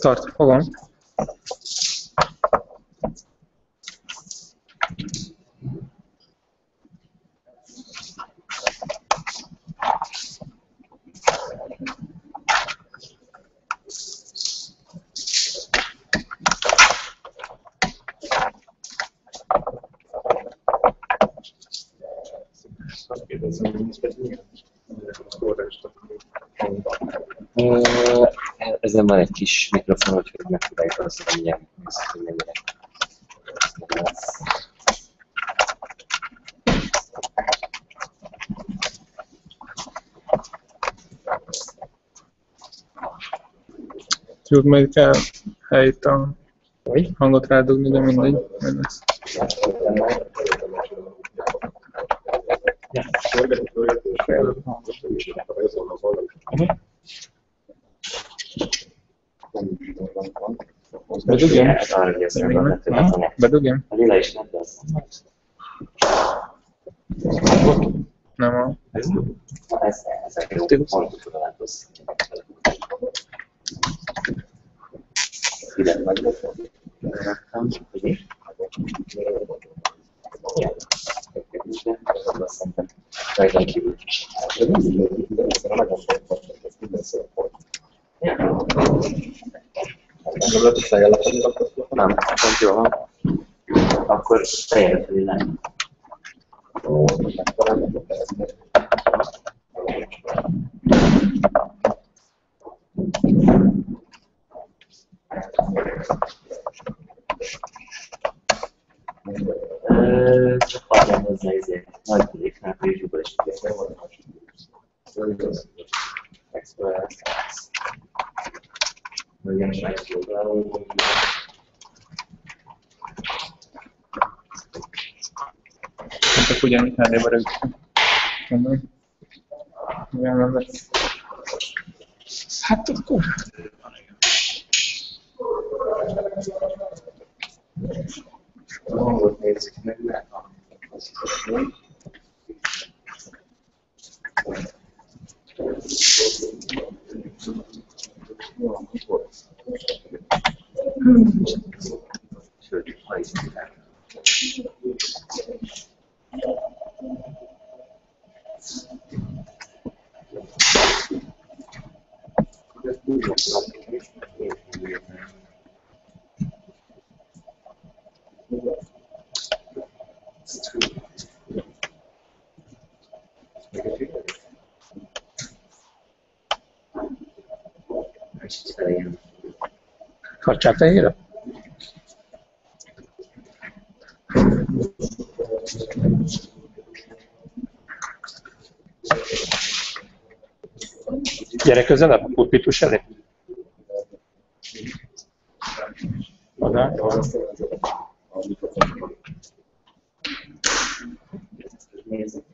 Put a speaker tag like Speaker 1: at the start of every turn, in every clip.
Speaker 1: Tart, fogom.
Speaker 2: Ezen van egy kis mikrofon, úgyhogy megpróbáljuk azt, hogy mindjárt nézzük, hogy mennyire lesz.
Speaker 1: Csak meg kell helyt a hangot rádugni, de mindegy. Bedugjam? Bedugjam?
Speaker 2: A lila is nem lesz.
Speaker 1: Nem a...
Speaker 2: Ezek jó pontokat látsz. Ide meg. Beraktam. Ugye? Szerintem rajtam kívül is. Nem, pont jól van. Akkor fejjel felé lenni. Csak adjam hozzá ezért nagy kuliknál, hogy YouTube-ból is tudják. Nagyon megszólal.
Speaker 1: Hát ugyanígy HD-ba rögtön. Milyen nem lesz? Hát akkor...
Speaker 2: A hangot nézzük meg, mert az sőt, ha is nem.
Speaker 1: Kapcsát tehére? Gyere közelebb a pulpitus elé. Oda.
Speaker 2: Nézzük.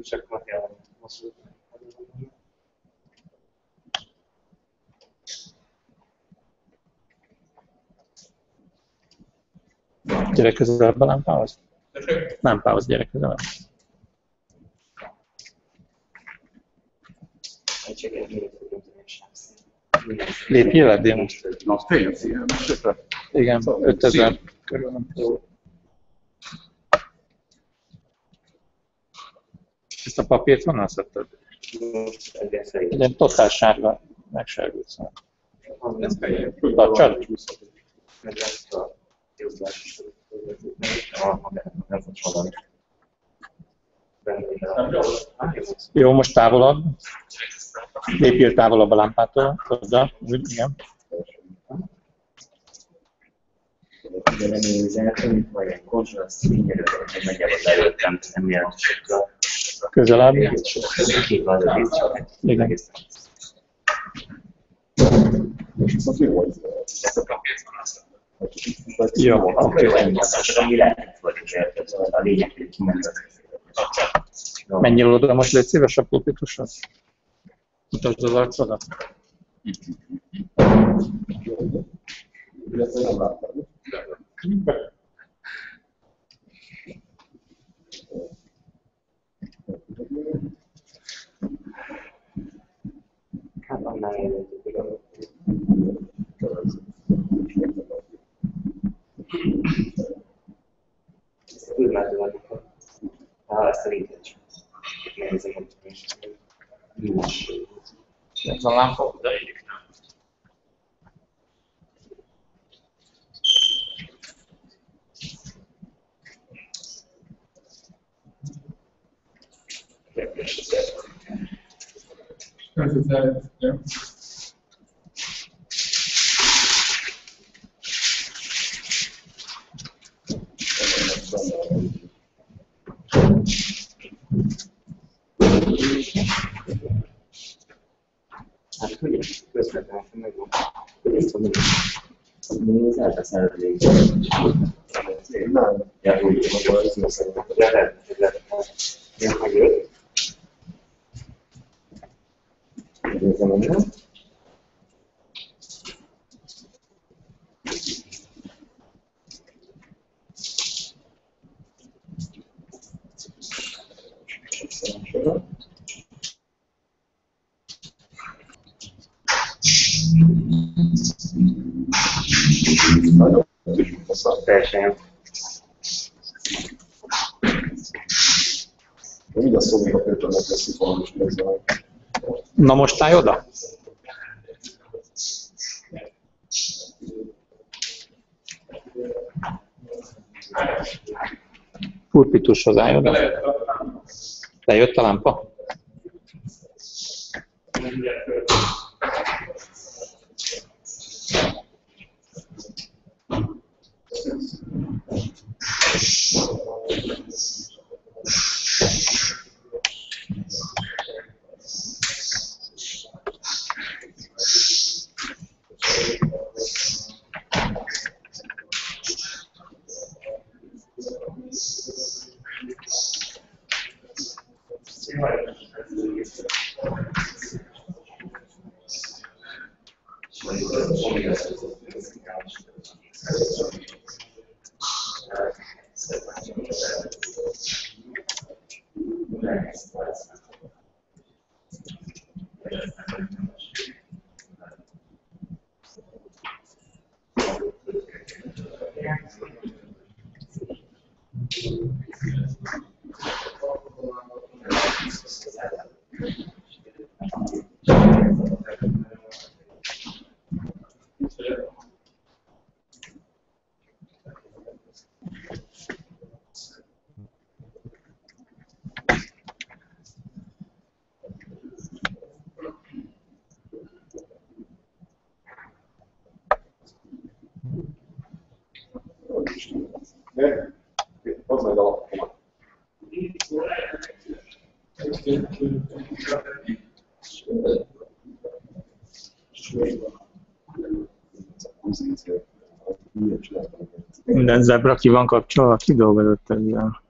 Speaker 2: Csak ma kell mozdulni.
Speaker 1: Gyere közelebb a lámpához. Lámpához gyere közelebb. Lépjél le, Démon? Igen, 5000 körül. Ezt a papírt honnan szedted? Ugye totál sárga, megsárgult szem. Tartsad? Jó, most távolabb. Lépjél távolabb a lámpától. Oda, igen.
Speaker 2: De nem nézel, mint vagy egy kontraszt, mindjárt nagyjából belőttem, nem jelent sokkal.
Speaker 1: Közelebb.
Speaker 2: Két van az csak.
Speaker 1: Igen. Jó, oké.
Speaker 2: Csak ami lehet volt, a lényeg, hogy kimentett.
Speaker 1: Menjél oda most, légy szíves a pulpitushoz. Mutasd az arcodat.
Speaker 2: Hát annál jelentődik. előadókat. Ezt a linket csak nézem, hogy nincs.
Speaker 1: Ez a lámpa, de így nem.
Speaker 2: Hát hogy közvetlenül megvan. Hogy ezt mondom, hogy az elbeszélhetnék. Nem. Ja, úgy mondom, hogy ez szerintem. De lehet. Ja, megjött. Nézem onnan. Teljesen.
Speaker 3: Mind a szó még a például megveszik valami is megzavanak.
Speaker 1: Na most állj oda? Pulpitushoz állj oda. Lejött a lámpa?
Speaker 3: Az meg alapomat.
Speaker 1: Minden zebra ki van kapcsolva, ki dolgozott ezzel?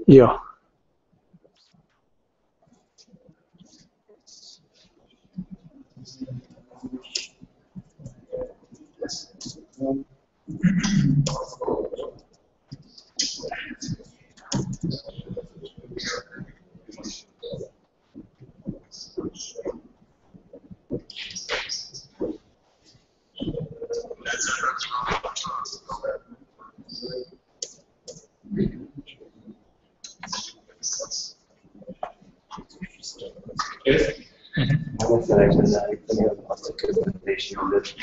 Speaker 1: Ja.
Speaker 2: Nem felejtsd állítani azt a közvetítési időt.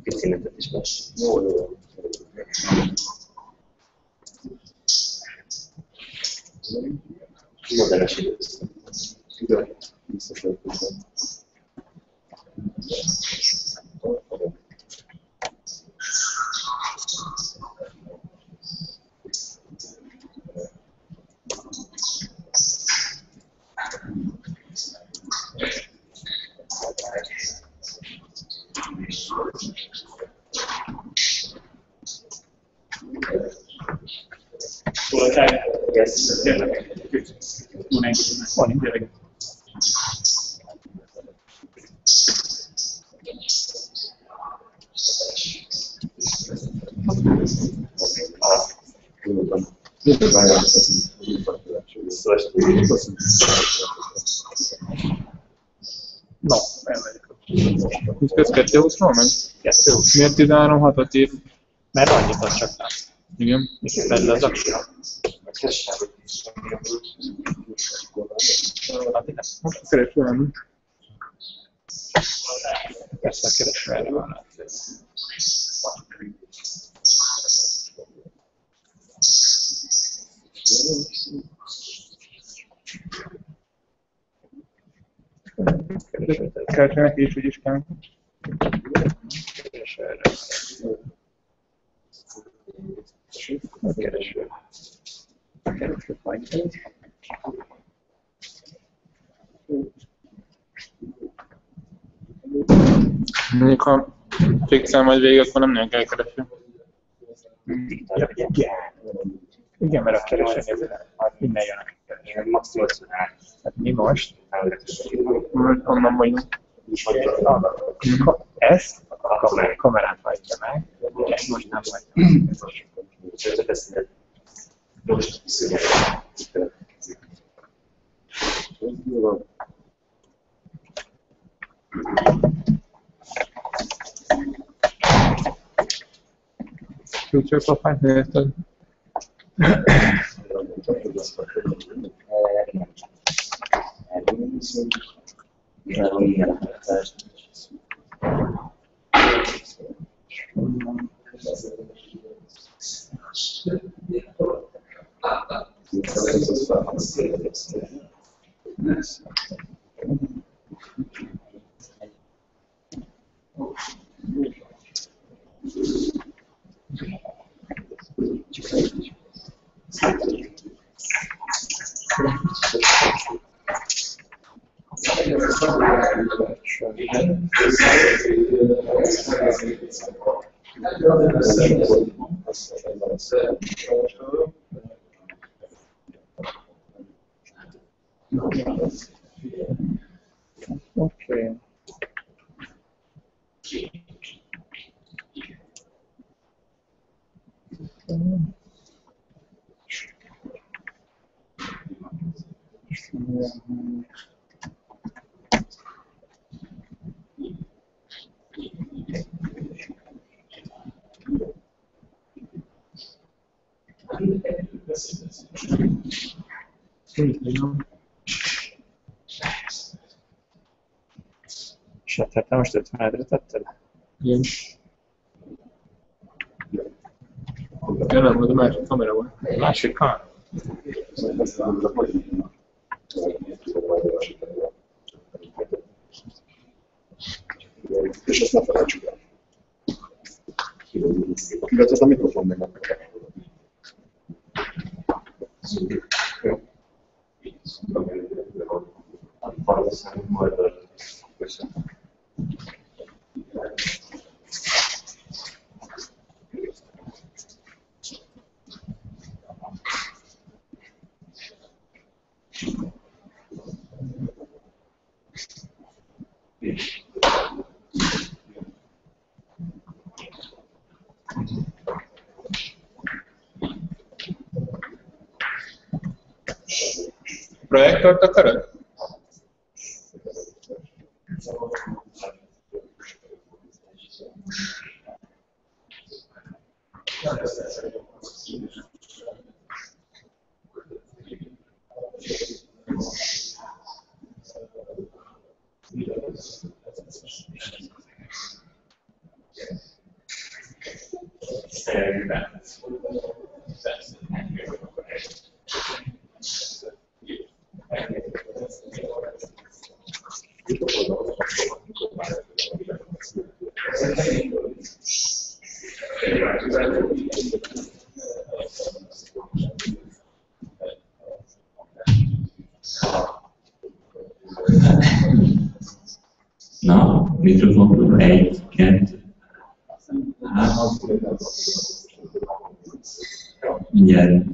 Speaker 2: Picinetet is lesz. Jó. Modernes időszak.
Speaker 3: Igen, visszasejtettem.
Speaker 1: No, elmegyek.
Speaker 4: Úgy köz 220-ról megy?
Speaker 1: 220.
Speaker 4: Miért 13-6-ot ír?
Speaker 1: Mert annyit az csak nem.
Speaker 4: Igen.
Speaker 1: Mit vedd le az aktív?
Speaker 4: Kereső lenni.
Speaker 1: Persze a kereső erre van rá.
Speaker 4: Keresőnek is, úgyis kell.
Speaker 1: Kereső erre. A kereső. A kereső fajta.
Speaker 4: Mondjuk, ha fixel majd végig, akkor nem nagyon kell kereső.
Speaker 1: Ja, igen, mert a keresőnél innen jön a kereső.
Speaker 2: Maximum
Speaker 1: Hát mi most?
Speaker 4: Onnan vagyunk.
Speaker 1: Ezt a kamerát hagyja meg, ezt most nem hagyja meg.
Speaker 2: Most viszonylag.
Speaker 4: Future profile nézted?
Speaker 1: Oké. És hát te most 50-re tetted?
Speaker 4: Igen. Ja, nem, az a másik kamera volt.
Speaker 1: Másik kamera?
Speaker 3: És ezt ne felejtsük el. Illetve a mikrofon még nem kell.
Speaker 4: Projektort akarod?
Speaker 2: Na, mikrofon 1, 2, 3. Mindjárt.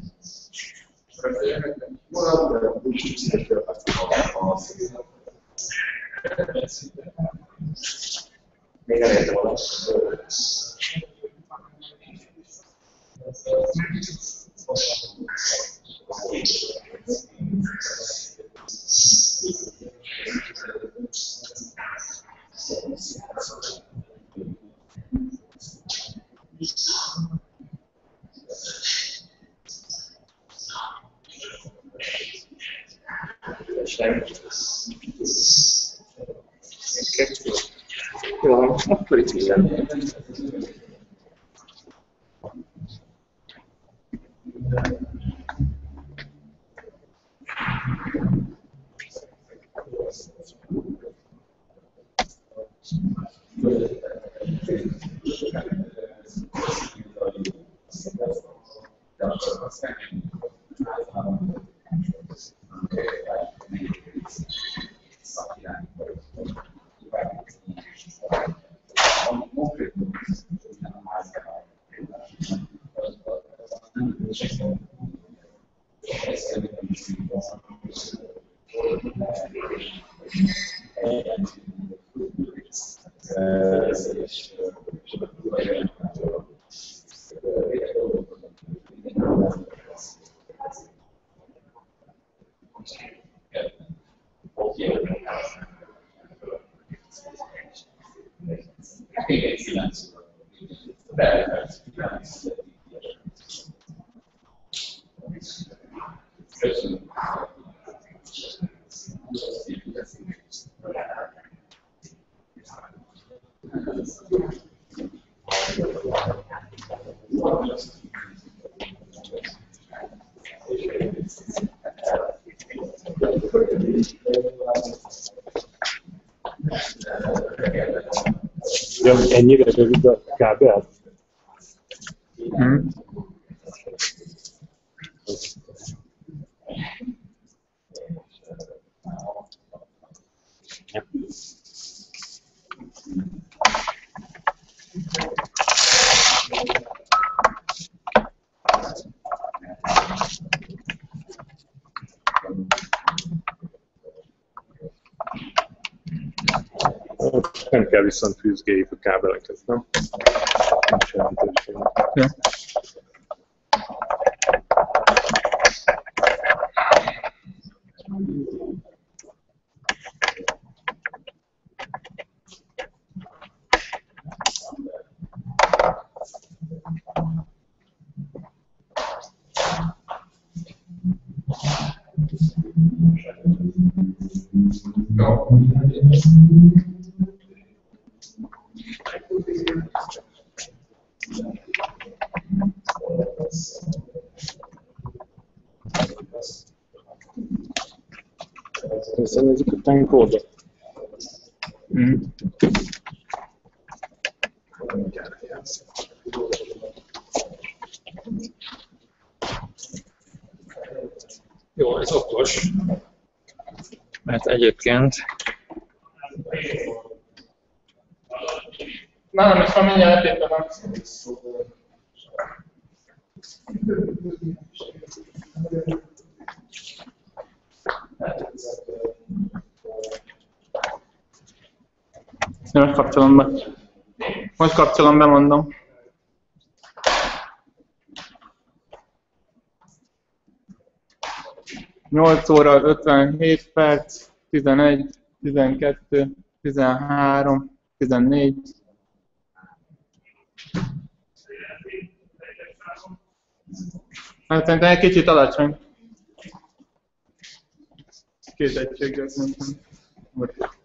Speaker 2: Még elérte valamit.
Speaker 1: Jó, akkor itt minden.
Speaker 5: Ennyire rövid a kábel? Nem kell viszont fűzgéljük a kábeleket, nem? Nincs jelentőség.
Speaker 4: Ja.
Speaker 5: Összenézzük a tankódot.
Speaker 1: Jó, ez okos. Mert egyébként...
Speaker 4: Nem, és már mindjárt építem. Most kapcsolom be. Most kapcsolom be, mondom. Nyolc óra 57 perc, 11, 12, 13, 14. Hát szerintem egy kicsit alacsony. Két egységet mondtam.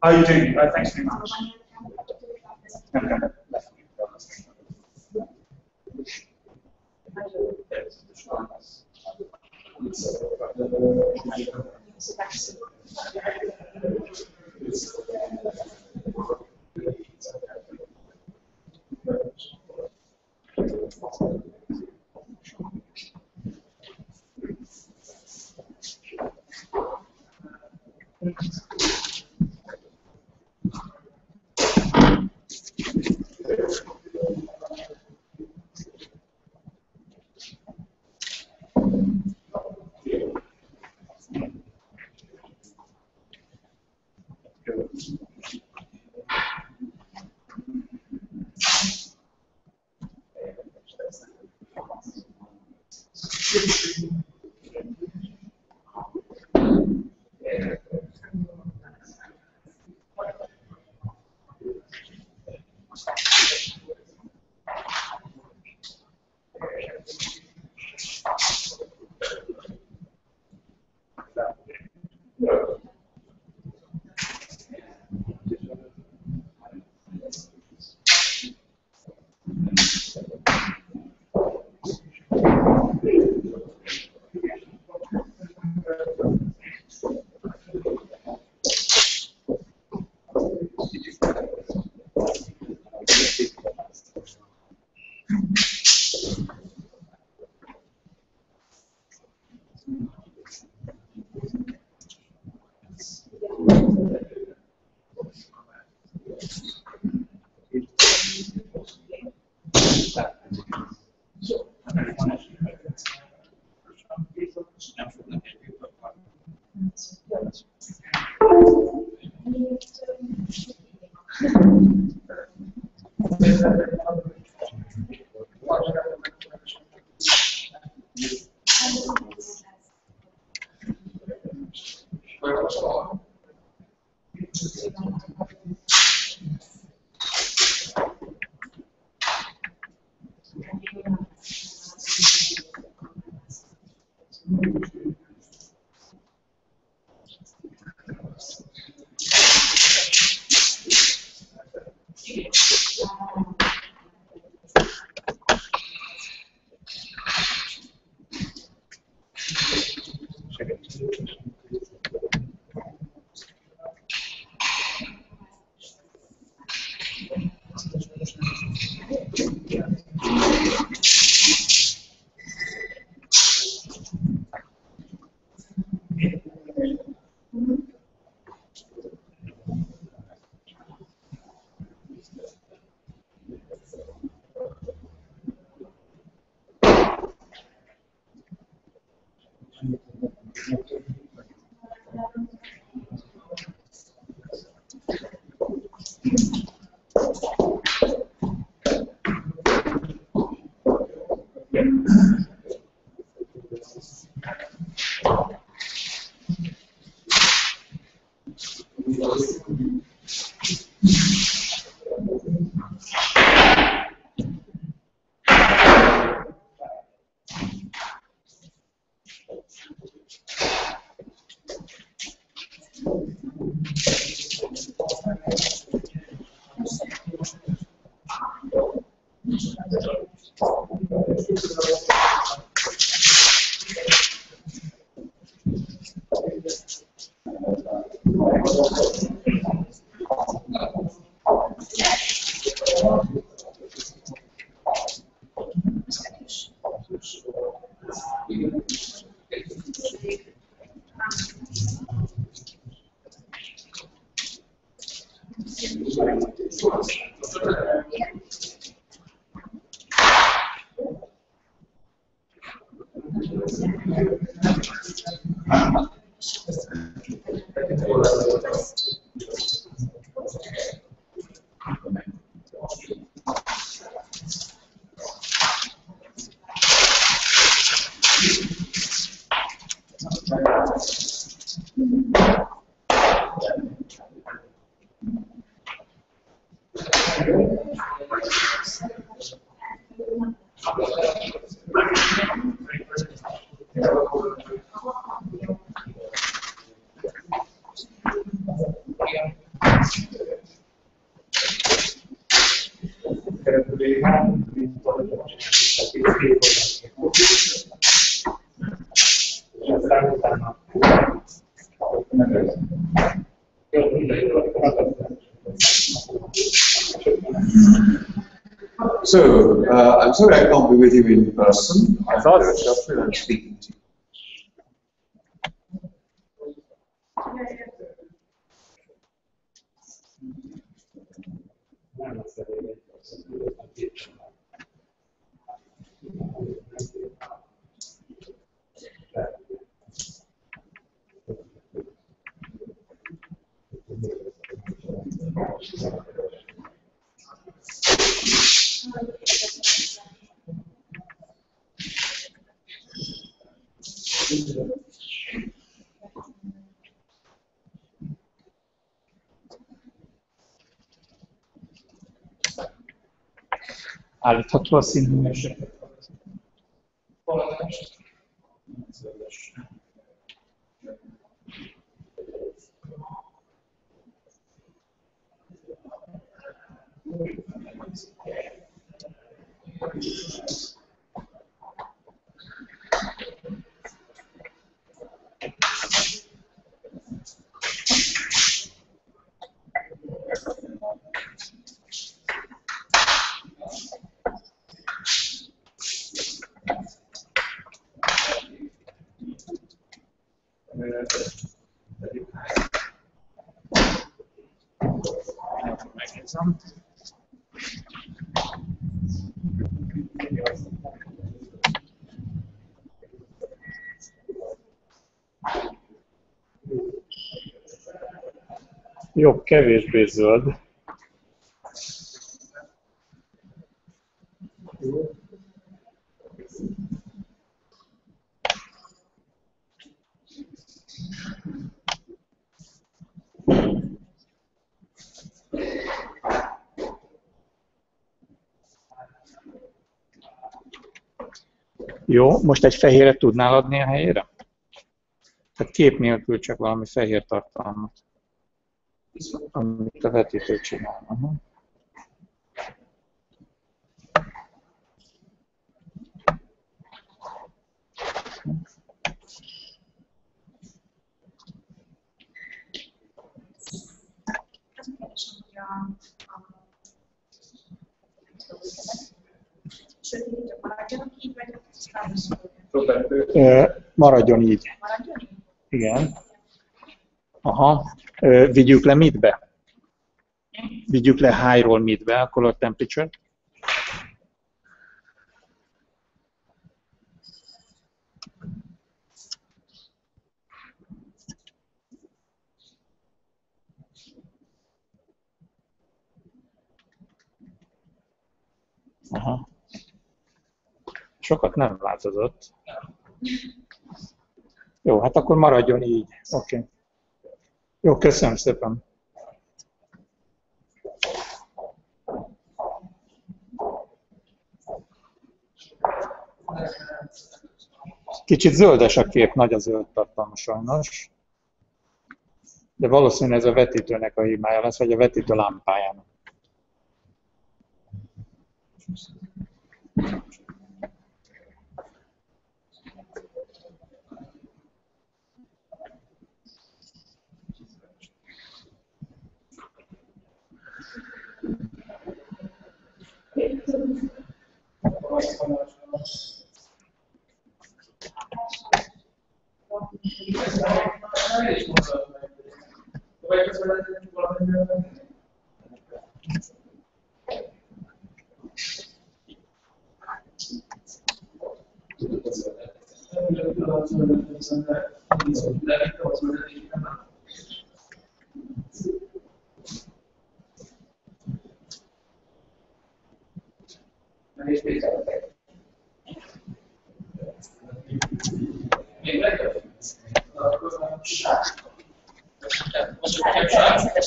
Speaker 6: Oh, you do? Oh, thanks very much. Okay.
Speaker 7: So, I'm sorry I can't be with you in person. I'm just speaking to you.
Speaker 1: Állítható a színművéseket. Megnézem. Jobb, kevésbé zöld. Jó, most egy fehéret tudnál adni a helyére? Tehát kép nélkül csak valami fehér tartalmat, amit a vetítő csinál. Aha. Maradjon így. Igen. Aha. Vigyük le midbe? Vigyük le high-ról midbe a color temperature. Aha. Sokat nem változott. Jó, hát akkor maradjon így. Oké. Okay. Jó, köszönöm szépen. Kicsit zöldes a kép, nagy a zöld tartalma sajnos. De valószínűleg ez a vetítőnek a hibája lesz, vagy a vetítő lámpájának.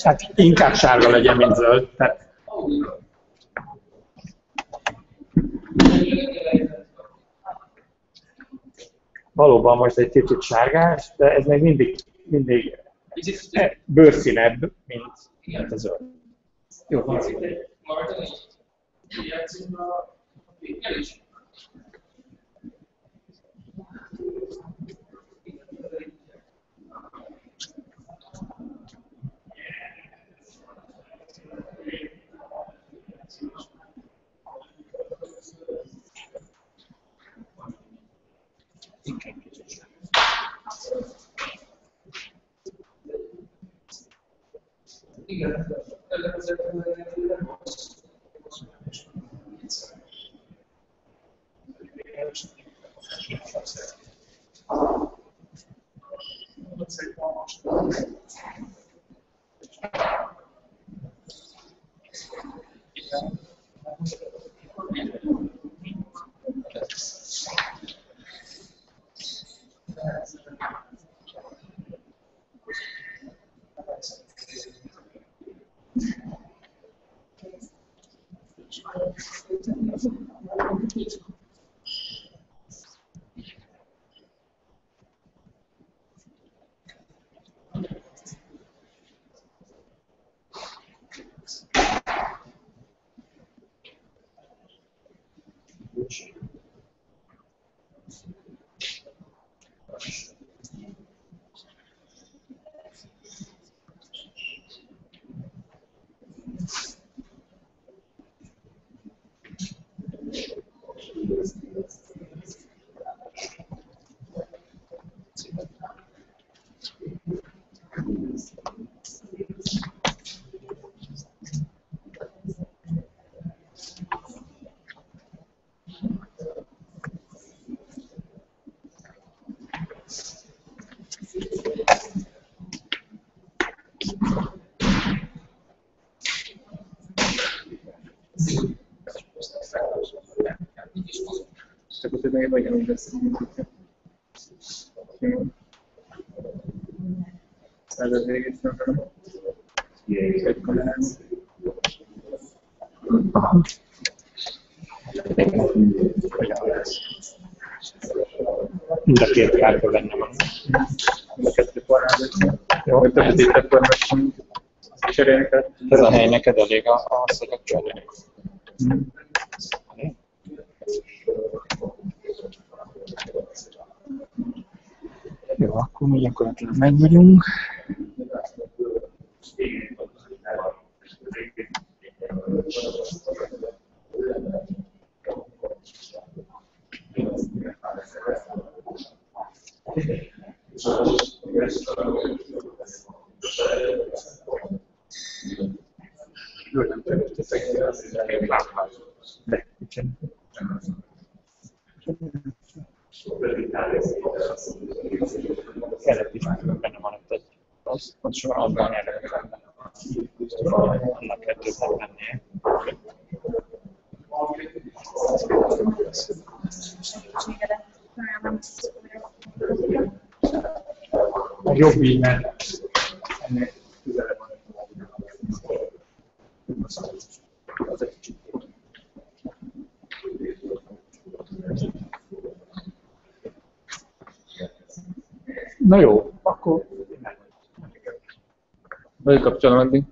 Speaker 1: Hát inkább sárga legyen, mint zöld. Tehát... Valóban most egy kicsit sárgás, de ez még mindig bőrszínebb, mint a zöld. Jó,
Speaker 4: Csak úgy meg vagy beszélünk. Századvég is nem. Egy kamerán.
Speaker 1: Mind a két kártya benne van.
Speaker 4: A kettő forrás. Jó, hogy többet itt akkor meg cserélni kell.
Speaker 1: Ez a hely neked elég ahhoz, hogy cserélni. Jó, akkor mi gyakorlatilag meg vagyunk. De, keleti benne van ott egy ott sorozban előtt. Annak kell többet mennie. A jobb így, mert ennél közelebb van. Az egy kicsit. Na jó, akkor
Speaker 4: Vagy kapcsolom addig.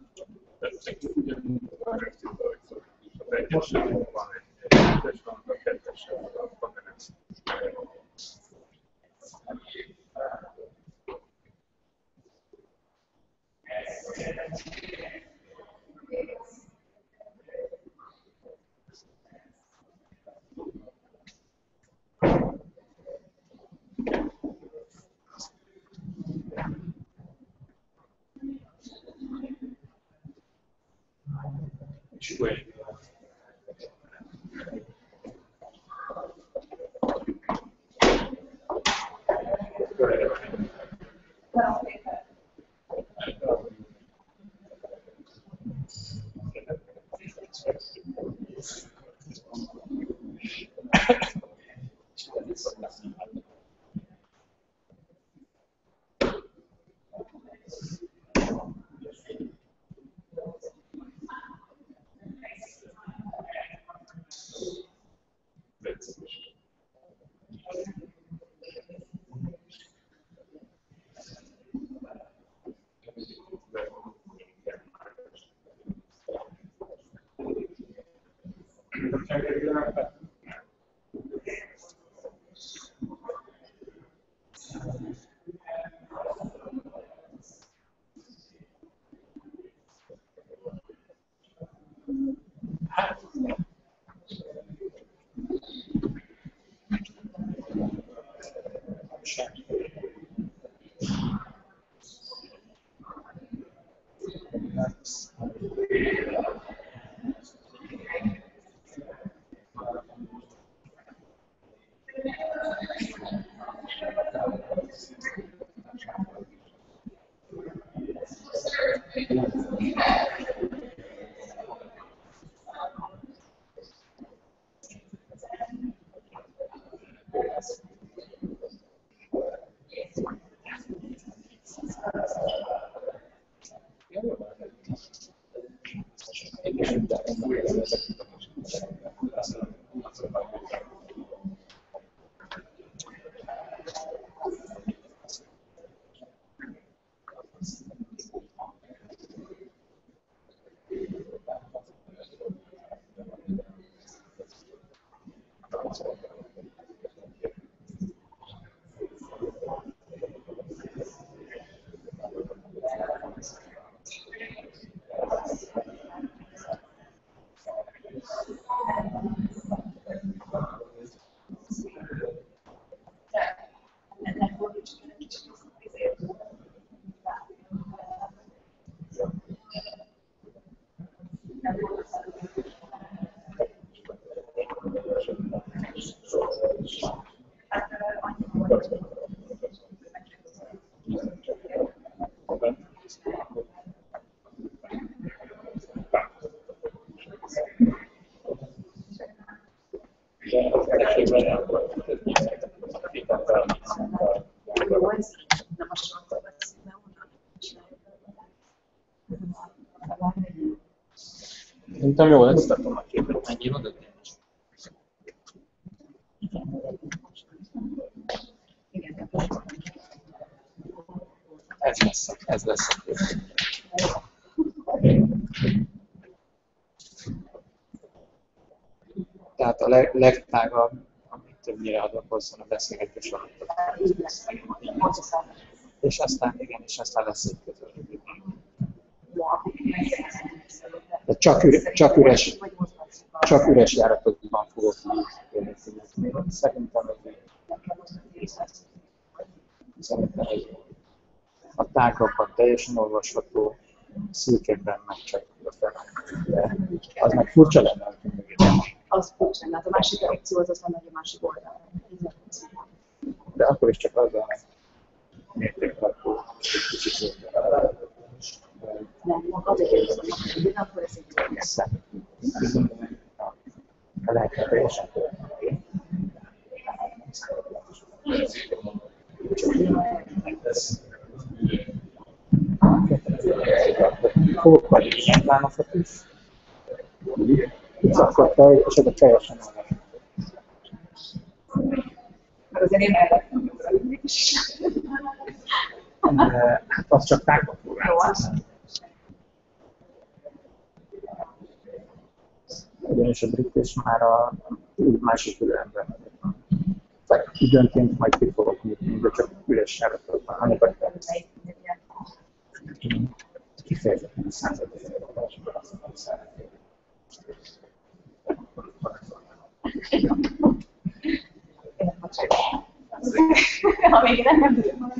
Speaker 4: Szerintem jó lesz, tartom a képet, megírod, de
Speaker 1: Ez lesz a kép. Tehát a legtágabb, amit többnyire adok hozzá a beszélgetés alatt. És aztán igen, és aztán lesz egy közösség. De csak üres járatokban fogok figyelni. Szerintem a tágakban teljesen olvasható, szűkebben meg csak a fel. Az meg furcsa lenne.
Speaker 6: Az furcsa lenne, a másik reakció az nem megy a másik oldalra.
Speaker 1: De akkor is csak az a mértéktartó egy kicsit.
Speaker 6: Nem, azért kérdezem, hogy akkor ez így
Speaker 1: lehet teljesen. Fogok majd nyilvánokat is. Itt akkor tej, és ez a teljesen olvasható.
Speaker 6: Mert azért én elvettem az előbb is.
Speaker 1: Hát az csak tágban próbálsz. Ugyanis a brit és már a másik különben. Tehát időnként majd ki fogok nyitni, de csak üres járatokban. Anyagot kifejezetten a századvég Alapítvány.
Speaker 6: Amíg nem tudom.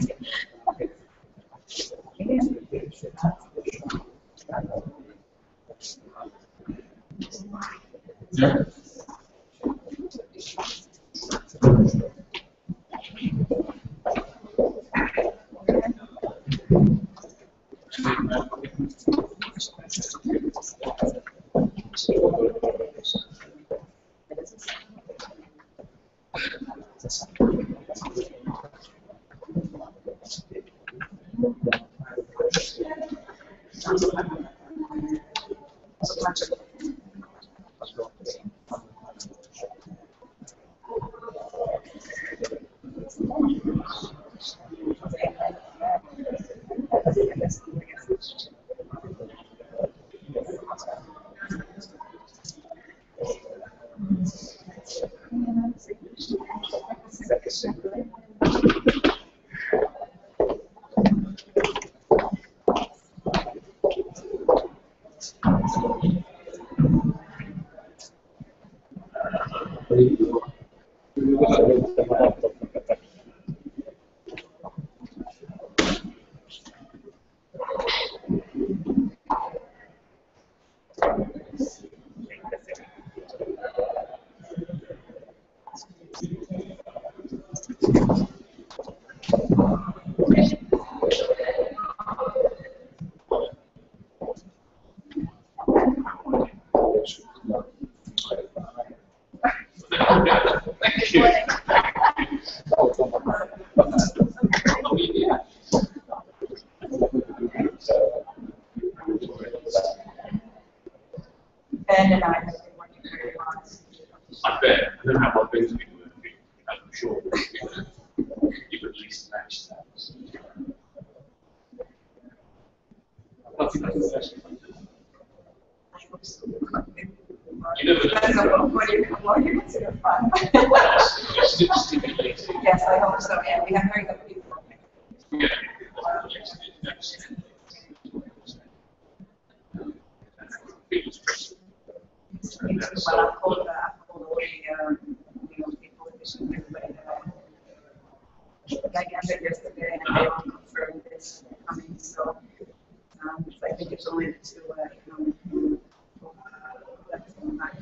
Speaker 6: Ben and I have been working very hard.
Speaker 8: I bet. I don't know how well things have been working. I'm sure you could at least match that. You never
Speaker 6: Depends on what you consider fun.
Speaker 8: stimulating.
Speaker 6: Yes, I hope so. Yeah, we have very good people.
Speaker 8: Yeah.
Speaker 6: Well, I've called all the people in this everybody that I gathered yesterday, and they all confirmed this coming. So I think it's only the two economic that's going back.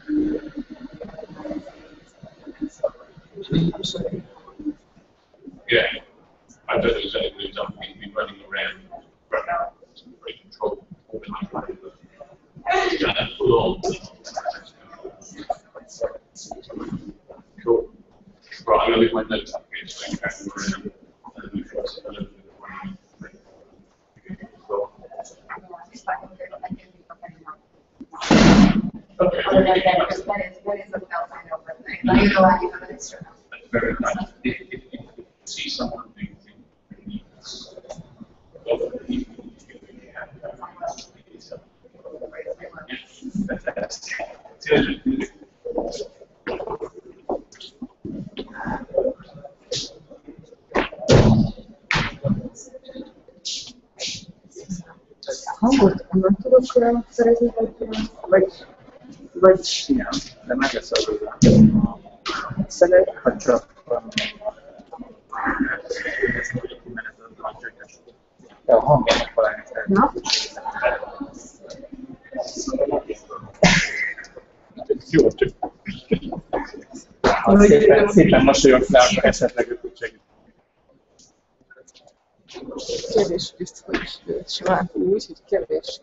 Speaker 8: Yeah. I bet there's been running around right now, very controlled, organized. Yeah, full on. Cool. Right, I'm going to leave my notes up here so I can track them around. And we can also learn okay.
Speaker 6: That is what else I know, but I know you know I have an extra.
Speaker 8: That's very nice. If you see someone doing things,
Speaker 4: Hangot nem tudok szerezni, vagy csinálom, de meg lesz az szeret, ha csak de a hangjának valamit lehet.
Speaker 6: Na?
Speaker 5: Jó, csak
Speaker 4: Ha szépen mosolyogsz rá, akkor esetleg ő tud segíteni.
Speaker 9: Kevés biztos, hogy simán úgy, hogy kevés.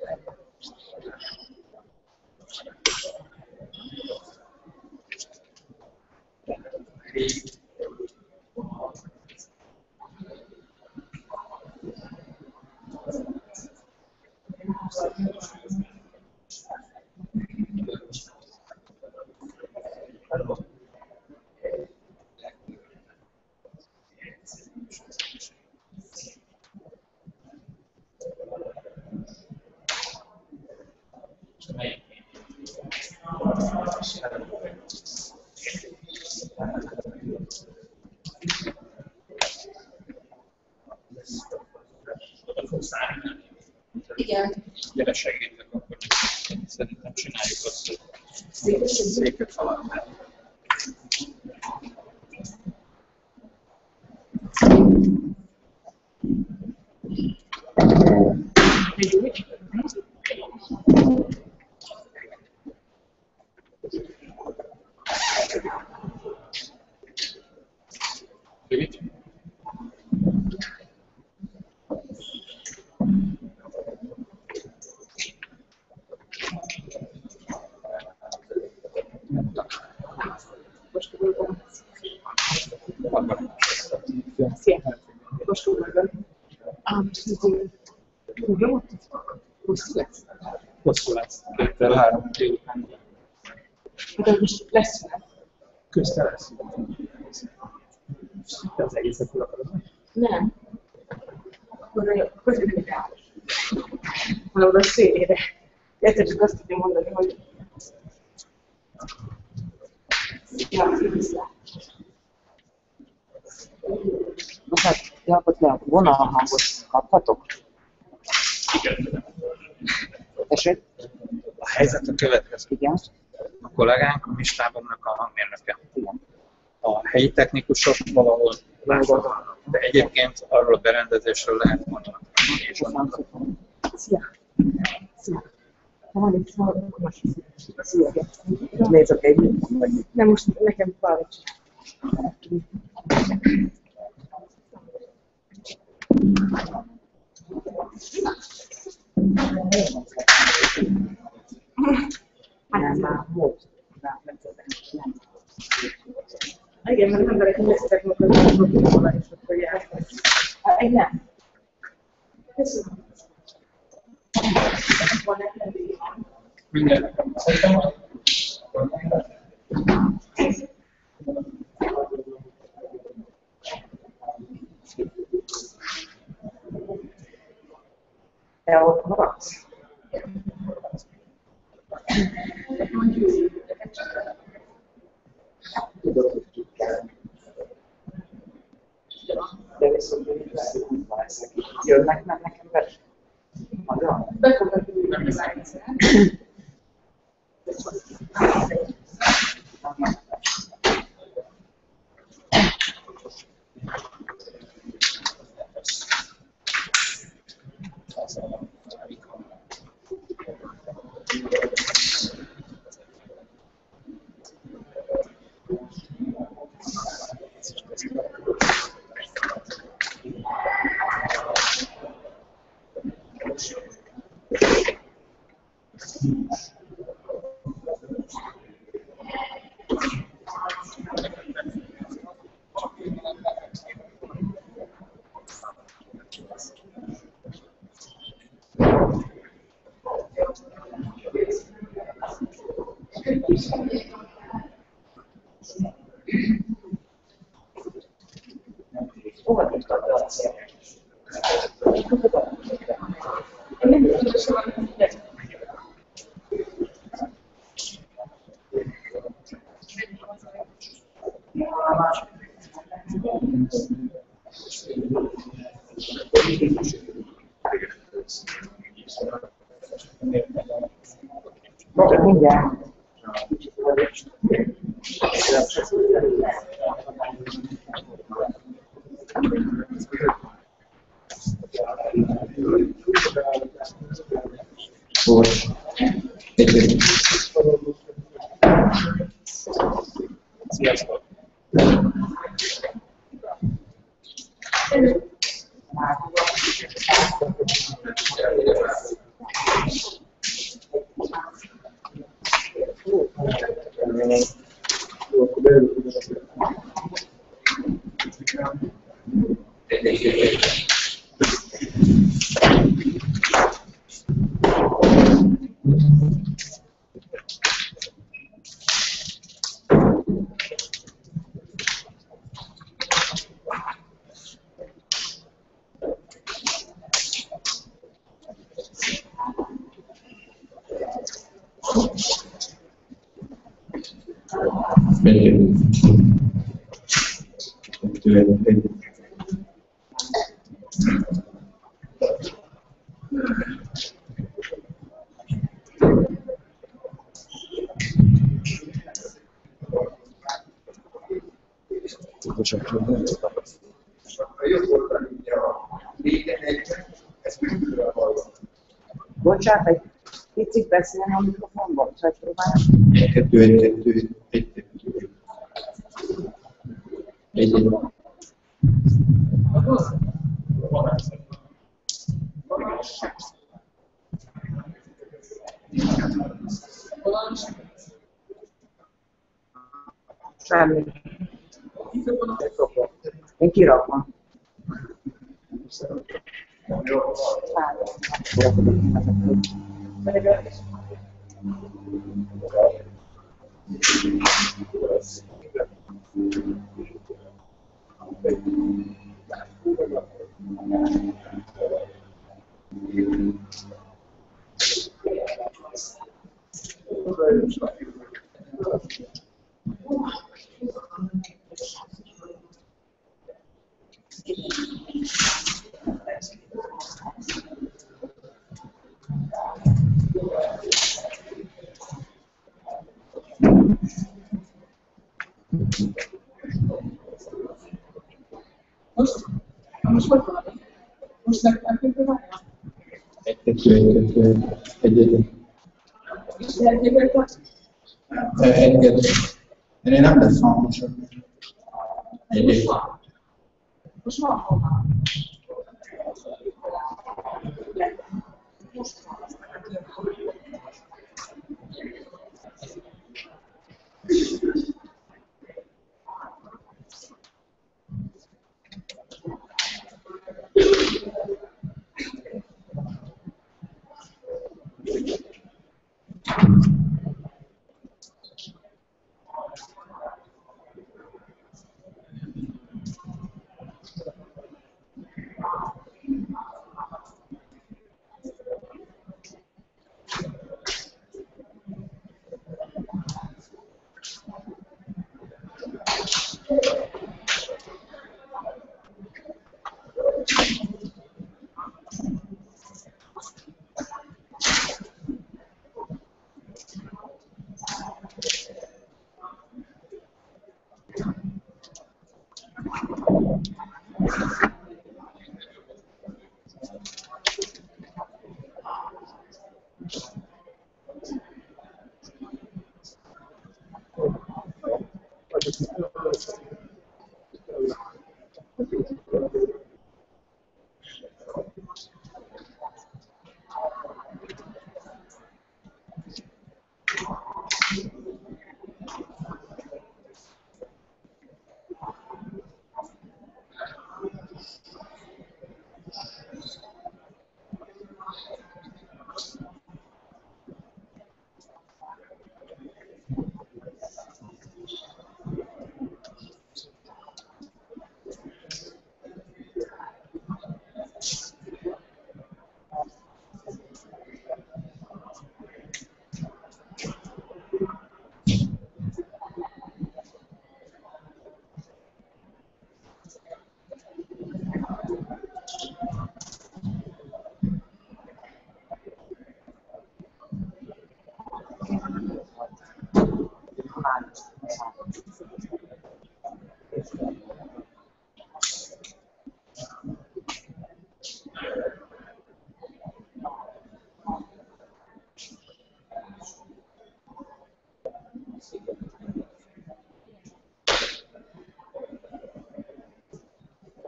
Speaker 6: Igen.
Speaker 4: Gyere segítek, akkor szerintem csináljuk azt, hogy széket faladnál. Hosszú lesz. 2-3 délután.
Speaker 9: De most lesz szünet.
Speaker 4: Közte lesz. Te az egészet túl akarod?
Speaker 9: Nem. Akkor közben rá. Hanem a szélére. Érted, csak azt tudja mondani, hogy... Ja, viszlát.
Speaker 10: Hát, gyakorlatilag vonalhangot kaphatok?
Speaker 8: igen.
Speaker 10: Tessék?
Speaker 1: helyzet a következő.
Speaker 10: Igen.
Speaker 1: A kollégánk, a mistábornak a hangmérnöke.
Speaker 10: Igen.
Speaker 1: A helyi technikusok valahol máshol vannak. De egyébként arról a berendezésről lehet mondani.
Speaker 10: Szia! Szia! Ha van itt szó, akkor most szia! Nézzük egy. Nem, most nekem valamit csinál. Nem, már volt.
Speaker 9: Igen, mert az emberek néztek meg, hogy az októban is, hogy járnak.
Speaker 10: Igen.
Speaker 9: Köszönöm.
Speaker 1: Mindennek.
Speaker 10: Te ott maradsz? Tudod, hogy ki kell. De viszont jönnek már nekem be. Magyar?
Speaker 9: Befogadjuk az egyszer.
Speaker 10: Hova tudtad be a célt? Mindjárt.
Speaker 1: Sziasztok!
Speaker 10: Bocsánat, egy picit beszélni a mikrofonban, csak próbálom.
Speaker 7: Egy.
Speaker 10: Semmi. Én kirakom.
Speaker 9: Most hogy van? Most nekünk várja?
Speaker 11: Egy-egy.
Speaker 9: És elégedett?
Speaker 11: Egy-egy. Én nem lesz hangosabb. Egy-egy.
Speaker 9: Most van hova? Most van.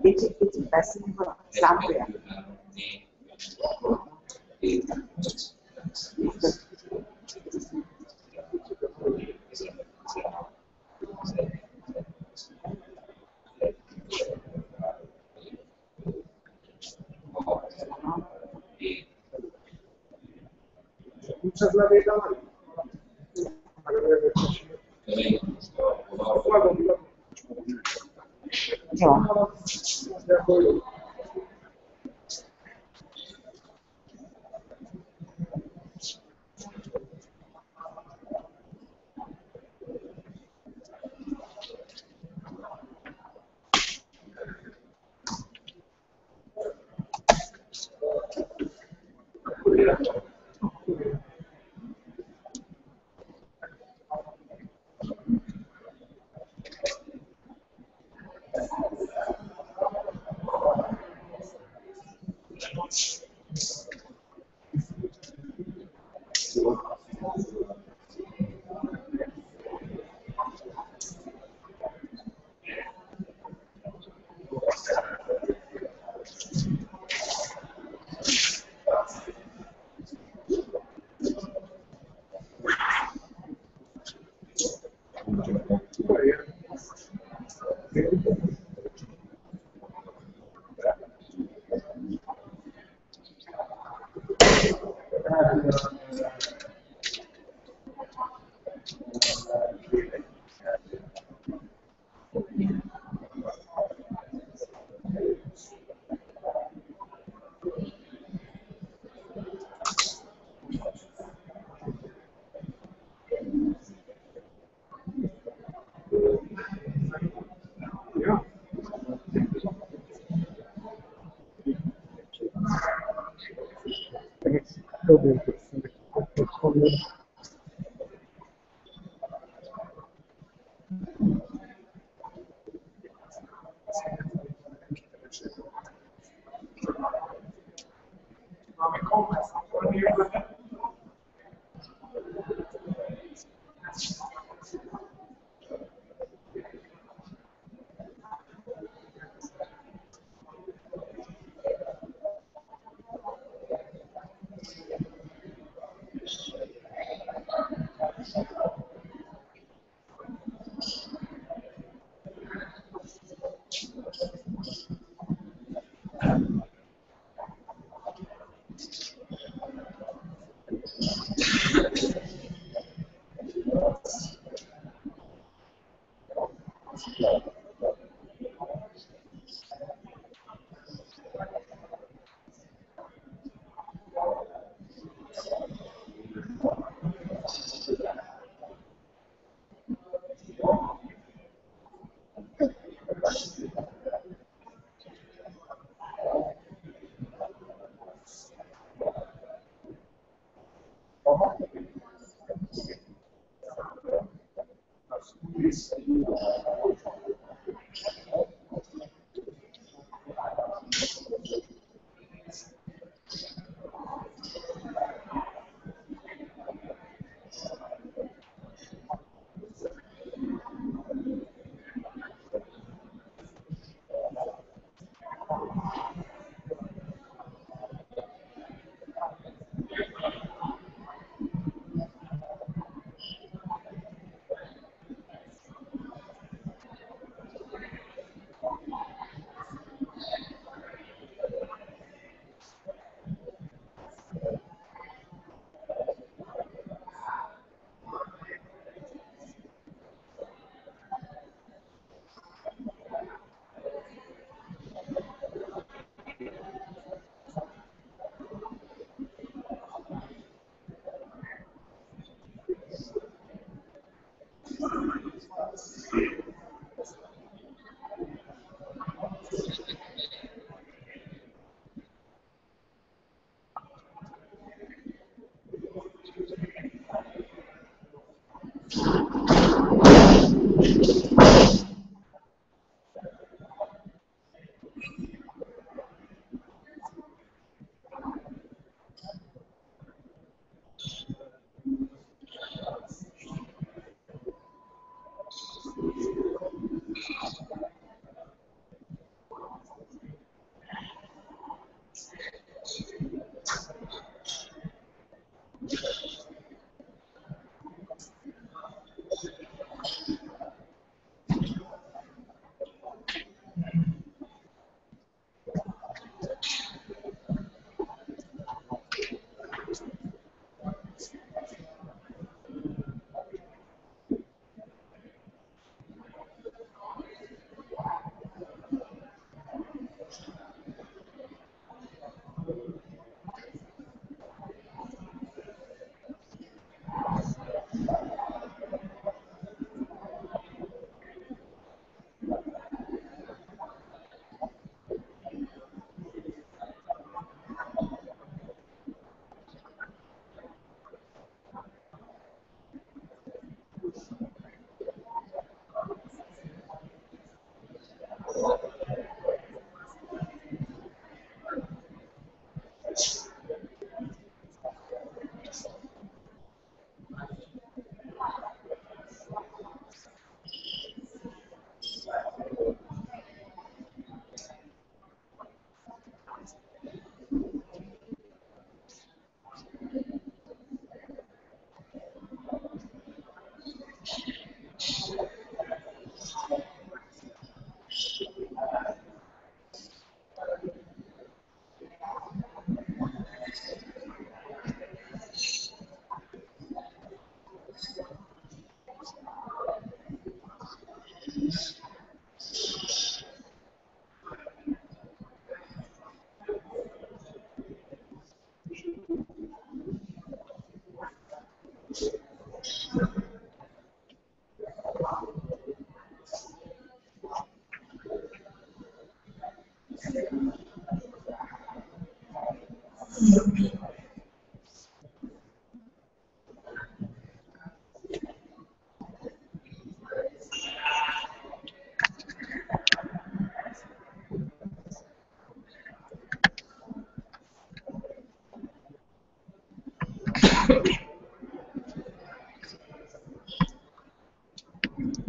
Speaker 10: Kicsit beszélni van a számolja. Jó.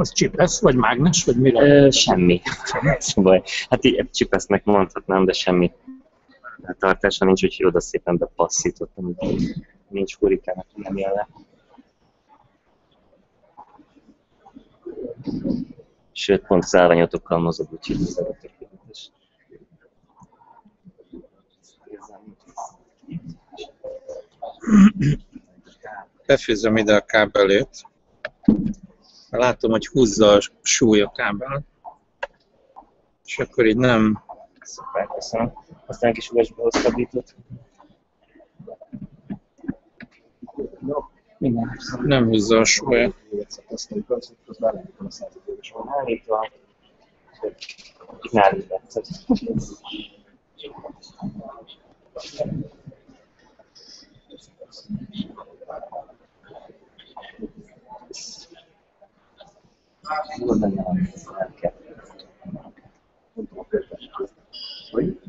Speaker 1: Az chip lesz, vagy mágnes, vagy mire?
Speaker 2: Semmi. Szóval, hát így csipesznek mondhatnám, de semmi tartása nincs, úgyhogy oda szépen bepasszítottam, hogy nincs hurikának, nem jön le. Sőt, pont szállványotokkal mozog, úgyhogy ez a tökéletes.
Speaker 1: Befűzöm ide a kábelét. Látom, hogy húzza a súly a kábel. És akkor így nem...
Speaker 2: Szuper, köszönöm. Aztán egy kis USB-hoz fordított.
Speaker 1: Igen, nem húzza a súly.
Speaker 2: Állítva. Nálunk tetszett. Jó lenne, ha nem kell. Hogy?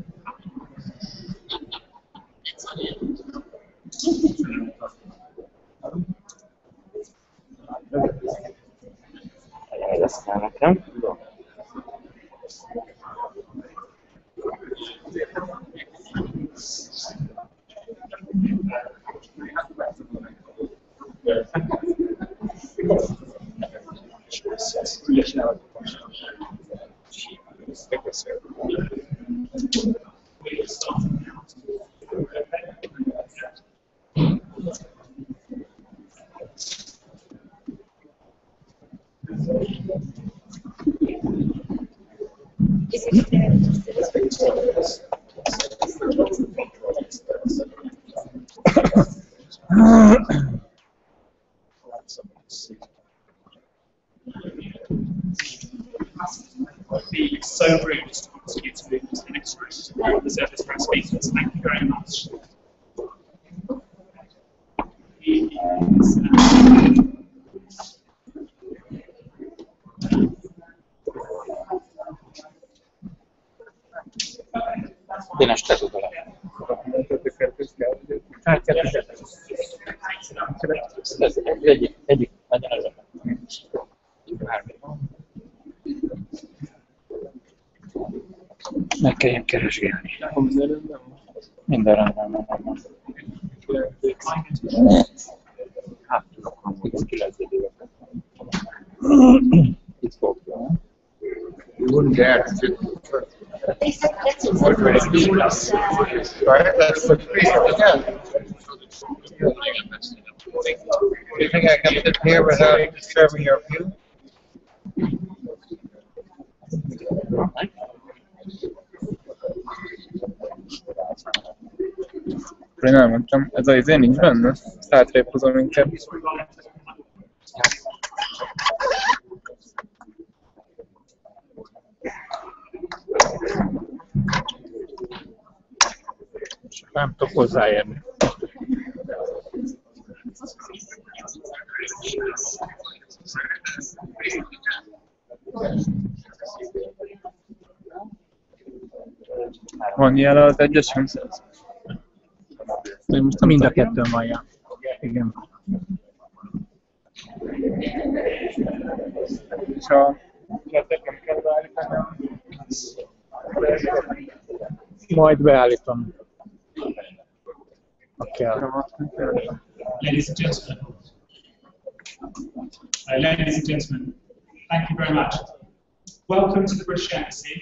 Speaker 2: Még azt kell nekem.
Speaker 12: Be so rude to ask you to move to the next room. Reserve this for our speakers. Thank you very much.
Speaker 1: Dénes, te tudod. Ez egyik legyen ez. Meg kelljen keresgélni. Minden rendben van. Hát, tudok, 9 éveket. Itt fogja.
Speaker 11: You wouldn't dare to sit. Right? That's the priest again. Do you think I can sit here without disturbing your view? Én elmondtam, ez az izé nincs benne? Hátrébb hozom inkább.
Speaker 1: Nem tudok hozzáérni.
Speaker 11: Van jelen az egyesen?
Speaker 1: Mind a kettőn van jelen. Igen.
Speaker 11: És a zsetet nem kell beállítani?
Speaker 1: Majd beállítom. Ha kell.
Speaker 12: Ladies and gentlemen. Ladies and gentlemen, thank you very much. Welcome to the British Embassy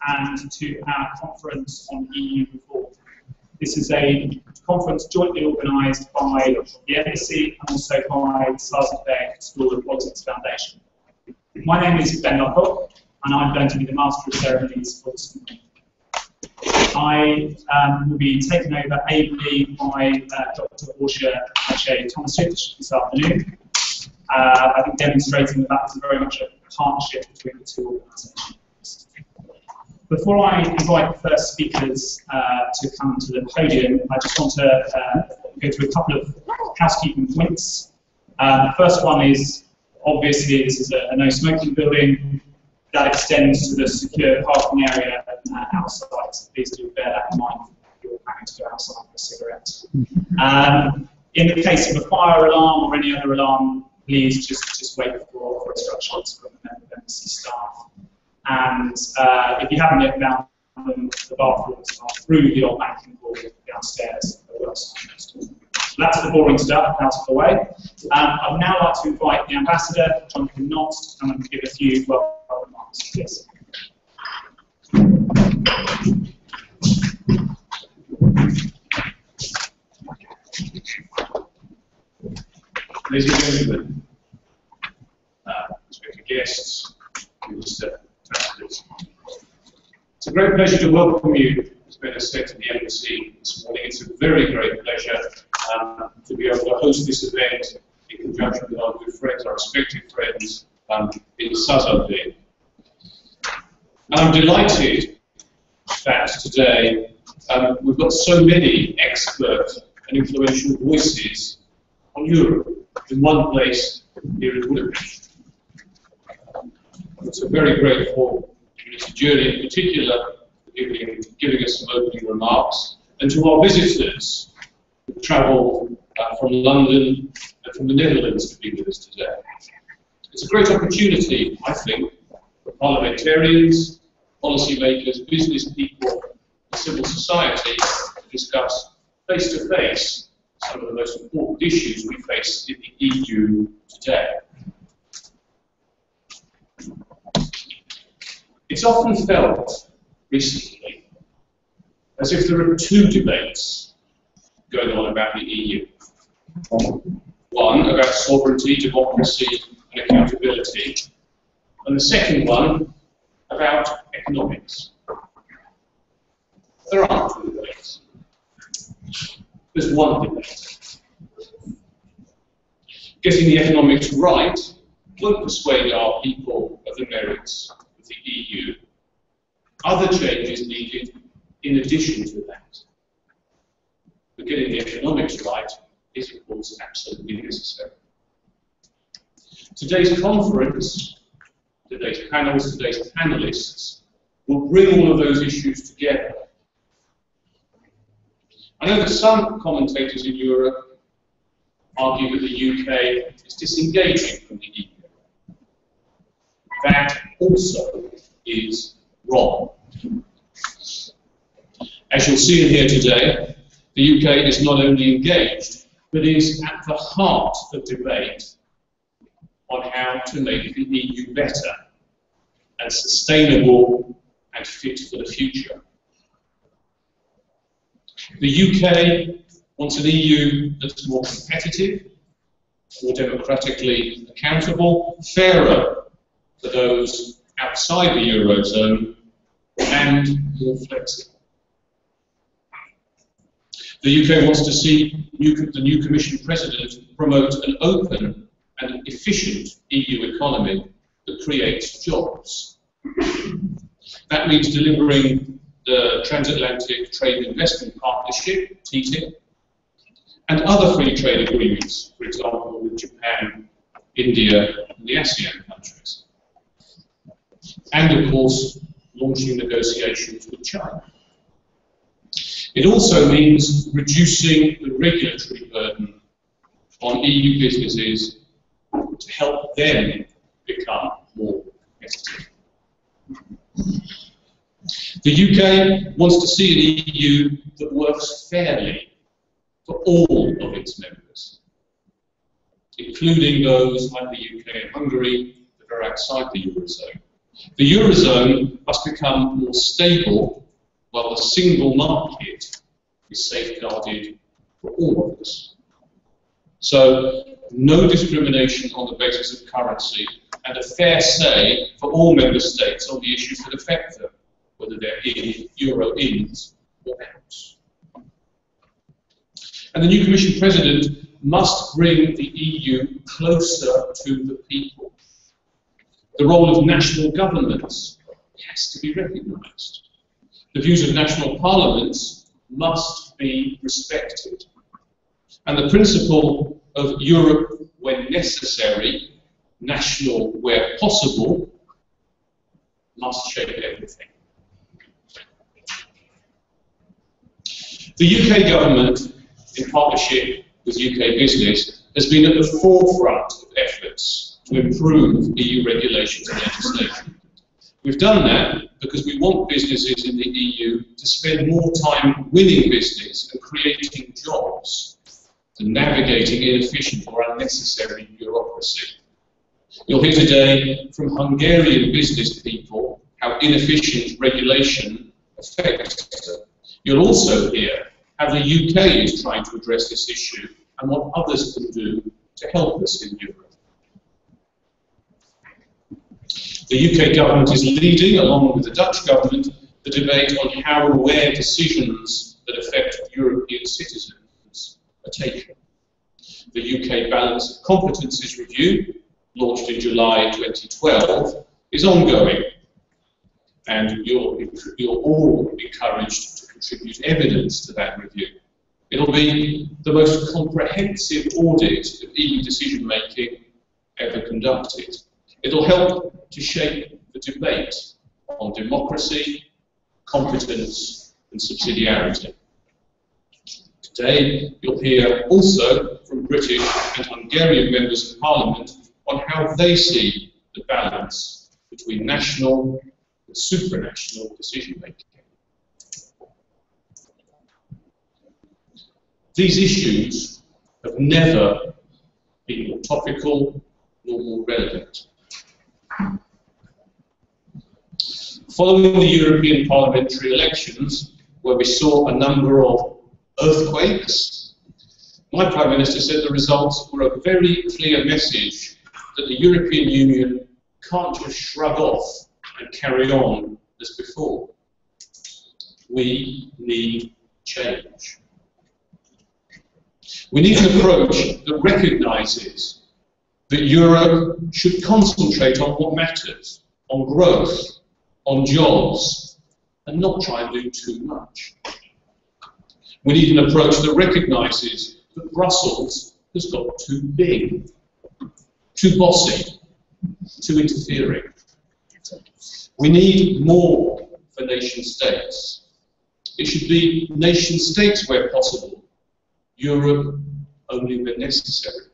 Speaker 12: and to our conference on EU reform. This is a conference jointly organised by the Embassy and also by the Századvég School of Politics Foundation. My name is Ben Lockock and I'm going to be the Master of Ceremonies for this morning. I will be taken over ably by Dr. Orsia Tomasic this afternoon. I think demonstrating that is very much a partnership between the two organisations. Before I invite the first speakers to come to the podium, I just want to go through a couple of housekeeping points. The first one is, obviously, this is a no smoking building. That extends to the secure parking area outside, so please do bear that in mind if you're planning to go outside for a cigarette. In the case of a fire alarm or any other alarm, please just wait for instructions from the embassy staff. And if you haven't yet found them, the bathrooms are through the old banking hall downstairs. So that's the boring stuff out of the way. I'd now like to invite the Ambassador, Jonathan Knott, to come and give a few welcome remarks. Please.
Speaker 8: Ladies and gentlemen, respected guests, it's a great pleasure to welcome you, as Ben has said, to the embassy this morning. It's a very great pleasure to be able to host this event in conjunction with our good friends, our respected friends in Századvég. And I'm delighted that today we've got so many expert and influential voices on Europe in one place here in Budapest. So very grateful to Mr. Jury in particular for giving us some opening remarks, and to our visitors who travelled from London and from the Netherlands to be with us today. It's a great opportunity, I think, for parliamentarians, policymakers, business people, and civil society to discuss face-to-face some of the most important issues we face in the EU today. It's often felt recently as if there are two debates going on about the EU. One about sovereignty, democracy, and accountability, and the second one about economics. There aren't two debates. There's one debate. Getting the economics right won't persuade our people of the merits of the EU. Other changes needed in addition to that. But getting the economics right is, of course, absolutely necessary. Today's conference, today's panels, today's panelists will bring all of those issues together. I know that some commentators in Europe argue that the UK is disengaging from the EU. That also is wrong. As you'll see in here today, the UK is not only engaged, but is at the heart of debate on how to make the EU better and sustainable and fit for the future. The UK wants an EU that's more competitive, more democratically accountable, fairer for those outside the Eurozone, and more flexible. The UK wants to see the new Commission President promote an open and efficient EU economy that creates jobs. That means delivering the Transatlantic Trade and Investment Partnership, TTIP, and other free trade agreements, for example, with Japan, India, and the ASEAN countries. And, of course, launching negotiations with China. It also means reducing the regulatory burden on EU businesses to help them become more competitive. The UK wants to see an EU that works fairly for all of its members, including those like the UK and Hungary that are outside the Eurozone. The Eurozone must become more stable while the single market is safeguarded for all of us. So, no discrimination on the basis of currency and a fair say for all member states on the issues that affect them, whether they're in, Euro-ins or outs. And the new Commission President must bring the EU closer to the people. The role of national governments has to be recognised. The views of national parliaments must be respected. And the principle of Europe when necessary, national where possible, must shape everything. The UK government, in partnership with UK business, has been at the forefront of efforts to improve EU regulations and legislation. We've done that because we want businesses in the EU to spend more time winning business and creating jobs than navigating inefficient or unnecessary bureaucracy. You'll hear today from Hungarian business people how inefficient regulation affects them. You'll also hear how the UK is trying to address this issue and what others can do to help us in Europe. The UK government is leading, along with the Dutch government, the debate on how and where decisions that affect European citizens are taken. The UK Balance of Competences Review, launched in July 2012, is ongoing, and you're all encouraged to contribute evidence to that review. It'll be the most comprehensive audit of EU decision-making ever conducted. It'll help to shape the debate on democracy, competence and subsidiarity. Today, you'll hear also from British and Hungarian members of Parliament on how they see the balance between national and supranational decision-making. These issues have never been more topical nor more relevant. Following the European parliamentary elections, where we saw a number of earthquakes, my Prime Minister said the results were a very clear message that the European Union can't just shrug off and carry on as before. We need change. We need an approach that recognises that Europe should concentrate on what matters, on growth, on jobs, and not try and do too much. We need an approach that recognises that Brussels has got too big, too bossy, too interfering. We need more for nation states. It should be nation states where possible, Europe only when necessary.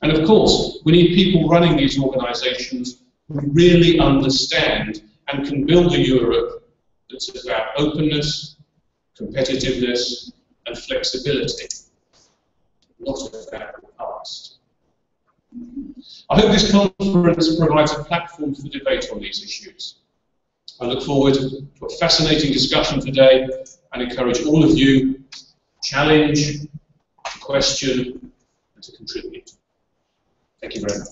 Speaker 8: And of course, we need people running these organisations who really understand and can build a Europe that's about openness, competitiveness and flexibility, not about the past. I hope this conference provides a platform for debate on these issues. I look forward to a fascinating discussion today and encourage all of you to challenge, to question and to contribute. Thank you very much.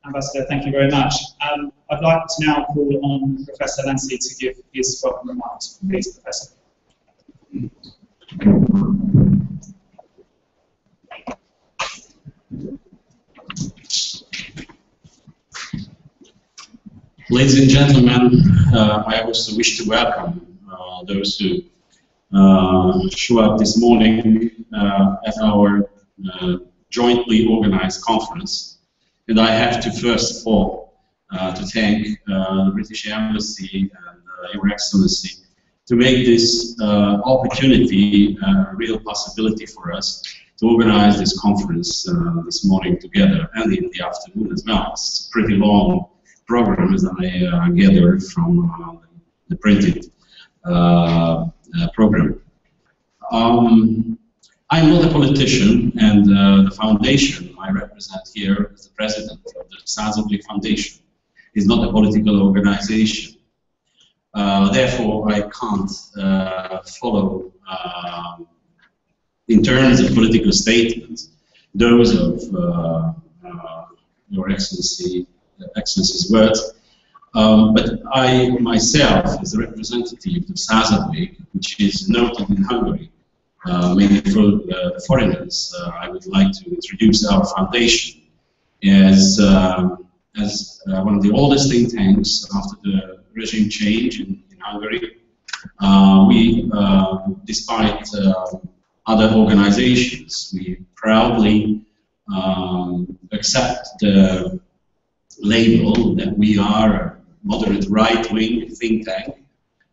Speaker 12: Ambassador, thank you very much. I'd like to now call on Professor Lancy to give his welcome remarks. Please, Professor.
Speaker 13: Ladies and gentlemen, I also wish to welcome those who show up this morning at our jointly organized conference. And I have to first of all to thank the British Embassy and Your Excellency to make this opportunity a real possibility for us to organize this conference this morning together and in the afternoon as well. It's a pretty long program, as I gathered from the printed program. I'm not a politician, and the foundation I represent here as the president of the Századvég Foundation is not a political organization. Therefore, I can't follow, in terms of political statements, those of Your Excellency's words. But I myself, as a representative of Századvég, which is noted in Hungary, maybe for the foreigners, I would like to introduce our foundation as one of the oldest think tanks after the regime change in Hungary. We, despite other organizations, we proudly accept the label that we are a moderate right-wing think tank,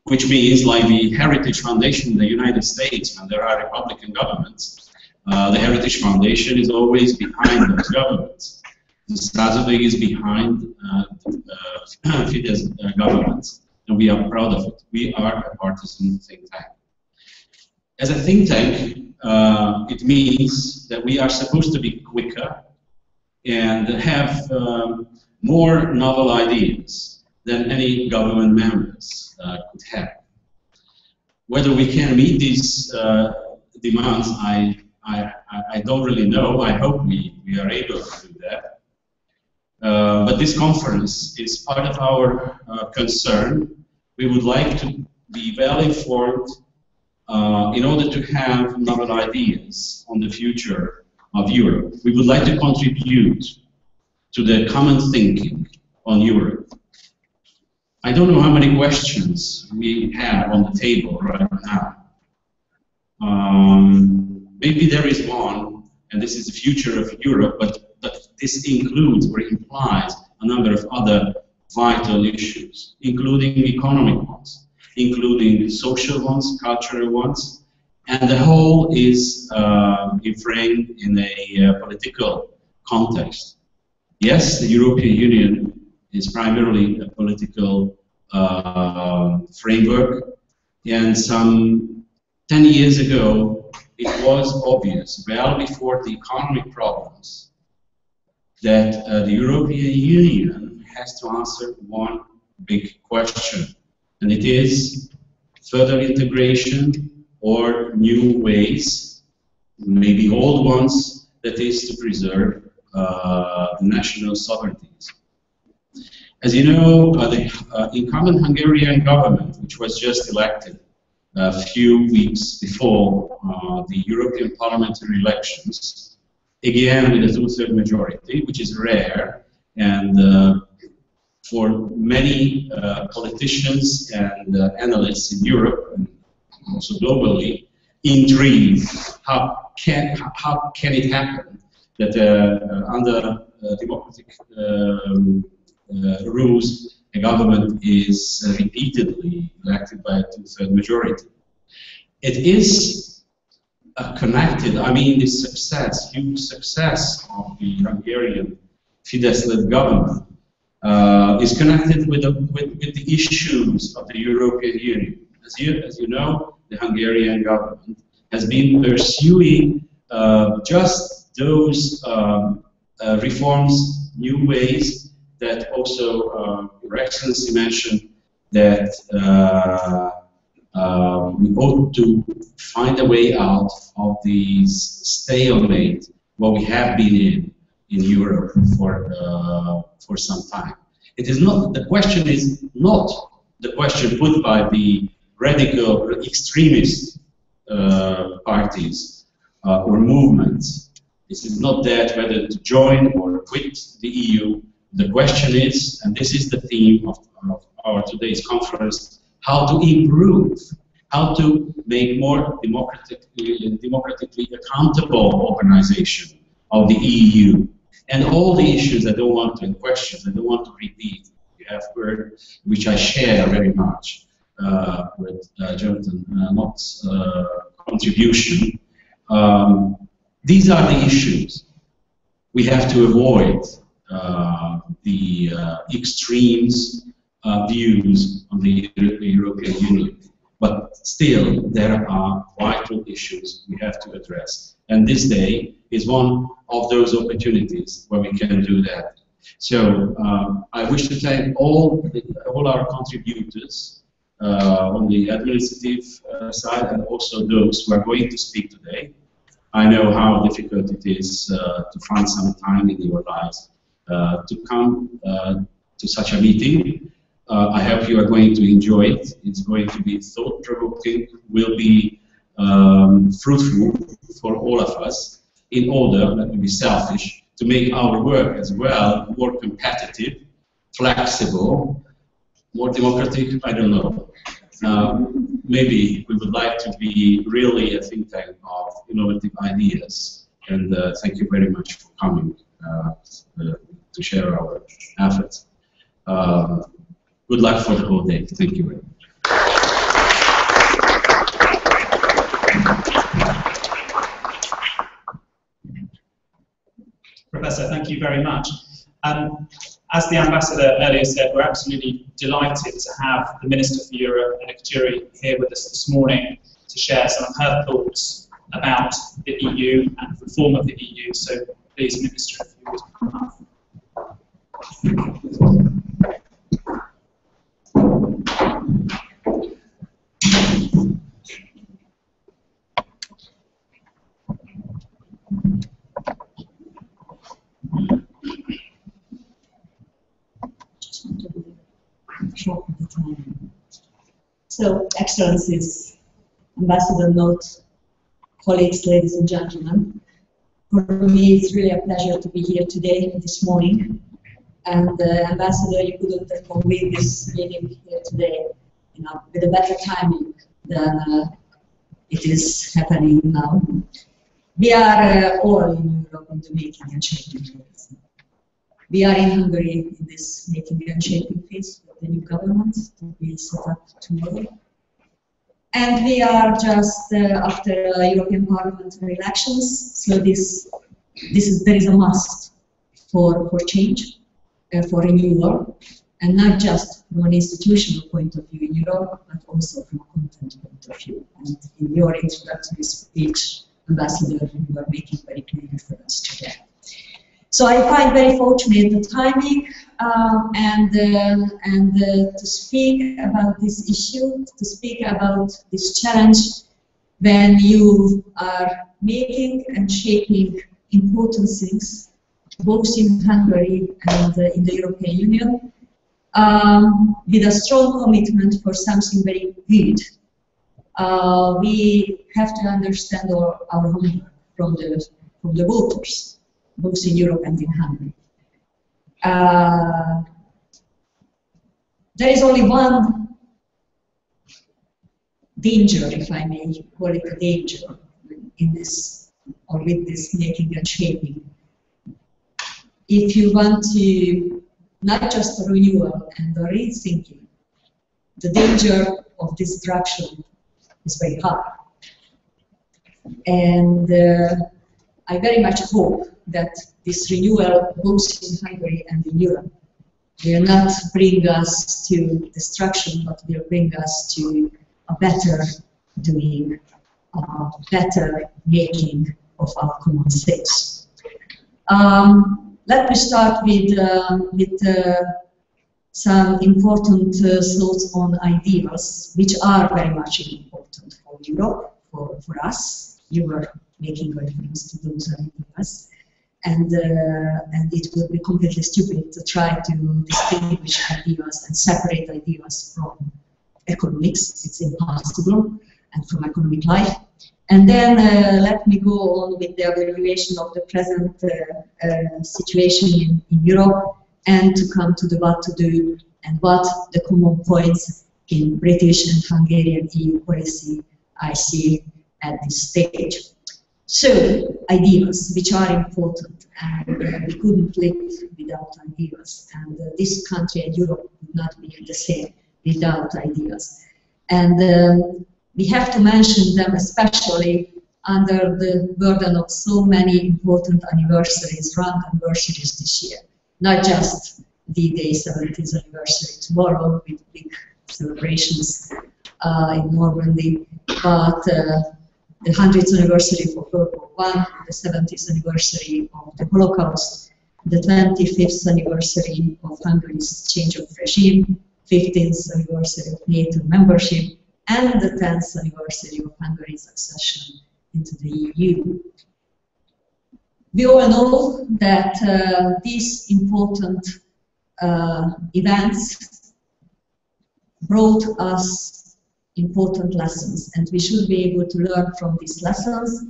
Speaker 13: which means, like the Heritage Foundation in the United States, when there are Republican governments, the Heritage Foundation is always behind those governments. The Századvég is behind Fidesz governments, and we are proud of it. We are a partisan think tank. As a think tank, it means that we are supposed to be quicker and have more novel ideas than any government members could have. Whether we can meet these demands, I don't really know. I hope we are able to do that. But this conference is part of our concern. We would like to be well informed in order to have novel ideas on the future of Europe. We would like to contribute to the common thinking on Europe. I don't know how many questions we have on the table right now. maybe there is one, and this is the future of Europe, but this includes or implies a number of other vital issues, including economic ones, including social ones, cultural ones, and the whole is framed in a political context. Yes, the European Union is primarily a political framework, and some 10 years ago it was obvious, well before the economic problems, that the European Union has to answer one big question, and it is further integration or new ways, maybe old ones, that is to preserve the national sovereignties. As you know, the incumbent Hungarian government, which was just elected a few weeks before the European parliamentary elections, again with a two-thirds majority, which is rare, and for many politicians and analysts in Europe and also globally, intrigued how can it happen that under democratic rules a government is repeatedly elected by a two-thirds majority. It is connected, I mean, this success, huge success of the Hungarian Fidesz-led government is connected with the issues of the European Union. As you know, the Hungarian government has been pursuing just those reforms, new ways that also Your Excellency mentioned, that we ought to find a way out of these stalemate what we have been in Europe for some time. It is not, the question is not the question put by the radical or extremist parties or movements. This is not that whether to join or quit the EU. The question is, and this is the theme of our today's conference, how to improve, how to make more democratically accountable organization of the EU. And all the issues I don't want to question, I don't want to repeat, you have heard, which I share very much with Jonathan Mott's contribution. These are the issues. We have to avoid the extremes views on the European Union. But still, there are vital issues we have to address. And this day is one of those opportunities where we can do that. So I wish to thank all our contributors on the administrative side, and also those who are going to speak today. I know how difficult it is to find some time in your lives to come to such a meeting. I hope you are going to enjoy it. It's going to be thought-provoking, will be fruitful for all of us, in order, let me be selfish, to make our work as well more competitive, flexible, more democratic, I don't know. Maybe we would like to be really a think tank of innovative ideas. And thank you very much for coming to share our efforts. Good luck for the whole day. Thank you very much.
Speaker 12: Professor, thank you very much. As the Ambassador earlier said, we're absolutely delighted to have the Minister for Europe, Anna Kachuri, here with us this morning to share some of her thoughts about the EU and reform of the EU. So please, Minister, if you would come up.
Speaker 14: So, Excellencies, Ambassador Mott, colleagues, ladies and gentlemen, for me it's really a pleasure to be here today, this morning. And Ambassador, you couldn't have convened this meeting here today, with a better timing than it is happening now. We are all in Europe in the making and shaping phase. We are in Hungary in this making and shaping phase with the new government to be set up tomorrow. And we are just after European parliamentary elections, so there is a must for change, for renewal, and not just from an institutional point of view in Europe, but also from a content point of view. And in your introductory speech, Ambassador, you were making very clear reference to that. So I find very fortunate the timing and to speak about this issue, to speak about this challenge when you are making and shaping important things, both in Hungary and in the European Union, with a strong commitment for something very good. We have to understand our homework from the voters, both in Europe and in Hungary. There is only one danger, if I may call it a danger, in this, or with this making and shaping. If you want to not just a renewal and a rethinking, the danger of destruction is very high. And I very much hope that this renewal, both in Hungary and in Europe, will not bring us to destruction, but will bring us to a better doing, a better making of our common space. Let me start with some important thoughts on ideas, which are very much important for Europe, for us. You were making reference to those ideas. And it would be completely stupid to try to distinguish ideas and separate ideas from economics. It's impossible, and from economic life. And then let me go on with the evaluation of the present situation in Europe, and to come to the what to do and what the common points in British and Hungarian EU policy I see at this stage. So, ideas, which are important, and we couldn't live without ideas, and this country and Europe would not be the same without ideas. And we have to mention them, especially under the burden of so many important anniversaries, round anniversaries this year. Not just the D-Day 70th anniversary tomorrow with big celebrations in Normandy, but the 100th anniversary of World War I, the 70th anniversary of the Holocaust, the 25th anniversary of Hungary's change of regime, 15th anniversary of NATO membership, and the 10th anniversary of Hungary's accession into the EU. We all know that these important events brought us important lessons, and we should be able to learn from these lessons,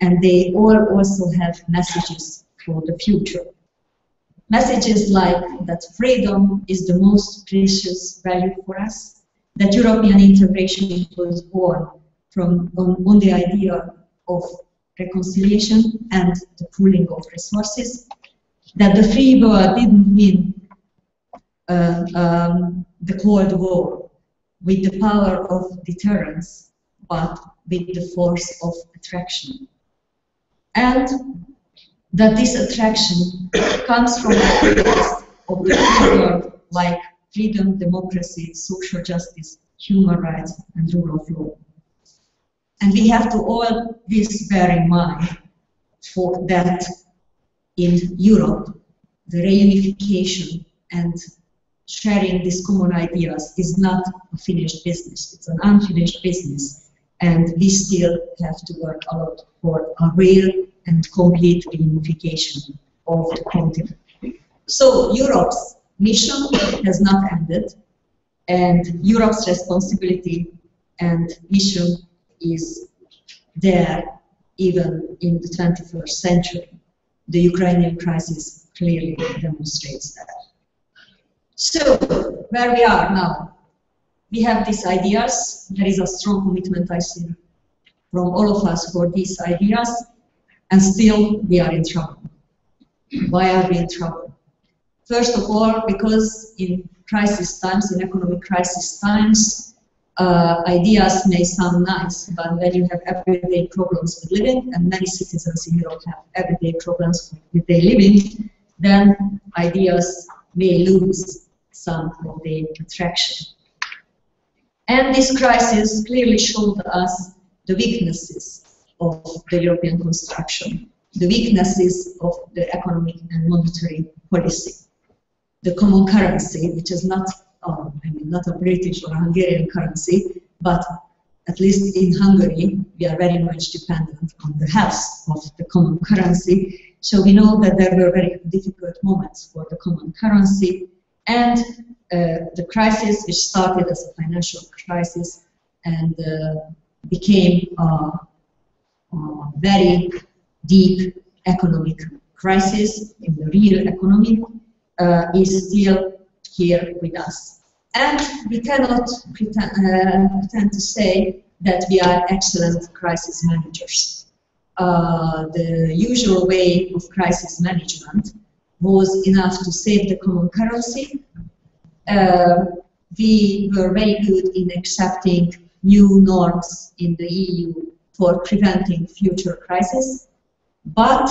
Speaker 14: and they all also have messages for the future. Messages like that freedom is the most precious value for us, that European integration was born on the idea of reconciliation and the pooling of resources, that the free world didn't mean the Cold War with the power of deterrence, but with the force of attraction. And that this attraction comes from ideas of the free world like freedom, democracy, social justice, human rights, and rule of law. And we have to all this bear in mind for that in Europe, the reunification and sharing these common ideas is not a finished business, it's an unfinished business, and we still have to work a lot for a real and complete reunification of the continent. So Europe's mission has not ended, and Europe's responsibility and mission is there even in the 21st century. The Ukrainian crisis clearly demonstrates that. So, where we are now, we have these ideas. There is a strong commitment, I see, from all of us for these ideas. and still we are in trouble. Why are we in trouble? First of all, because in crisis times, in economic crisis times, ideas may sound nice, but when you have everyday problems with living, and many citizens in Europe have everyday problems with their living, then ideas may lose some of their attraction. And this crisis clearly showed us the weaknesses of the European construction, the weaknesses of the economic and monetary policy. The common currency, which is not, not a British or a Hungarian currency, but at least in Hungary, we are very much dependent on the health of the common currency. So we know that there were very difficult moments for the common currency, and the crisis, which started as a financial crisis and became a very deep economic crisis in the real economy, is still here with us. And we cannot pretend to say that we are excellent crisis managers. The usual way of crisis management was enough to save the common currency. We were very good in accepting new norms in the EU for preventing future crises, but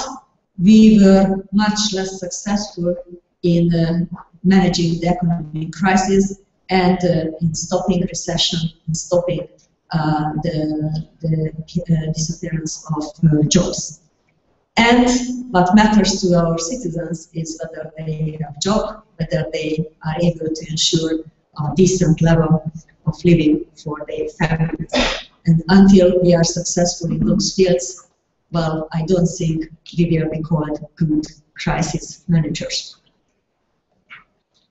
Speaker 14: we were much less successful in managing the economic crisis and in stopping recession, in stopping the disappearance of jobs. And what matters to our citizens is whether they have a job, whether they are able to ensure a decent level of living for their families. And until we are successful in those fields, well, I don't think we will be called good crisis managers.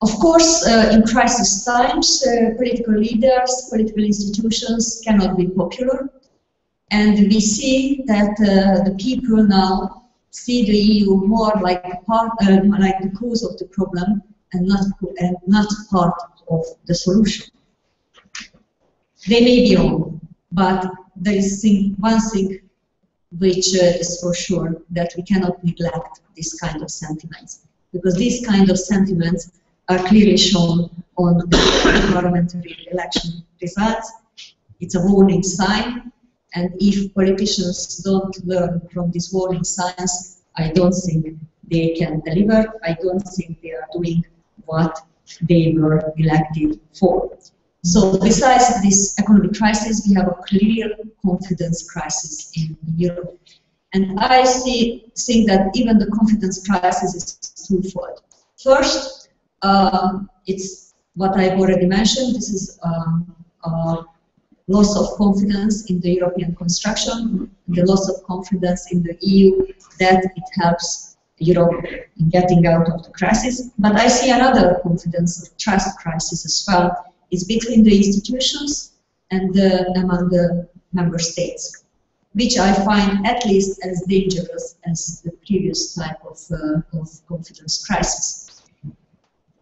Speaker 14: Of course, in crisis times, political leaders, political institutions cannot be popular. And we see that the people now see the EU more like like the cause of the problem and not part of the solution. They may be wrong, but there is one thing which is for sure, that we cannot neglect this kind of sentiments, because these kind of sentiments are clearly shown on the parliamentary election results. It's a warning sign, and if politicians don't learn from these warning signs, I don't think they can deliver. I don't think they are doing what they were elected for. So besides this economic crisis, we have a clear confidence crisis in Europe. And I think that even the confidence crisis is twofold. First, it's what I've already mentioned. This is loss of confidence in the European construction, the loss of confidence in the EU that it helps Europe in getting out of the crisis. But I see another confidence or trust crisis as well. It's between the institutions and among the member states, which I find at least as dangerous as the previous type of confidence crisis.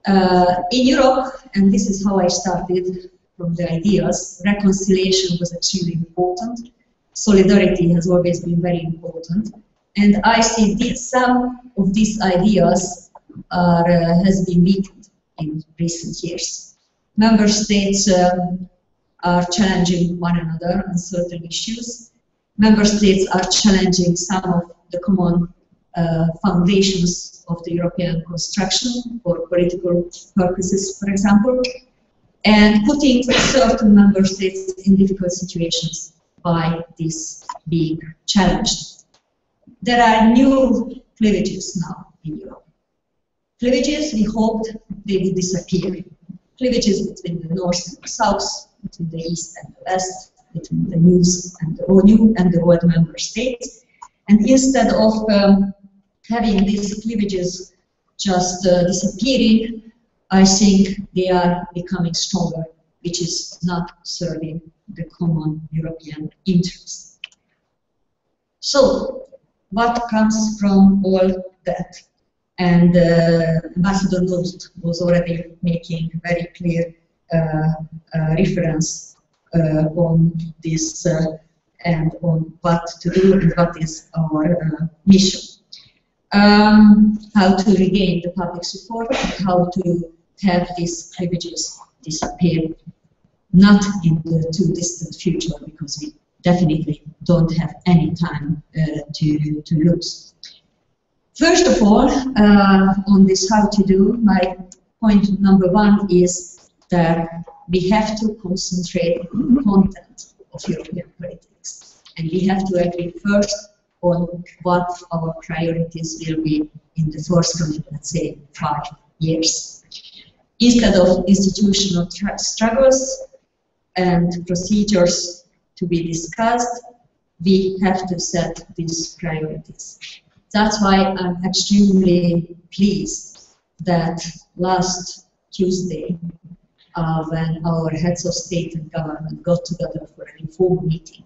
Speaker 14: In Europe, and this is how I started from the ideas, reconciliation was extremely important. Solidarity has always been very important. And I see some of these ideas has been weakened in recent years. Member states are challenging one another on certain issues. Member states are challenging some of the common foundations of the European construction for political purposes, for example, and putting certain member states in difficult situations by this being challenged. There are new cleavages now in Europe. Cleavages, we hoped they would disappear. Cleavages between the north and the south, between the east and the west, between the new and the old member states. And instead of having these cleavages just disappearing, I think they are becoming stronger, which is not serving the common European interest. So, what comes from all that? And Ambassador Nost was already making very clear reference on this and on what to do and what is our mission. How to regain the public support and how to have these privileges disappear, not in the too distant future, because we definitely don't have any time to lose. First of all, on this how to do, my point number one is that we have to concentrate on the content of European politics. And we have to agree first on what our priorities will be in the forthcoming, let's say, 5 years. Instead of institutional struggles and procedures to be discussed, we have to set these priorities. That's why I'm extremely pleased that last Tuesday, when our heads of state and government got together for an informal meeting,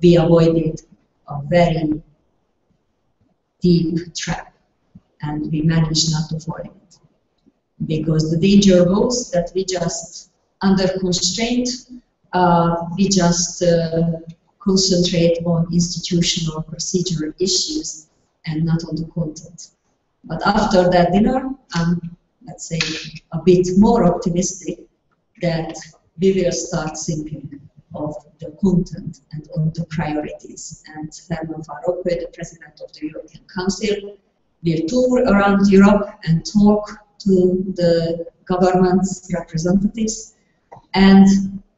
Speaker 14: we avoided a very deep trap, and we managed not to fall in it. Because the danger was that we just, under constraint, we just concentrate on institutional procedural issues and not on the content. But after that dinner, I'm, let's say, a bit more optimistic that we will start thinking of the content and on the priorities. And Herman Van Rompuy, the President of the European Council, will tour around Europe and talk to the government's representatives and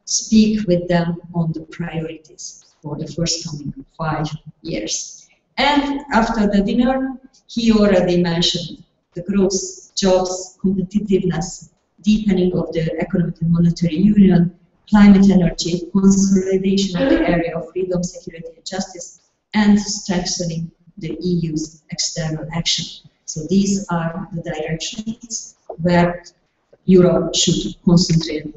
Speaker 14: speak with them on the priorities for the forthcoming 5 years. And after the dinner, he already mentioned the growth, jobs, competitiveness, deepening of the economic and monetary union, climate energy, consolidation of the area of freedom, security and justice, and strengthening the EU's external action. So these are the directions where Europe should concentrate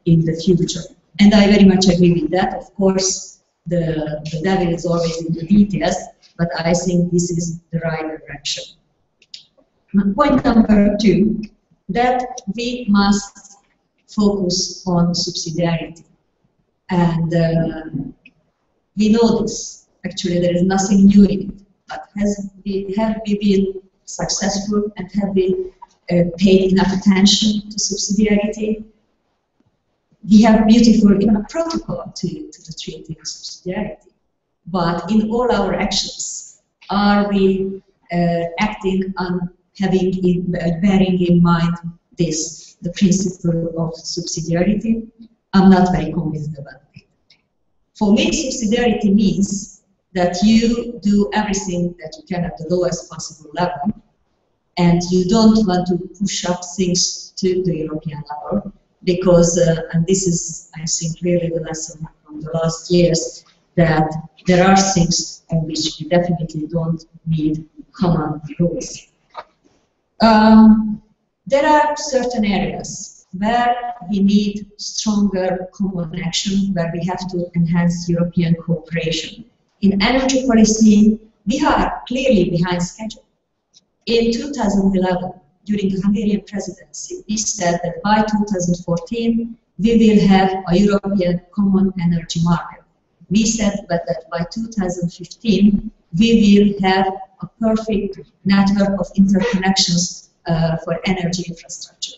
Speaker 14: in the future. And I very much agree with that. Of course, the devil is always in the details, but I think this is the right direction. Point number two, that we must focus on subsidiarity. And we know this. Actually, there is nothing new in it. But have we been successful and have we paid enough attention to subsidiarity? We have beautiful, even a protocol to the Treaty of Subsidiarity. But in all our actions, are we acting on bearing in mind this, the principle of subsidiarity? I'm not very convinced about it. For me, subsidiarity means that you do everything that you can at the lowest possible level, and you don't want to push up things to the European level, because, and this is, I think, really the lesson from the last years, that there are things on which we definitely don't need common rules. There are certain areas where we need stronger common action, where we have to enhance European cooperation. In energy policy, we are clearly behind schedule. In 2011, during the Hungarian presidency, we said that by 2014, we will have a European common energy market. We said that by 2015, we will have a perfect network of interconnections for energy infrastructure.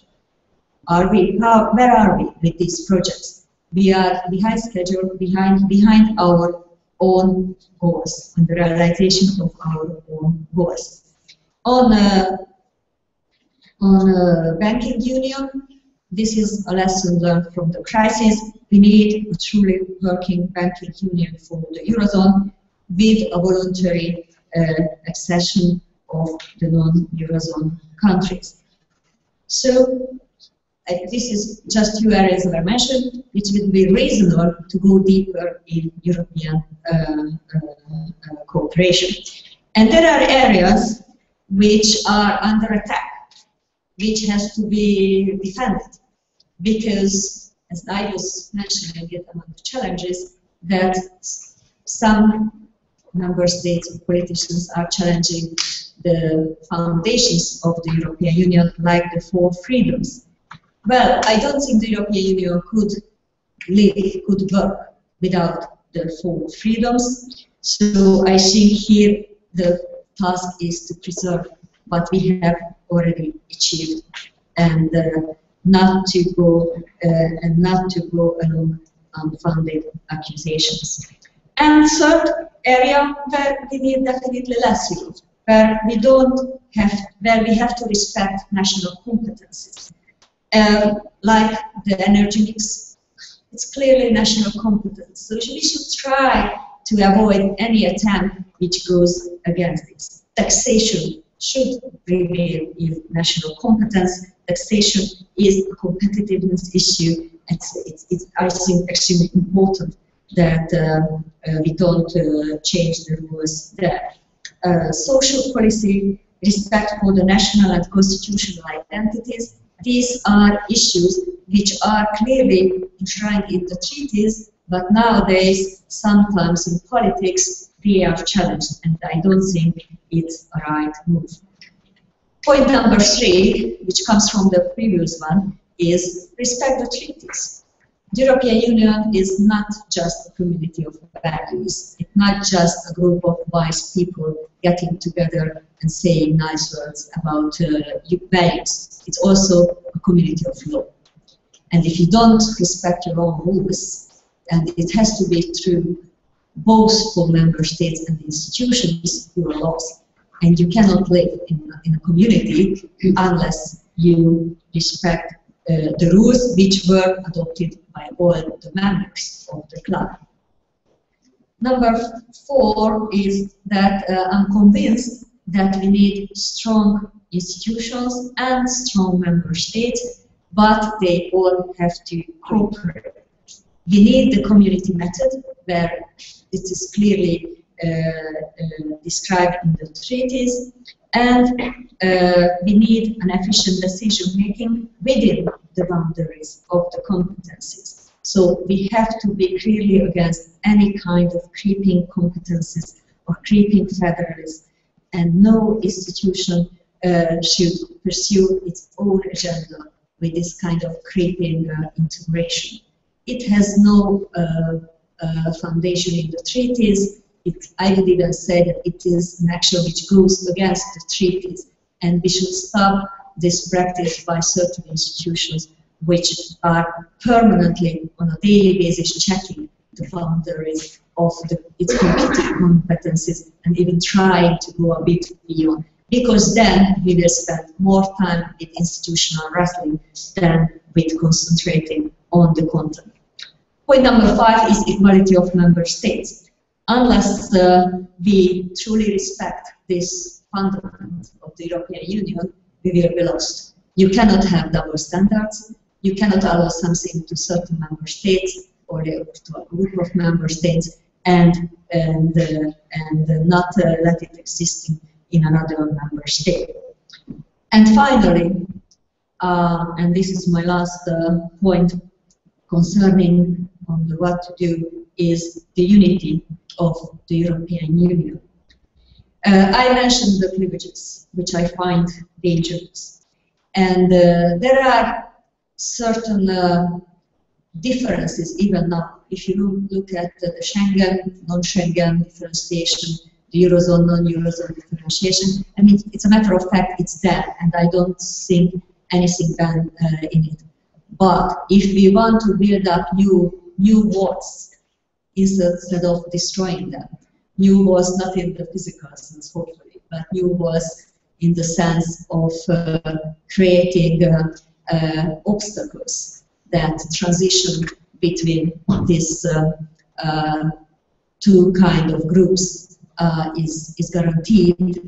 Speaker 14: Where are we with these projects? We are behind schedule, behind our own goals, and the realization of our own goals. On banking union, this is a lesson learned from the crisis. We need a truly working banking union for the Eurozone with a voluntary accession of the non-Eurozone countries. So this is just few areas that I mentioned, which will be reasonable to go deeper in European cooperation. And there are areas which are under attack, which has to be defended, because, as I was mentioning it among the challenges, that some member states and politicians are challenging the foundations of the European Union, like the 4 freedoms. Well, I don't think the European Union could work without the 4 freedoms. So I think here the task is to preserve what we have already achieved and not to go along unfounded accusations. And third area where we need definitely less Europe, where we have to respect national competencies. Like the energy mix, it's clearly national competence. So we should try to avoid any attempt which goes against this. Taxation should remain in national competence. Taxation is a competitiveness issue. It's I think, extremely important that we don't change the rules there. Social policy, respect for the national and constitutional identities, these are issues which are clearly enshrined in the treaties, but nowadays, sometimes in politics, they are challenged, and I don't think it's a right move. Point number 3, which comes from the previous one, is respect the treaties. The European Union is not just a community of values. It's not just a group of wise people getting together and saying nice words about values. It's also a community of law. And if you don't respect your own rules, and it has to be true both for member states and institutions, you are lost. And you cannot live in a community unless you respect the rules which were adopted by all the members of the club. Number 4 is that I'm convinced that we need strong institutions and strong member states, but they all have to cooperate. We need the community method, where it is clearly described in the treaties, and we need an efficient decision-making within the boundaries of the competencies. So we have to be clearly against any kind of creeping competencies or creeping federalism, and no institution should pursue its own agenda with this kind of creeping integration. It has no foundation in the treaties. I would even say that it is an action which goes against the treaties, and we should stop this practice by certain institutions which are permanently, on a daily basis, checking the boundaries of its competencies and even trying to go a bit beyond. Because then we will spend more time with institutional wrestling than with concentrating on the content. Point number 5 is equality of member states. Unless we truly respect this fundament of the European Union, we will be lost. You cannot have double standards. You cannot allow something to certain member states or to a group of member states and not let it exist in another member state. And finally, and this is my last point concerning what to do, is the unity of the European Union. I mentioned the privileges, which I find dangerous. And there are certain differences even now. If you look at the Schengen, non-Schengen differentiation, the Eurozone, non-Eurozone differentiation, I mean, it's a matter of fact, it's there, and I don't think anything bad in it. But if we want to build up new walls instead of destroying them, new walls not in the physical sense, hopefully, but new walls in the sense of creating obstacles that transition between these two kind of groups is guaranteed,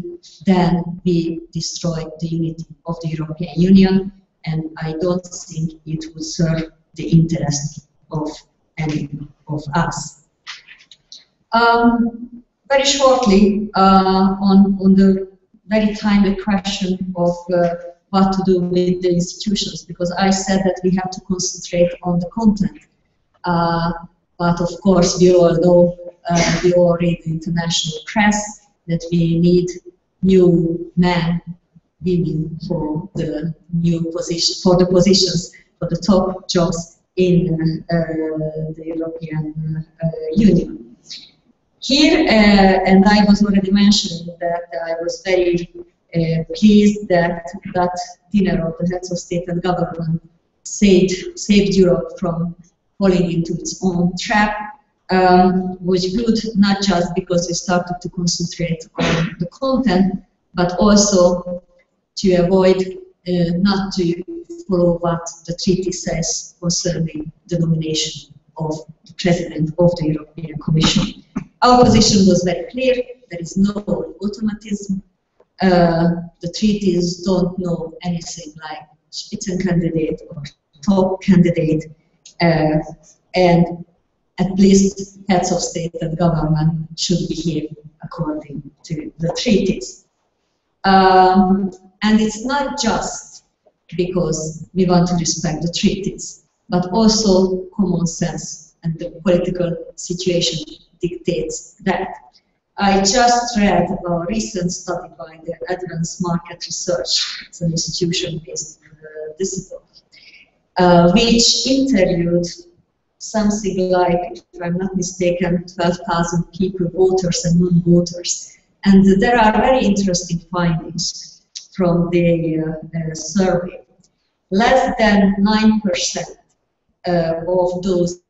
Speaker 14: then we destroy the unity of the European Union, and I don't think it would serve the interest of any of us. Very shortly, on the very timely question of what to do with the institutions, because I said that we have to concentrate on the content. But of course, we all know, we all read the international press, that we need new men, women for the new position, for the positions, for the top jobs in the European Union. Here, and I was already mentioning that I was very pleased that that dinner of the heads of state and government saved Europe from falling into its own trap, was good not just because we started to concentrate on the content, but also to avoid not to follow what the treaty says concerning the nomination of the President of the European Commission. Our position was very clear. There is no automatism. The treaties don't know anything like Spitzencandidate or top candidate, and at least heads of state and government should behave according to the treaties. And it's not just because we want to respect the treaties, but also common sense and the political situation dictates that. I just read a recent study by the Advanced Market Research, it's an institution based in Düsseldorf, which interviewed something like, if I'm not mistaken, 12,000 people, voters and non-voters. And there are very interesting findings from the survey. Less than 9% of those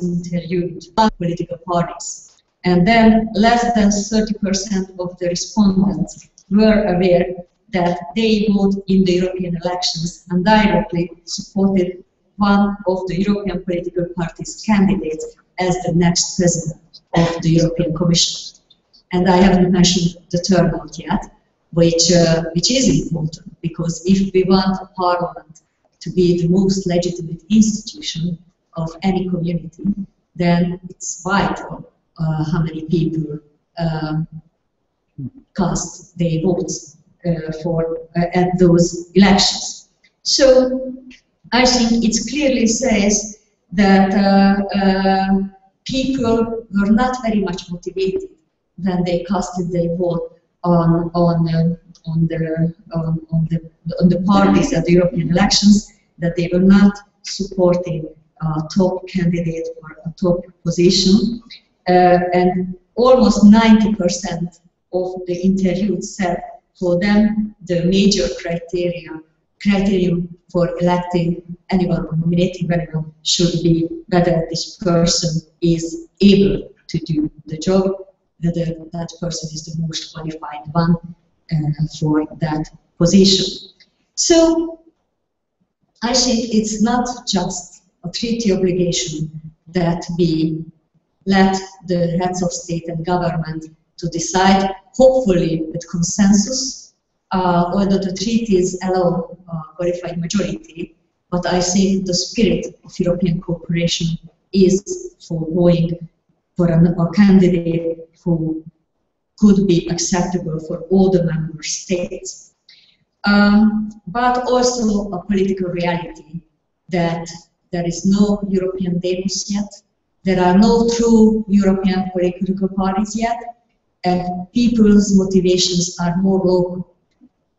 Speaker 14: interviewed political parties. And then less than 30% of the respondents were aware that they voted in the European elections and directly supported one of the European political parties' candidates as the next president of the European Commission. And I haven't mentioned the turnout yet, which is important, because if we want a parliament to be the most legitimate institution of any community, then it's vital how many people cast their votes at those elections. So I think it clearly says that people were not very much motivated when they casted their vote on the parties at the European elections, that they were not supporting a top candidate or a top position, and almost 90% of the interviewed said for them the major criterion for electing anyone or nominating anyone should be whether this person is able to do the job, whether that person is the most qualified one for that position. So I think it's not just a treaty obligation that we let the heads of state and government to decide, hopefully with consensus, although the treaties allow qualified majority, but I think the spirit of European cooperation is for going for a candidate who could be acceptable for all the member states. But also a political reality that there is no European demos yet, there are no true European political parties yet, and people's motivations are more local.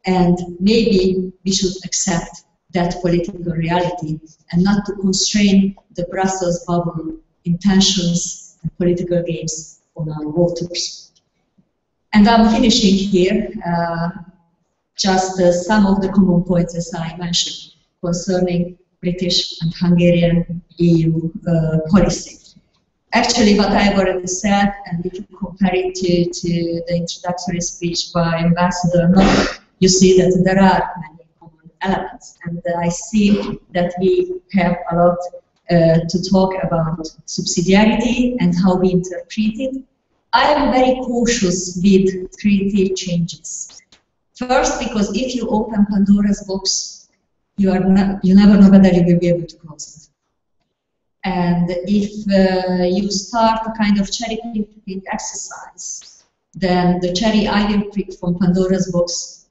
Speaker 14: And maybe we should accept that political reality and not to constrain the Brussels bubble intentions and political games on our voters. And I'm finishing here. Just some of the common points, as I mentioned, concerning British and Hungarian EU policy. Actually, what I've already said, and if you compare it to the introductory speech by Ambassador Nock, you see that there are many common elements. And I see that we have a lot to talk about subsidiarity and how we interpret it. I am very cautious with treaty changes. First, because if you open Pandora's box, you never know whether you will be able to close it. And if you start a kind of cherry picking exercise, then the cherry I will pick from Pandora's box,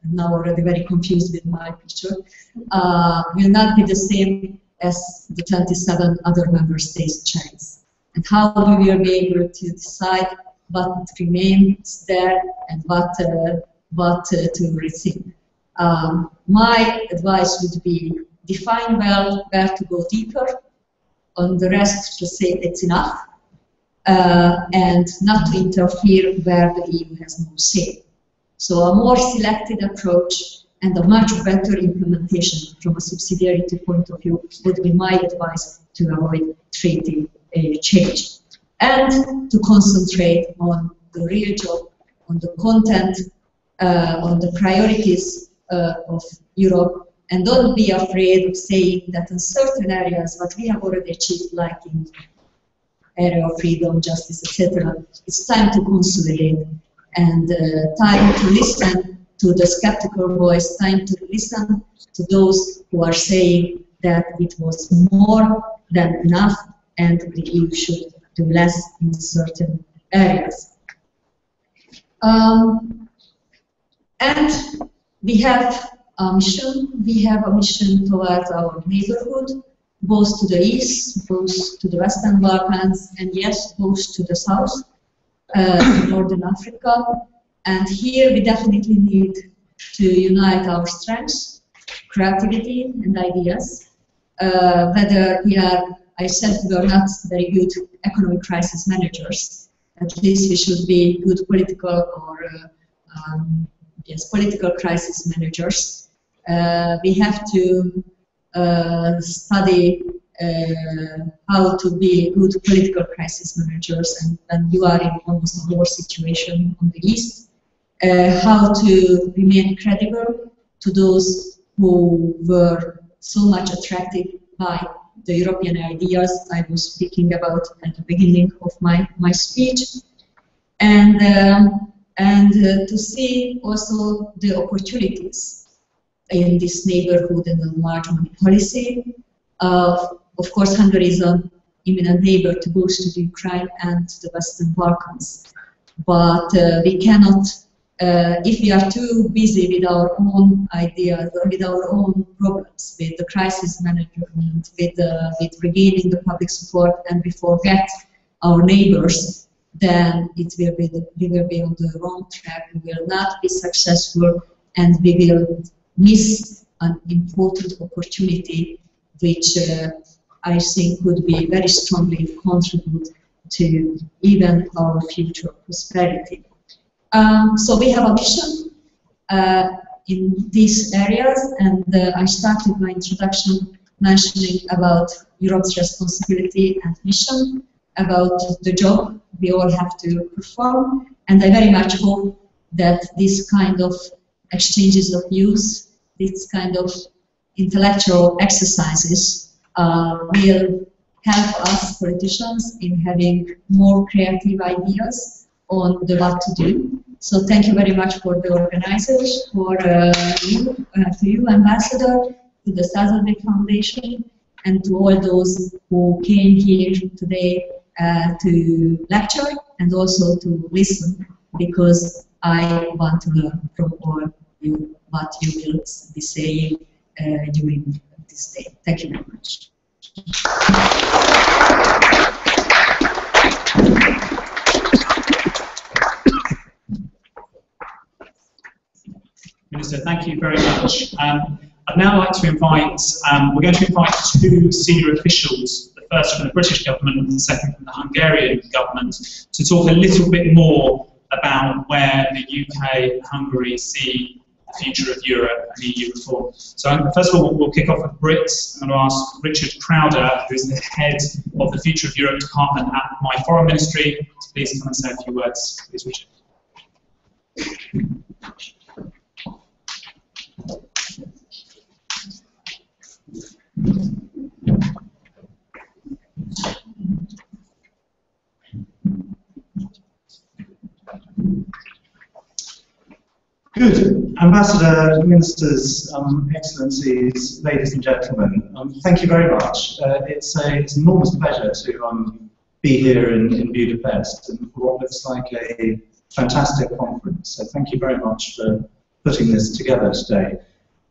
Speaker 14: I'm now already very confused with my picture, will not be the same as the 27 other member states' cherries. And how we will be able to decide what remains there and what to receive. My advice would be define well where to go deeper. On the rest, just say it's enough, and not to interfere where the EU has no say. So a more selected approach and a much better implementation from a subsidiarity point of view would be my advice to avoid treaty change. And to concentrate on the real job, on the content, on the priorities of Europe, and don't be afraid of saying that in certain areas what we have already achieved, like in area of freedom, justice, etc., it's time to consolidate and time to listen to the skeptical voice, time to listen to those who are saying that it was more than enough and the EU should do less in certain areas. And we have a mission. We have a mission towards our neighborhood, both to the east, both to the Western Balkans, and yes, both to the south, to Northern Africa. And here we definitely need to unite our strengths, creativity, and ideas. Whether we are, I said we are not very good economic crisis managers, at least we should be good political or yes, political crisis managers. We have to study how to be good political crisis managers, and when you are in almost a war situation on the east, how to remain credible to those who were so much attracted by the European ideas I was speaking about at the beginning of my speech, and to see also the opportunities in this neighborhood and enlargement policy. Of course, Hungary is an imminent neighbor to both to the Ukraine and to the Western Balkans. But we cannot, if we are too busy with our own ideas, with our own problems, with the crisis management, with regaining the public support, and we forget our neighbors, then we will be on the wrong track. We will not be successful, and we will miss an important opportunity, which I think would be very strongly contribute to even our future prosperity. So we have a mission in these areas, and I started my introduction mentioning about Europe's responsibility and mission, about the job we all have to perform, and I very much hope that this kind of exchanges of views, this kind of intellectual exercises will help us politicians in having more creative ideas on what to do. So thank you very much for the organizers, for you, Ambassador, to the Századvég Foundation, and to all those who came here today to lecture and also to listen, because I want to learn from all you what you will be saying during this day. Thank you very much.
Speaker 12: Minister, thank you very much. I'd now like to invite, we're going to invite two senior officials, the first from the British government and the second from the Hungarian government, to talk a little bit more about where the UK and Hungary see the future of Europe and EU reform. So first of all, we'll kick off with Brits. I'm going to ask Richard Crowder, who is the head of the Future of Europe department at my Foreign Ministry, to please come and say a few words. Please, Richard.
Speaker 15: Good. Ambassador, Ministers, Excellencies, ladies and gentlemen, thank you very much. It's an enormous pleasure to be here in Budapest and for what looks like a fantastic conference. So thank you very much for putting this together today.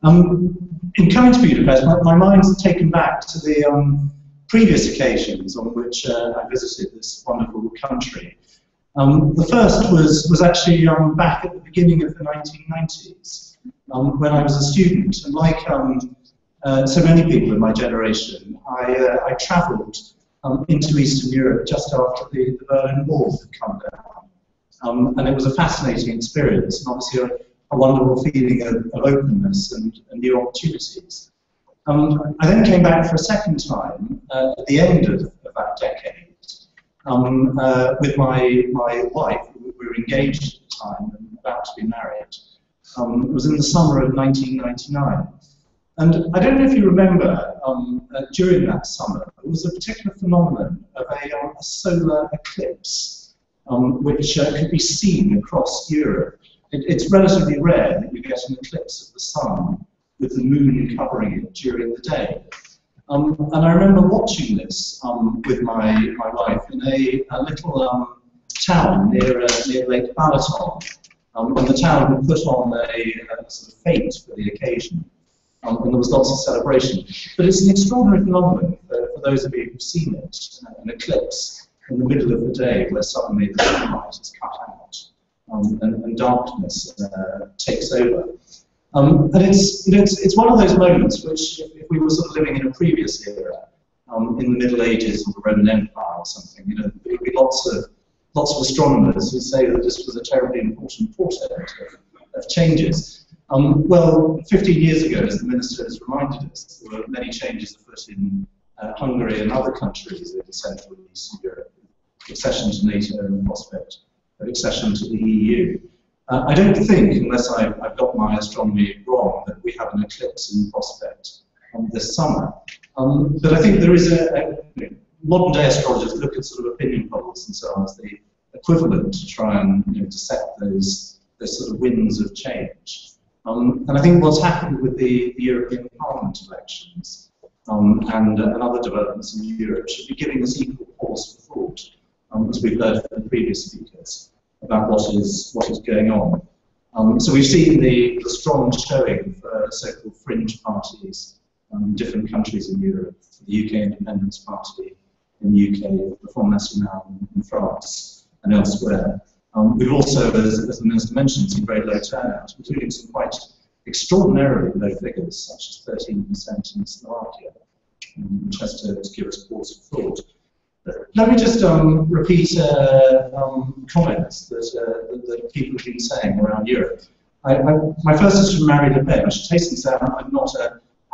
Speaker 15: In coming to Budapest, my mind's taken back to the previous occasions on which I visited this wonderful country. The first was actually back at the beginning of the 1990s, when I was a student. And like so many people in my generation, I travelled into Eastern Europe just after the Berlin Wall had come down. And it was a fascinating experience, and obviously a wonderful feeling of openness and new opportunities. I then came back for a second time at the end of that decade with my wife. We were engaged at the time and about to be married. It was in the summer of 1999. And I don't know if you remember, during that summer, there was a particular phenomenon of a solar eclipse, which could be seen across Europe. It's relatively rare that you get an eclipse of the sun with the moon covering it during the day. And I remember watching this with my wife in a little town near Lake Balaton. And the town had put on a sort of fete for the occasion. And there was lots of celebration. But it's an extraordinary phenomenon for those of you who've seen it, an eclipse in the middle of the day where suddenly the sunlight is cut out and darkness takes over. And it's one of those moments which, if we were sort of living in a previous era, in the Middle Ages or the Roman Empire or something, there would be lots of astronomers who say that this was a terribly important portent of changes. Well, 15 years ago, as the Minister has reminded us, there were many changes afoot in Hungary and other countries in Central and Eastern Europe, accession to NATO and the prospect of accession to the EU. I don't think, unless I've got my astronomy wrong, that we have an eclipse in prospect this summer. But I think there is modern day astrologers look at sort of opinion polls and so on as the equivalent to try and to set those sort of winds of change. And I think what's happened with the European Parliament elections and other developments in Europe should be giving us equal pause for thought, as we've heard from the previous speakers, about what is going on. So we've seen the strong showing for so-called fringe parties in different countries in Europe, the UK Independence Party in the UK, the Front National in France and elsewhere. We've also, as the Minister mentioned, seen very low turnout, including some quite extraordinarily low figures, such as 13% in Slovakia, which has to give us pause for thought. Let me just repeat comments that people have been saying around Europe. My first is from Marie Le Pen. I should hasten to say I'm not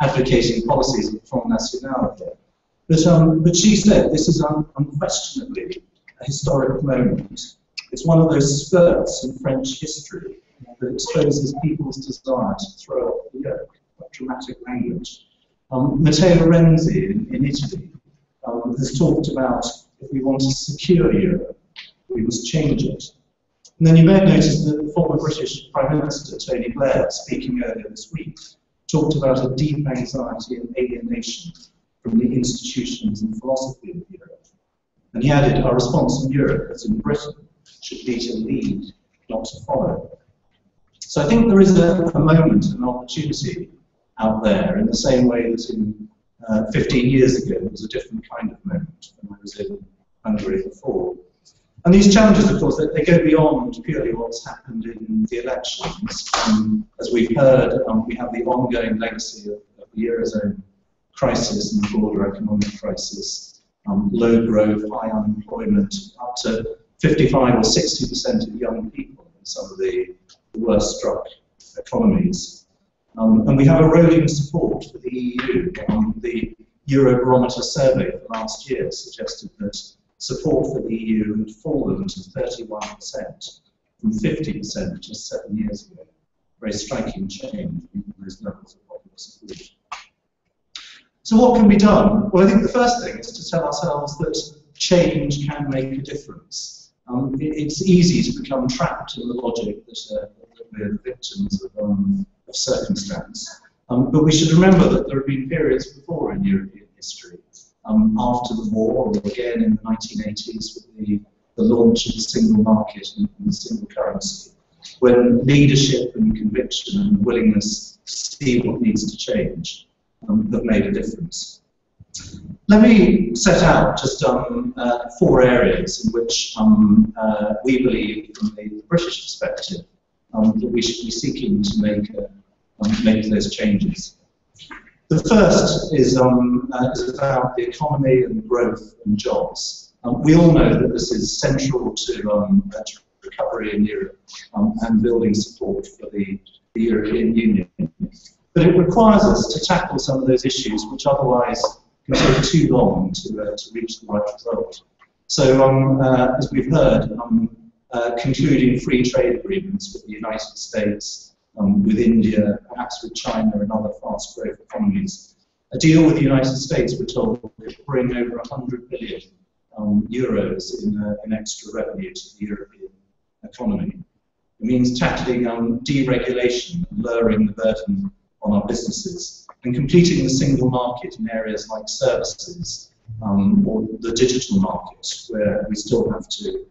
Speaker 15: advocating policies of the Front National here. But she said this is unquestionably a historic moment. It's one of those spurts in French history that exposes people's desire to throw off the yoke. Dramatic language. Matteo Renzi in Italy has talked about if we want to secure Europe, we must change it. And then you may have noticed that the former British Prime Minister, Tony Blair, speaking earlier this week, talked about a deep anxiety and alienation from the institutions and philosophy of Europe. And he added, our response in Europe, as in Britain, should be to lead, not to follow. So I think there is a moment, an opportunity out there, in the same way that in 15 years ago there was a different kind of moment when I was in Hungary before. And these challenges, of course, they go beyond purely what's happened in the elections. As we've heard, we have the ongoing legacy of the Eurozone crisis and the broader economic crisis, low growth, high unemployment, up to 55 or 60% of young people in some of the worst struck economies. And we have a rolling support for the EU. The Eurobarometer survey of last year suggested that support for the EU had fallen to 31% from 50% just 7 years ago. Very striking change in those levels of popular support. So what can be done? Well, I think the first thing is to tell ourselves that change can make a difference. It's easy to become trapped in the logic that we're the victims of circumstance. But we should remember that there have been periods before in European history, after the war, or again in the 1980s with the launch of the single market and the single currency, when leadership and conviction and willingness to see what needs to change have made a difference. Let me set out just 4 areas in which we believe, from the British perspective, that we should be seeking to make make those changes. The first is about the economy and growth and jobs. We all know that this is central to recovery in Europe and building support for the European Union. But it requires us to tackle some of those issues which otherwise can take too long to reach the right result. So, as we've heard, concluding free trade agreements with the United States, with India, perhaps with China and other fast growth economies. A deal with the United States, we're told, will bring over 100 billion euros in extra revenue to the European economy. It means tackling deregulation and lowering the burden on our businesses and completing the single market in areas like services or the digital market, where we still have to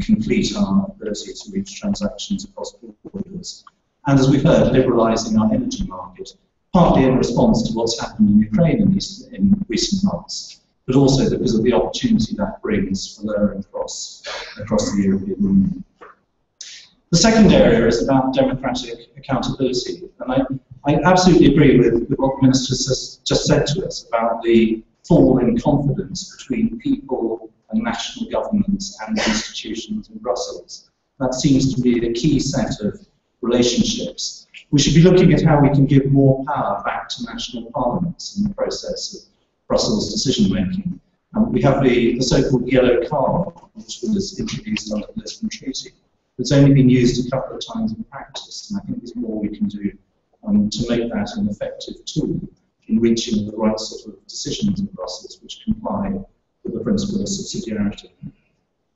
Speaker 15: complete our ability to reach transactions across borders. And as we've heard, liberalising our energy market, partly in response to what's happened in Ukraine in recent months, but also because of the opportunity that brings for lowering costs across the European Union. The second area is about democratic accountability, and I absolutely agree with what the Minister has just said to us about the fall in confidence between people and national governments and institutions in Brussels. That seems to be a key set of relationships. We should be looking at how we can give more power back to national parliaments in the process of Brussels decision-making. We have the so-called yellow card, which was introduced under the Lisbon Treaty. It's only been used a couple of times in practice, and I think there's more we can do to make that an effective tool in reaching the right sort of decisions in Brussels which comply with the principle of subsidiarity.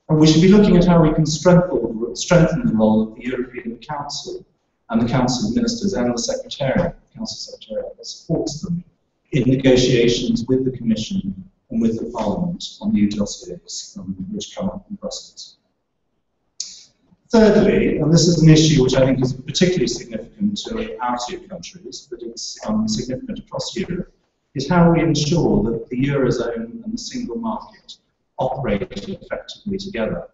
Speaker 15: And we should be looking at how we can strengthen the role of the European Council and the Council of Ministers and the Secretariat, the Council Secretariat that supports them in negotiations with the Commission and with the Parliament on new dossiers which come up in Brussels. Thirdly, and this is an issue which I think is particularly significant to our two countries, but it's significant across Europe, is how we ensure that the Eurozone and the single market operate effectively together.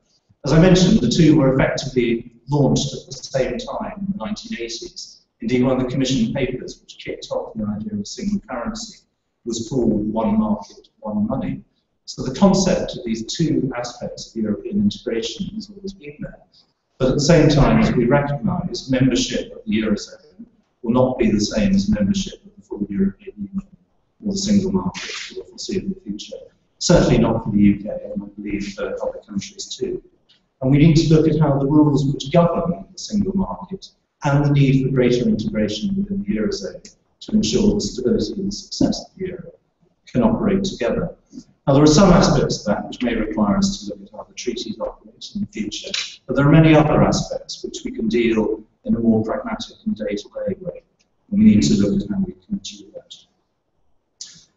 Speaker 15: As I mentioned, the two were effectively launched at the same time in the 1980s. Indeed, one of the Commission papers which kicked off the idea of a single currency was called One Market, One Money. So the concept of these two aspects of European integration has always been there. But at the same time, as we recognise, membership of the Eurozone will not be the same as membership of the full European Union or the single market for the foreseeable future. Certainly not for the UK, and I believe for other countries too. And we need to look at how the rules which govern the single market and the need for greater integration within the Eurozone to ensure the stability and success of the Euro can operate together. Now, there are some aspects of that which may require us to look at how the treaties operate in the future, but there are many other aspects which we can deal in a more pragmatic and day-to-day way. And we need to look at how we can achieve that.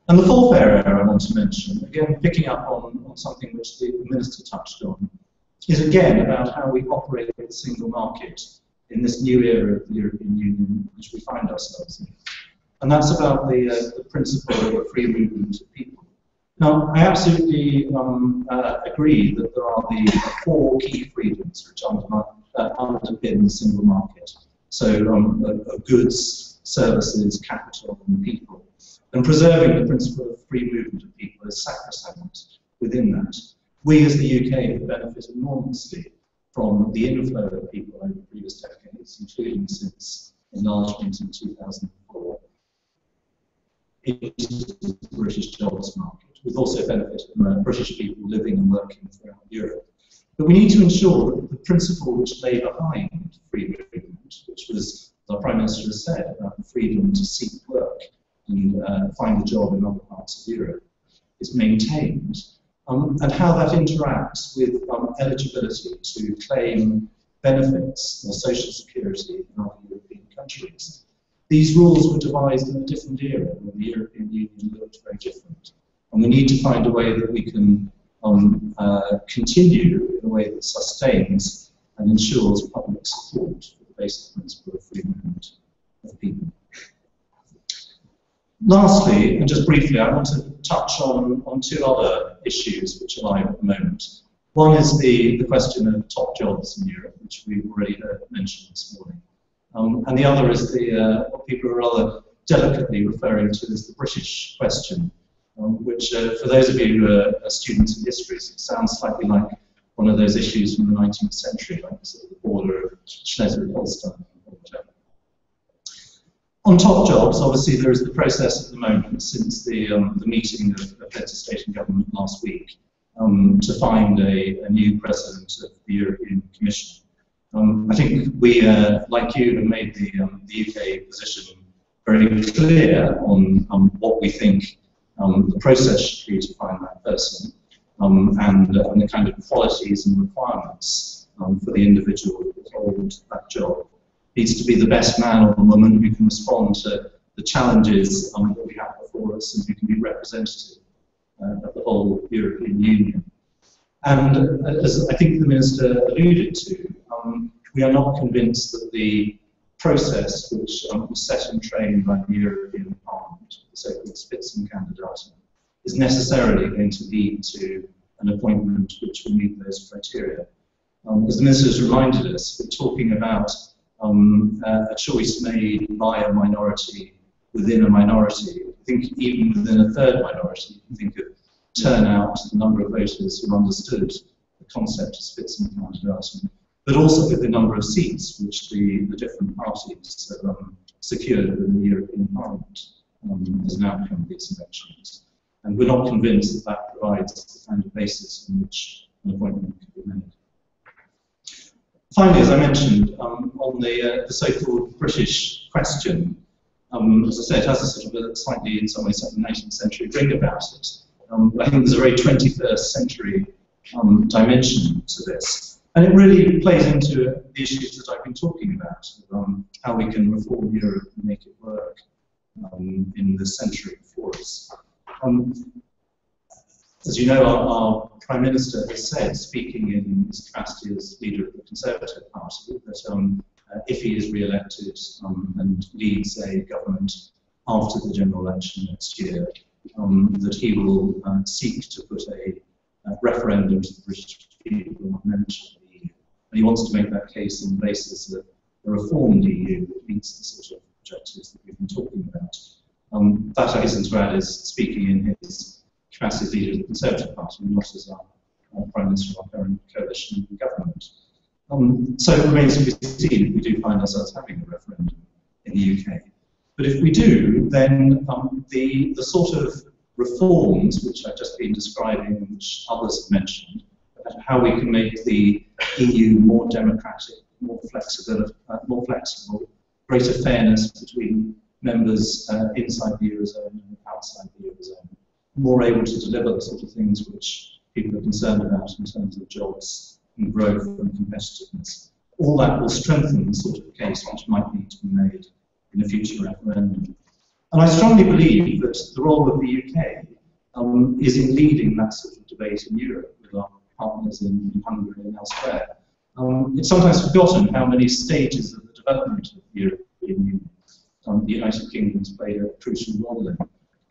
Speaker 15: And the fourth area I want to mention, again picking up on something which the Minister touched on, is again about how we operate the single market in this new era of the European Union which we find ourselves in. And that's about the principle of free movement of people. Now, I absolutely agree that there are the four key freedoms which underpin the single market. So goods, services, capital, and people. And preserving the principle of free movement of people is sacrosanct within that. We as the UK have benefited enormously from the inflow of people over previous decades, including since enlargement in 2004, into the British jobs market. We've also benefited from British people living and working throughout Europe. But we need to ensure that the principle which lay behind free movement, which was, as our Prime Minister has said, about the freedom to seek work and find a job in other parts of Europe, is maintained, and how that interacts with eligibility to claim benefits or social security in other European countries. These rules were devised in a different era when the European Union looked very different. And we need to find a way that we can continue in a way that sustains and ensures public support for the basic principle of free movement of people. Lastly, and just briefly, I want to touch on two other issues which are live at the moment. One is the question of top jobs in Europe, which we've already heard mentioned this morning. and the other is the what people are rather delicately referring to as the British question, which for those of you who are students of history, it sounds slightly like one of those issues from the 19th century, like sort of the border of Schleswig-Holstein. On top jobs, obviously there is the process at the moment since the meeting of heads of state and government last week to find a new president of the European Commission. I think we, like you, have made the UK position very clear on what we think the process should be to find that person and the kind of qualities and requirements for the individual who holds that job. Needs to be the best man or woman who can respond to the challenges that we have before us and who can be representative of the whole European Union. And as I think the Minister alluded to, we are not convinced that the process which was set in train by the European Parliament, the so-called Spitzenkandidaten, is necessarily going to lead to an appointment which will meet those criteria. As the Minister has reminded us, we're talking about a choice made by a minority within a minority. I think even within a third minority, you can think of turnout, the number of voters who understood the concept of Spitzenkandidaten, but also with the number of seats which the different parties have secured within the European Parliament as an outcome of these elections. And we're not convinced that that provides the kind of basis on which an appointment can be made. Finally, as I mentioned, on the so-called British question, as I said, it has a sort of a slightly, in some ways, 19th century ring about it. I think there's a very 21st century dimension to this. And it really plays into the issues that I've been talking about, how we can reform Europe and make it work in the century before us. As you know, our Prime Minister has said, speaking in his capacity as leader of the Conservative Party, that if he is re-elected and leads a government after the general election next year, that he will seek to put a referendum to the British people on membership of the EU. And he wants to make that case on the basis that a reformed EU that meets the sort of objectives that we've been talking about. That I hasten to add is speaking in his capacity as leader of the Conservative Party, and not as our Prime Minister of our current coalition government. So it remains to be seen if we do find ourselves having a referendum in the UK. But if we do, then the sort of reforms which I've just been describing, and which others have mentioned, about how we can make the EU more democratic, more flexible, greater fairness between members inside the Eurozone and outside the Eurozone, more able to deliver the sort of things which people are concerned about in terms of jobs and growth and competitiveness. All that will strengthen the sort of case which might need to be made in a future referendum. And I strongly believe that the role of the UK is in leading that sort of debate in Europe with our partners in Hungary and elsewhere. It's sometimes forgotten how many stages of the development of the European Union the United Kingdom has played a crucial role in,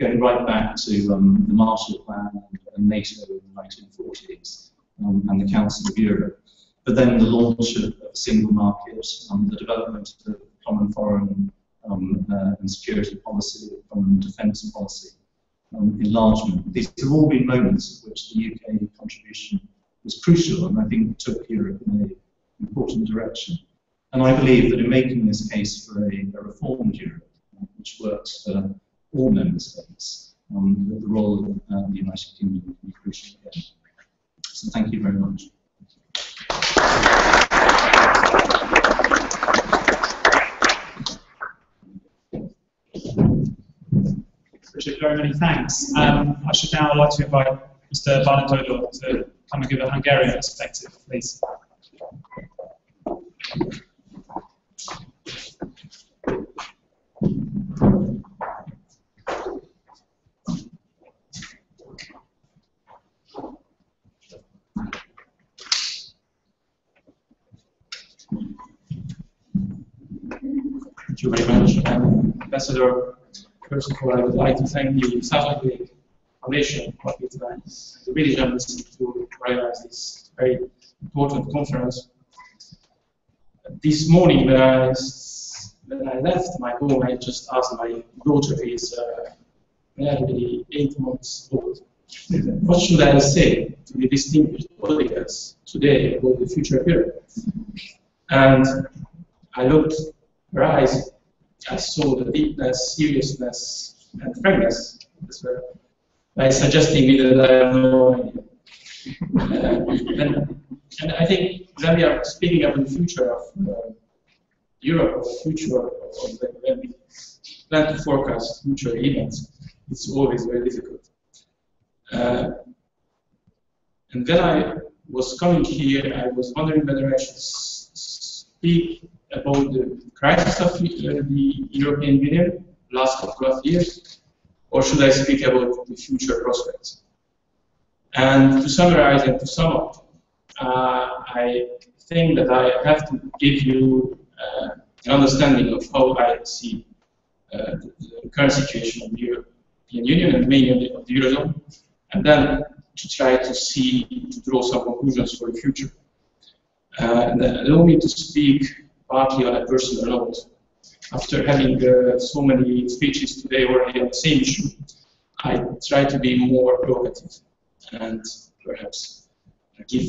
Speaker 15: going right back to the Marshall Plan and NATO in the 1940s and the Council of Europe. But then the launch of a single market, the development of common foreign and security policy, common defence policy, enlargement. These have all been moments in which the UK contribution was crucial and I think took Europe in an important direction. And I believe that in making this case for a reformed Europe, which works for all member states, that the role of the United Kingdom will be crucial again. So thank you very much.
Speaker 12: Richard, very many thanks. I should now like to invite Mr. Barnatolo to come and give a Hungarian perspective, please.
Speaker 16: Thank you very much. Ambassador, first of all, I would like to thank the Századvég Alapítvány, the British Embassy, to organize this very important conference. This morning, when I when I left my home, I just asked my daughter, who is barely 8 months old, what should I say to the distinguished audience today about the future of Europe? And I looked her eyes, I saw the deepness, seriousness, and frankness as well, by suggesting me that I have no idea. And I think when we are speaking about the future of Europe, or the future of when we plan to forecast future events, it's always very difficult. And when I was coming here, I was wondering whether I should speak about the crisis of the European Union last couple of years, or should I speak about the future prospects? And to summarize and to sum up, I think that I have to give you an understanding of how I see the current situation of the European Union and mainly of the Eurozone, and then to try to draw some conclusions for the future. And allow me to speak partly on a personal note. After having so many speeches today already on the same issue, I try to be more provocative and perhaps give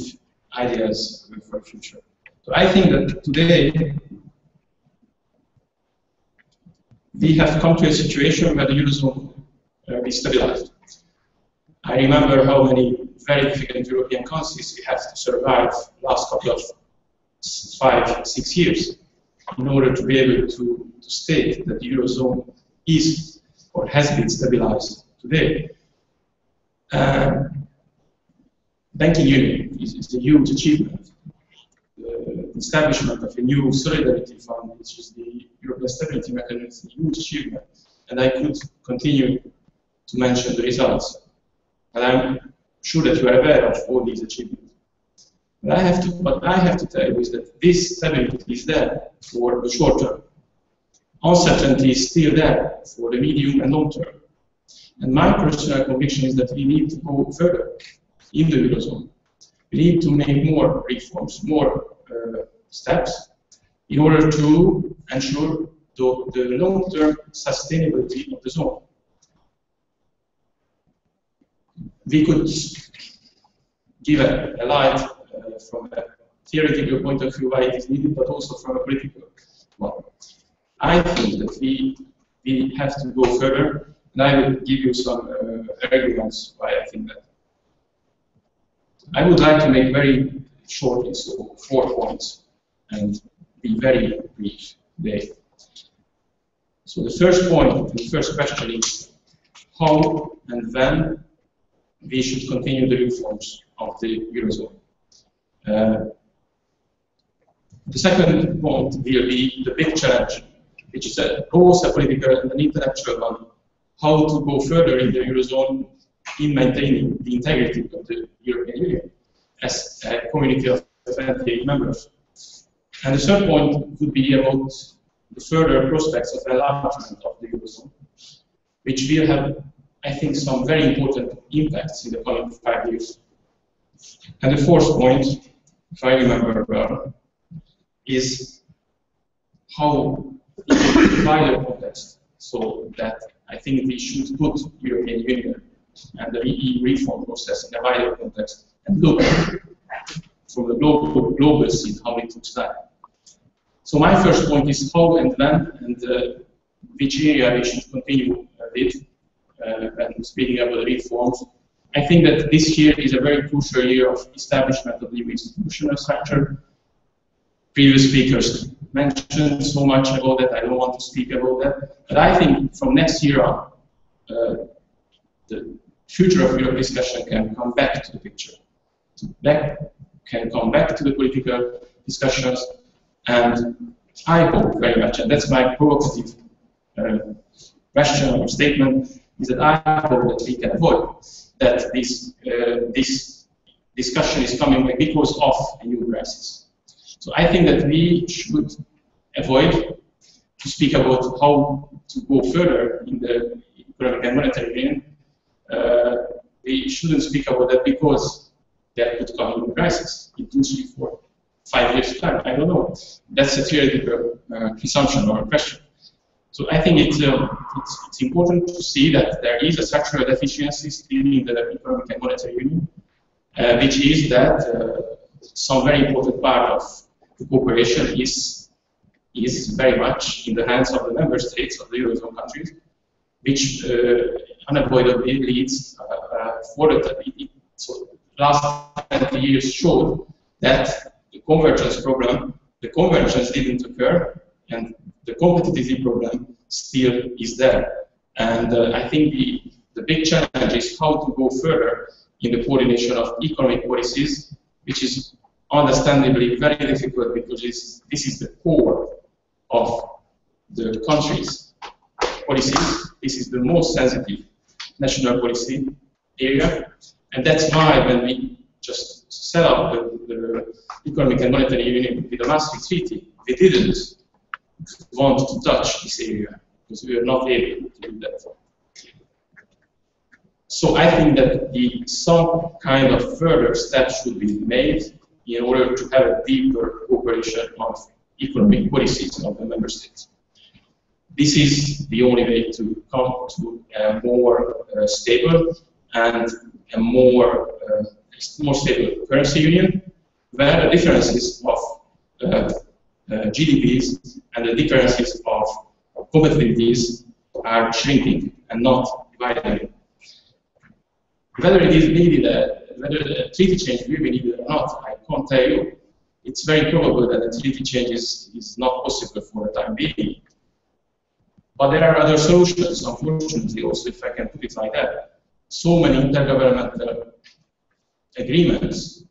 Speaker 16: ideas for the future. So I think that today we have come to a situation where the Eurozone is stabilized. I remember how many very difficult European countries we have to survive last couple of 5, 6 years in order to be able to state that the Eurozone is or has been stabilized today. Banking union is a huge achievement. The establishment of a new solidarity fund, which is the European Stability Mechanism, is a huge achievement. And I could continue to mention the results. And I'm sure that you are aware of all these achievements. But what I have to tell you is that this stability is there for the short term. Uncertainty is still there for the medium and long term. And my personal conviction is that we need to go further in the Eurozone. We need to make more reforms, more steps in order to ensure the long-term sustainability of the zone. We could give a light from a theoretical point of view why it is needed, but also from a political one. I think that we have to go further, and I will give you some arguments why I think that. I would like to make very shortly, so 4 points, and be very brief today. So the first point, the first question is how and when we should continue the reforms of the Eurozone. The second point will be the big challenge, which is both a political and an intellectual one, how to go further in the Eurozone in maintaining the integrity of the European Union as a community of 28 members. And the third point would be about the further prospects of enlargement of the Eurozone, which will have, I think, some very important impacts in the coming 5 years. And the fourth point, if I remember well, is how in the wider context, so that I think we should put European Union and the EU reform process in a wider context and look from the global scene how it looks like. So my first point is how and when and which area we should continue with and speaking about the reforms. I think that this year is a very crucial year of establishment of the new institutional structure. Previous speakers mentioned so much about that, I don't want to speak about that. But I think from next year on, the future of Europe discussion can come back to the picture. Can come back to the political discussions, and I hope very much, and that's my provocative question or statement, is that I hope that we can avoid that this discussion is coming because of a new crisis. So I think that we should avoid to speak about how to go further in the economic and monetary union. We shouldn't speak about that because there could come a new crisis in 2, 3, 4 5 years' time? I don't know. That's a theoretical presumption or question. So I think it's important to see that there is a structural deficiency still in the economic and monetary union, which is that some very important part of the cooperation is very much in the hands of the member states of the Eurozone countries, which unavoidably leads forward. So last 20 years showed that the convergence program, the convergence didn't occur, and the competitivity program still is there. And I think the big challenge is how to go further in the coordination of economic policies, which is understandably very difficult because this is the core of the country's policies. This is the most sensitive national policy area, and that's why when we just set up the economic and monetary union with the Maastricht Treaty, we didn't want to touch this area because we were not able to do that. So I think that some kind of further steps should be made in order to have a deeper cooperation of economic policies of the member states. This is the only way to come to a more stable and a more stable currency union, where the differences of GDPs and the differences of competitiveness are shrinking and not dividing. Whether it is needed, whether a treaty change will be needed or not, I can't tell you. It's very probable that a treaty change is not possible for the time being. But there are other solutions, unfortunately, also, if I can put it like that. So many intergovernmental agreements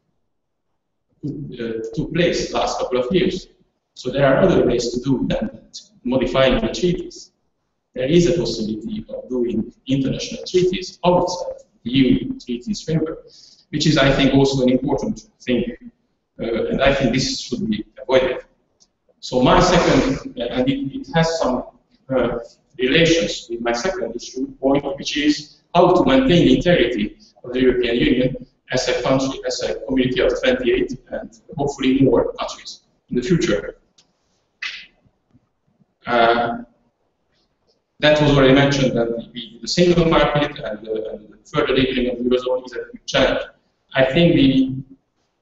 Speaker 16: took place the last couple of years. So there are other ways to do than modifying the treaties. There is a possibility of doing international treaties outside the EU treaties framework, which is, I think, also an important thing. And I think this should be avoided. So my second, and it has some relations with my second issue point, which is how to maintain the integrity of the European Union as a country, as a community of 28 and hopefully more countries in the future. That was already mentioned that the single market and the further deepening of the Eurozone is a big challenge. I think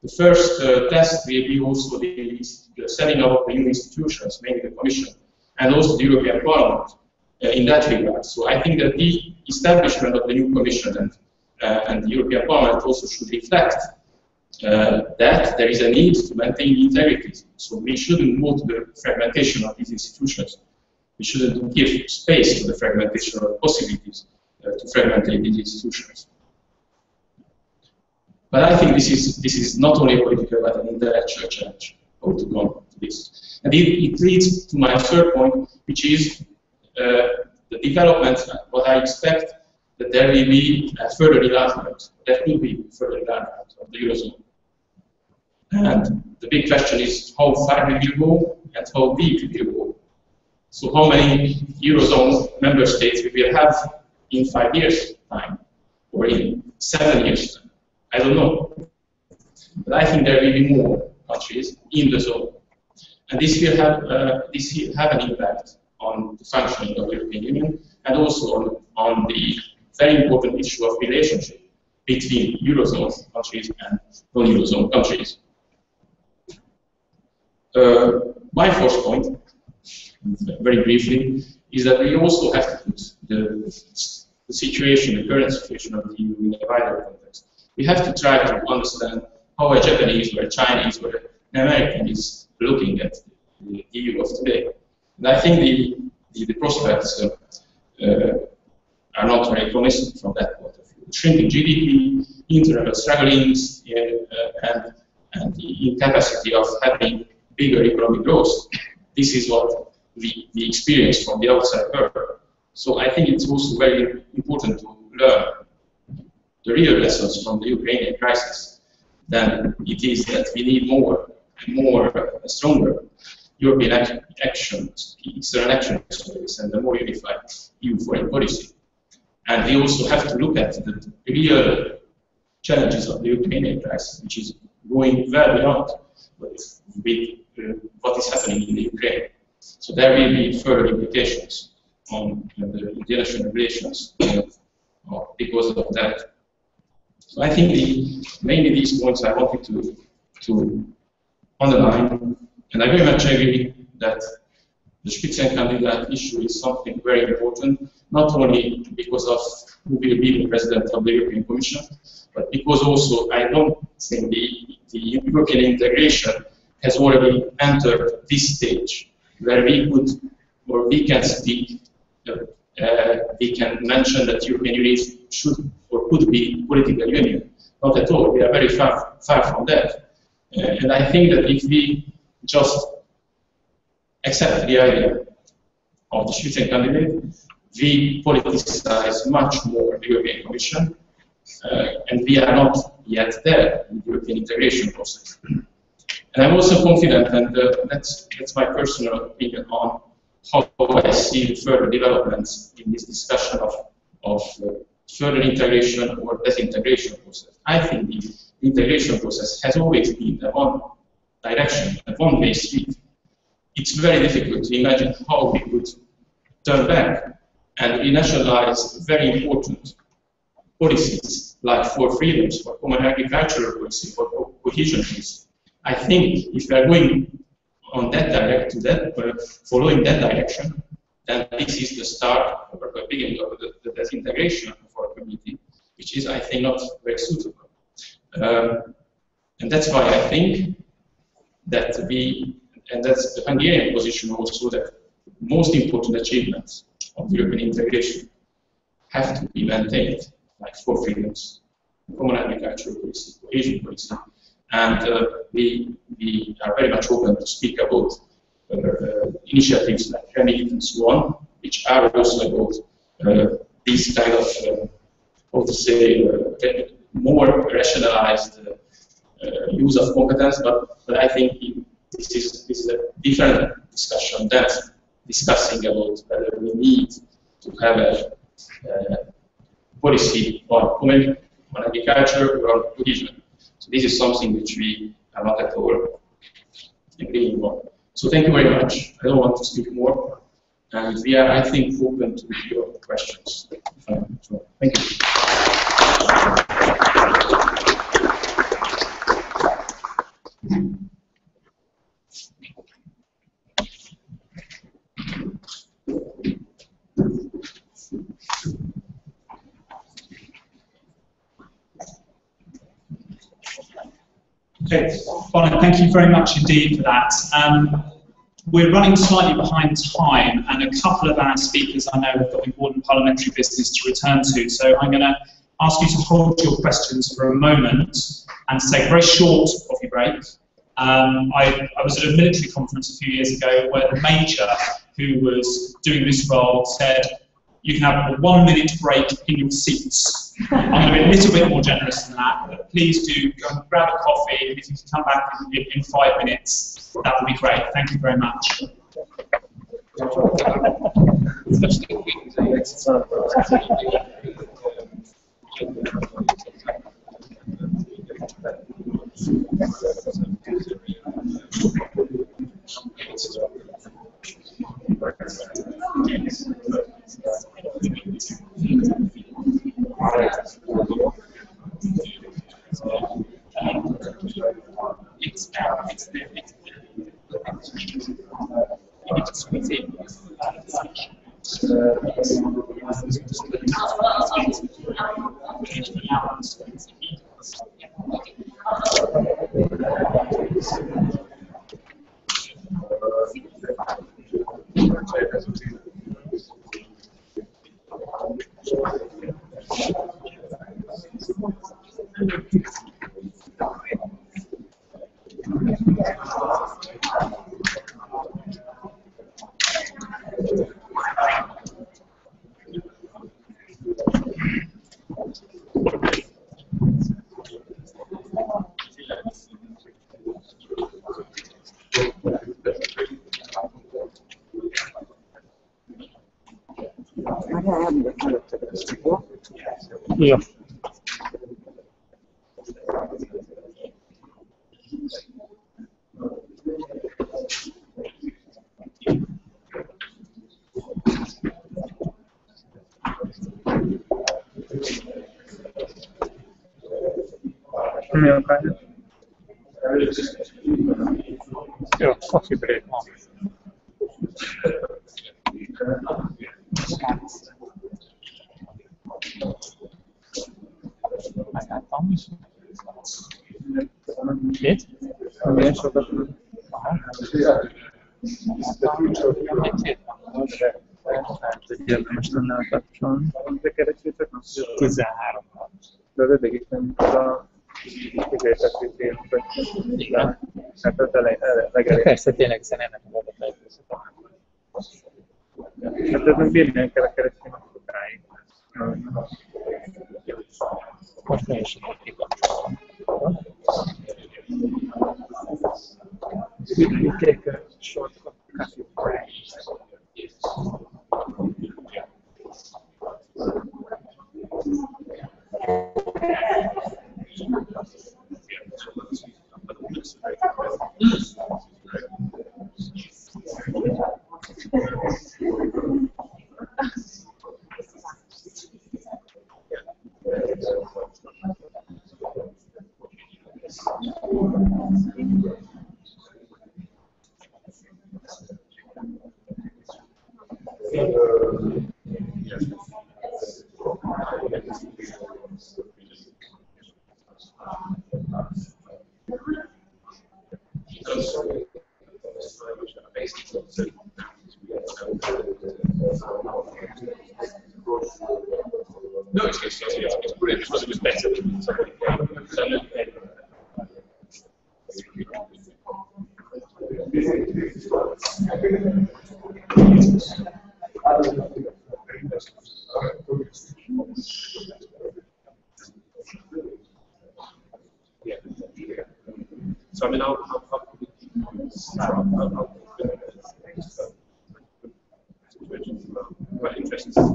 Speaker 16: the first test will be also the setting up of the new institutions, mainly the Commission, and also the European Parliament in that regard. So I think that the establishment of the new Commission and the European Parliament also should reflect that there is a need to maintain the integrity. So we shouldn't go to the fragmentation of these institutions. We shouldn't give space to the fragmentation or possibilities to fragment these institutions. But I think this is not only a political but an intellectual challenge how to come to this. And it leads to my third point, which is the development, what I expect that there will be a further enlargement. There could be further enlargement of the Eurozone. And the big question is how far we will go and how deep we will go. So how many Eurozone member states we will have in 5 years' time or in 7 years' time? I don't know. But I think there will be more countries in the zone. And this will have an impact on the functioning of the European Union and also on the very important issue of relationship between Eurozone countries and non-Eurozone countries. My fourth point, very briefly, is that we also have to put the situation, the current situation of the EU in a wider context. We have to try to understand how a Japanese or a Chinese or an American is looking at the EU of today. And I think the prospects are not very promising from that point of view. Shrinking GDP, internal strugglings, and the incapacity of having bigger economic growth. This is what we experience from the outside world. So I think it's also very important to learn the real lessons from the Ukrainian crisis. Then it is that we need more stronger European actions, external action space, and a more unified EU foreign policy. And we also have to look at the real challenges of the Ukrainian crisis, which is going well beyond with what is happening in the Ukraine. So there will be further implications on the international relations because of that. So I think mainly these points I wanted to underline, and I very much agree that the Spitzenkandidat issue is something very important, not only because of who will be the president of the European Commission, but because also I don't think the European integration has already entered this stage where we could, or we can speak, we can mention that European Union should or could be political union. Not at all. We are very far from that. And I think that if we just accept the idea of the Spitzenkandidat, we politicize much more the European Commission, and we are not yet there in the European integration process. And I'm also confident, and that's my personal opinion on how I see further developments in this discussion of further integration or disintegration process. I think the integration process has always been a one direction, a one-way street. It's very difficult to imagine how we could turn back and renationalize very important policies like for freedoms, for common agricultural policy, for cohesion policy. I think if we are going on that following that direction, then this is the start or the beginning of the disintegration of our community, which is, I think, not very suitable. And that's why I think that and that's the Hungarian position also, that most important achievements of European integration have to be maintained, like for freedoms, common agricultural policy, cohesion policy, and we are very much open to speak about initiatives like REMIT and so on, which are also about these kind of, how to say, more rationalized use of competence, but I think this is a different discussion than discussing about whether we need to have a policy on common agriculture or on cohesion. So this is something which we are not at all agreeing on. So thank you very much. I don't want to speak more, and we are, I think, open to your questions. So, thank you.
Speaker 12: Okay, Bonnet, thank you very much indeed for that. We're running slightly behind time, and a couple of our speakers I know have got important parliamentary business to return to, so I'm going to ask you to hold your questions for a moment and to take a very short coffee break. I was at a military conference a few years ago where the major who was doing this role said, you can have a 1 minute break in your seats. I'm going to be a little bit more generous than that, but please do go and grab a coffee, and if you can come back in 5 minutes, that would be great. Thank you very much.
Speaker 1: Ja.
Speaker 11: Mi a kája?
Speaker 1: Jó, coffee break van. Megálltam is. Mit?
Speaker 11: Milyen sokat?
Speaker 1: Aha.
Speaker 11: Érdemes lenne elkapcsolni.
Speaker 4: De keresétek?
Speaker 1: 13.
Speaker 4: De az eddig is nem a kifejezett tényleg.
Speaker 1: Igen.
Speaker 4: Hát az legelég.
Speaker 1: Persze, tényleg hiszen ennek az adatait.
Speaker 4: Hát ez meg bírnál kell a keresni a sokáig.
Speaker 1: Most mi is kikapcsolom. We take a short coffee break.
Speaker 8: No, it's brilliant because it was better than somebody So I mean, I'll quite interested.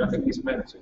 Speaker 8: I think he's meant to.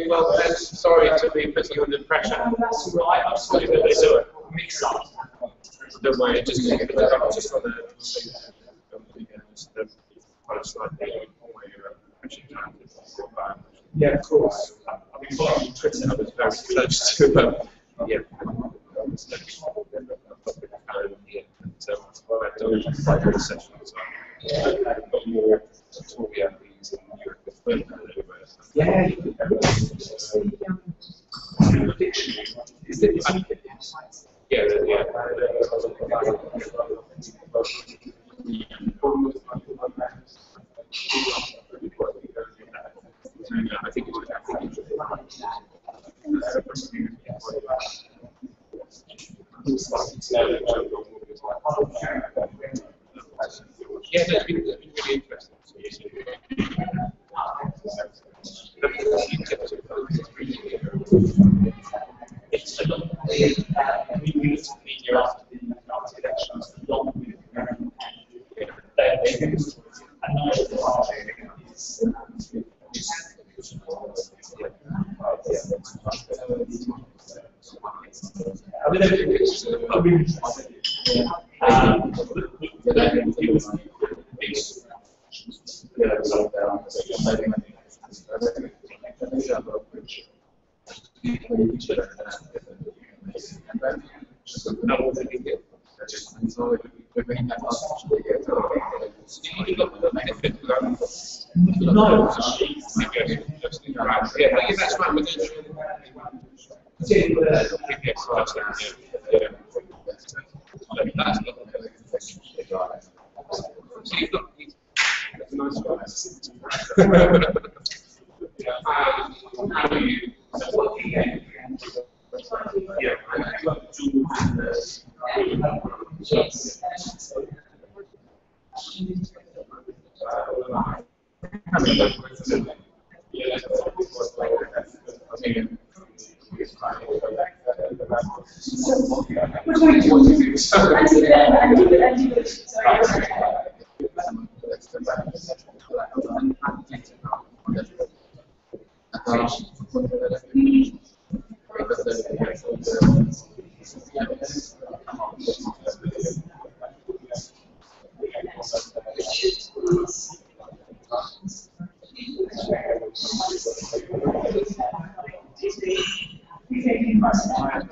Speaker 8: Well, sorry to be putting you under pressure. That's right, absolutely. They do a mix up. Don't worry, just on yeah, of course. I mean, following Twitter, I was very close to yeah. Sessions. Got more tutorial things in Europe. Yeah. Is it? Yeah, yeah. I think it's. Yeah, that's been really interesting. It's a lot. We need to be here after the elections. No, yeah, that's right.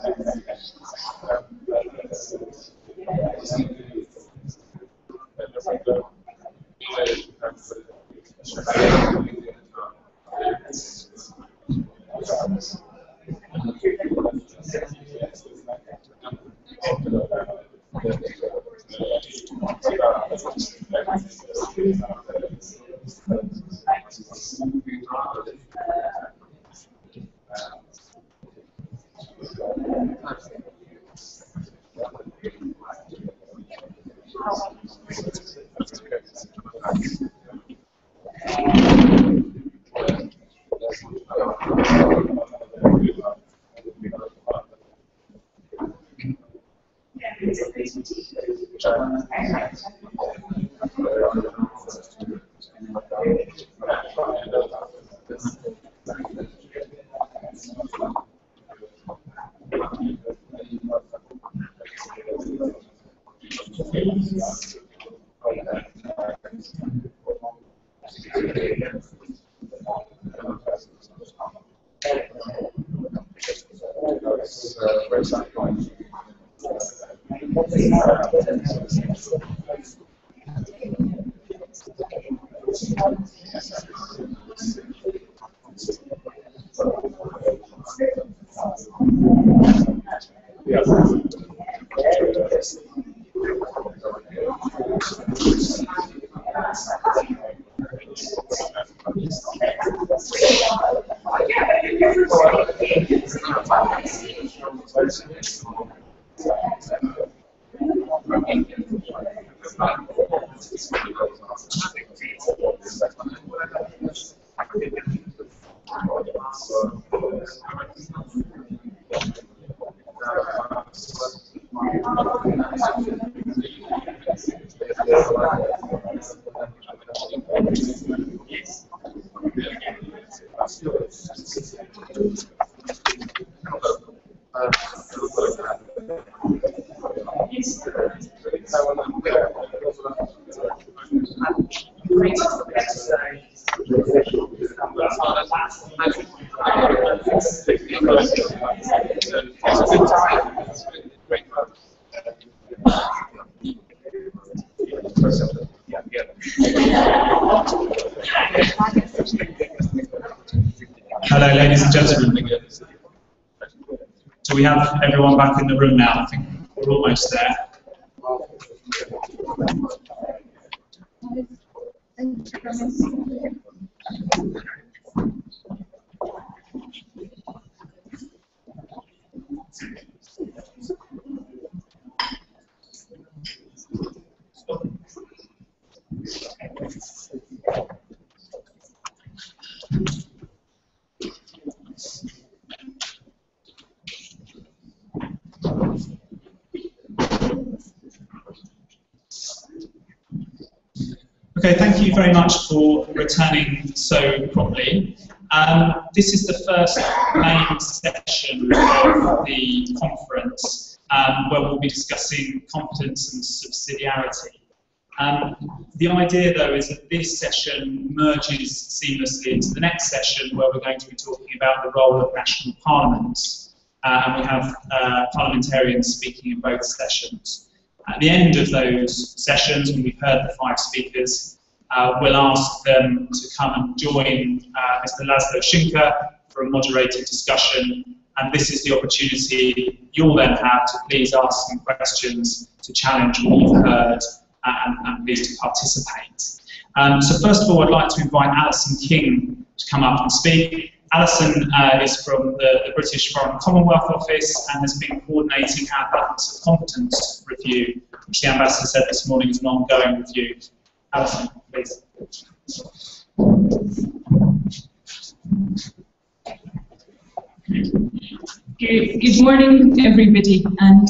Speaker 12: Hello, ladies and gentlemen. So we have everyone back in the room now. I think we're almost there. Okay, thank you very much for returning so promptly. This is the first main session of the conference where we'll be discussing competence and subsidiarity. The idea, though, is that this session merges seamlessly into the next session where we're going to be talking about the role of national parliaments, and we have parliamentarians speaking in both sessions. At the end of those sessions, when we've heard the 5 speakers, we'll ask them to come and join Mr. Laszlo Szynka for a moderated discussion, and this is the opportunity you'll then have to please ask some questions to challenge what you've heard and please to participate. So first of all, I'd like to invite Alison King to come up and speak. Alison is from the British Foreign Commonwealth Office and has been coordinating our Balance of Competence review, which the Ambassador said this morning is an ongoing review. Alison, please.
Speaker 17: Good morning, everybody, and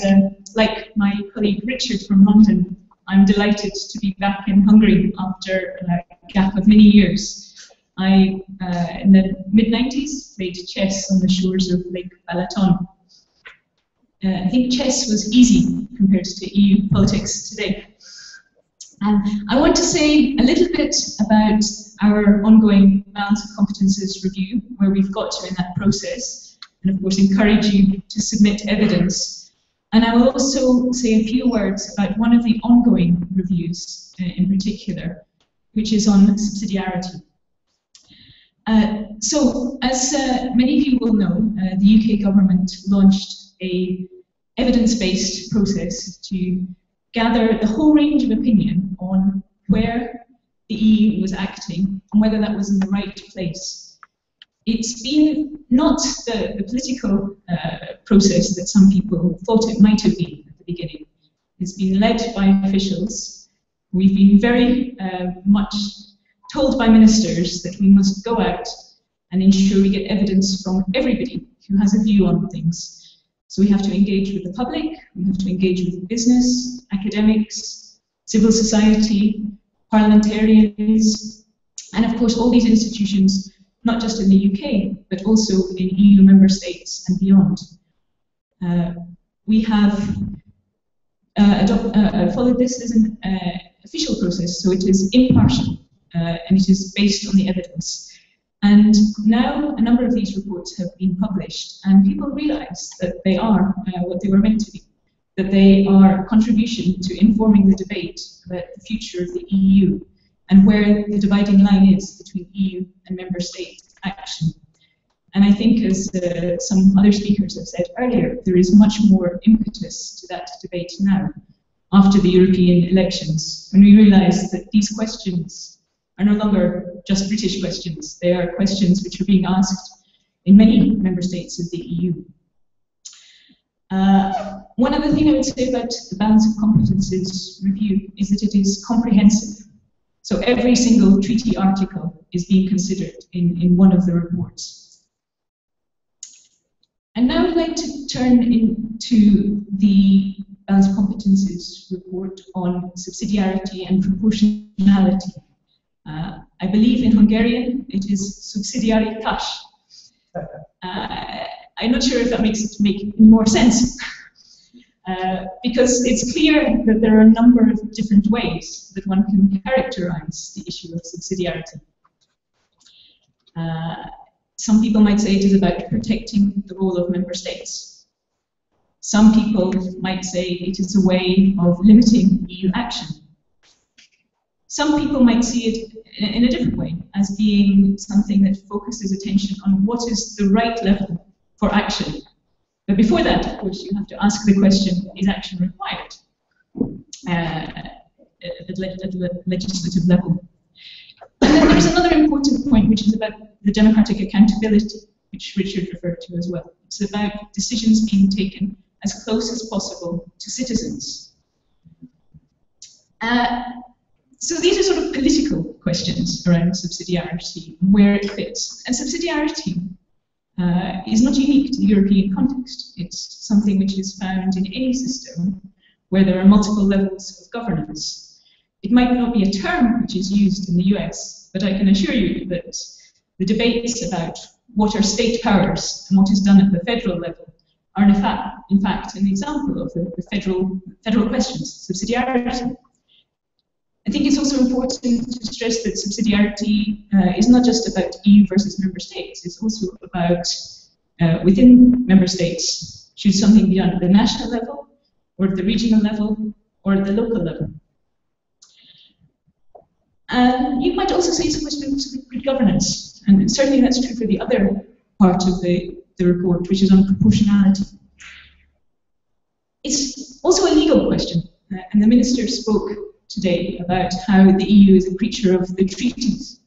Speaker 17: like my colleague Richard from London, I'm delighted to be back in Hungary after a gap of many years. I, in the mid-90s, played chess on the shores of Lake Balaton. I think chess was easy compared to EU politics today. I want to say a little bit about our ongoing Balance of Competences review, where we've got to in that process, and of course encourage you to submit evidence. And I will also say a few words about one of the ongoing reviews in particular, which is on subsidiarity. So, as many of you will know, the UK government launched a evidence-based process to gather the whole range of opinion on where the EU was acting and whether that was in the right place. It's been not the political process that some people thought it might have been at the beginning. It's been led by officials. We've been very much told by ministers that we must go out and ensure we get evidence from everybody who has a view on things. So we have to engage with the public, we have to engage with business, academics, civil society, parliamentarians, and of course all these institutions, not just in the UK, but also in EU member states and beyond. We have followed this as an official process, so it is impartial. And it is based on the evidence. And now a number of these reports have been published, and people realise that they are what they were meant to be, that they are a contribution to informing the debate about the future of the EU and where the dividing line is between EU and member state action. And I think, as some other speakers have said earlier, there is much more impetus to that debate now. after the European elections, when we realised that these questions are no longer just British questions. They are questions which are being asked in many member states of the EU. One other thing I would say about the balance of competences review is that it is comprehensive. So every single treaty article is being considered in one of the reports. And now I'd like to turn into the balance of competences report on subsidiarity and proportionality. I believe in Hungarian it is subsidiaritas. I'm not sure if that makes it make more sense, because it's clear that there are a number of different ways that one can characterize the issue of subsidiarity. Some people might say it is about protecting the role of member states. Some people might say it is a way of limiting EU action. Some people might see it in a different way, as being something that focuses attention on what is the right level for action. But before that, of course, you have to ask the question, is action required at the legislative level? And then there's another important point, which is about the democratic accountability, which Richard referred to as well. It's about decisions being taken as close as possible to citizens. So these are sort of political questions around subsidiarity, where it fits. And subsidiarity is not unique to the European context. It's something which is found in any system where there are multiple levels of governance. It might not be a term which is used in the US, but I can assure you that the debates about what are state powers and what is done at the federal level are in fact an example of the federal questions, subsidiarity. I think it's also important to stress that subsidiarity is not just about EU versus member states. It's also about within member states, should something be done at the national level, or at the regional level, or at the local level. And you might also say it's a question of good governance, and certainly that's true for the other part of the report, which is on proportionality. It's also a legal question, and the Minister spoke today about how the EU is a creature of the treaties.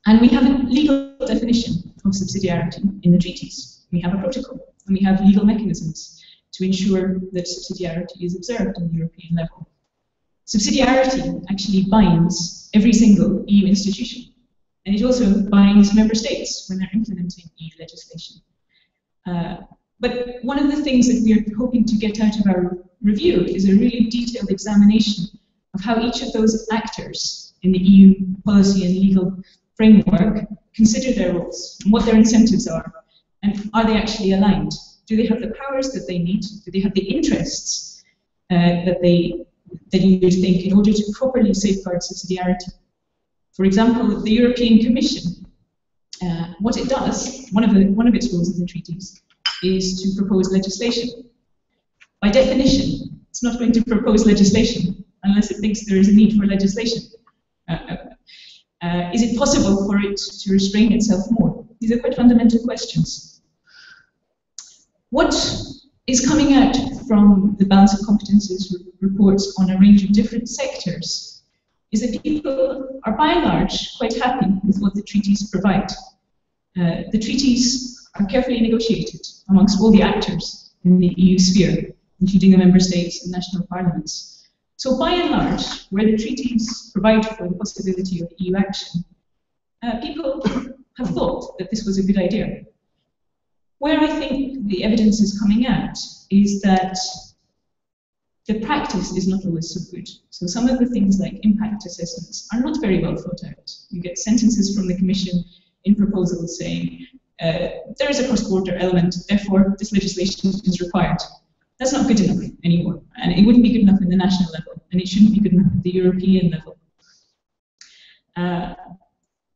Speaker 17: And we have a legal definition of subsidiarity in the treaties. We have a protocol, and we have legal mechanisms to ensure that subsidiarity is observed on the European level. Subsidiarity actually binds every single EU institution, and it also binds member states when they're implementing EU legislation. But one of the things that we're hoping to get out of our review is a really detailed examination of how each of those actors in the EU policy and legal framework consider their roles and what their incentives are, and are they actually aligned? Do they have the powers that they need? Do they have the interests that you would think in order to properly safeguard subsidiarity? For example, the European Commission, what it does, one of its roles in the treaties, is to propose legislation. By definition, it's not going to propose legislation unless it thinks there is a need for legislation. Is it possible for it to restrain itself more? These are quite fundamental questions. What is coming out from the balance of competences reports on a range of different sectors is that people are by and large quite happy with what the treaties provide. The treaties are carefully negotiated amongst all the actors in the EU sphere, including the member states and national parliaments. So by and large, where the treaties provide for the possibility of EU action, people have thought that this was a good idea. Where I think the evidence is coming out is that the practice is not always so good. So some of the things like impact assessments are not very well thought out. You get sentences from the Commission in proposals saying, there is a cross-border element, therefore this legislation is required. That's not good enough anymore, and it wouldn't be good enough in the national level, and it shouldn't be good enough at the European level.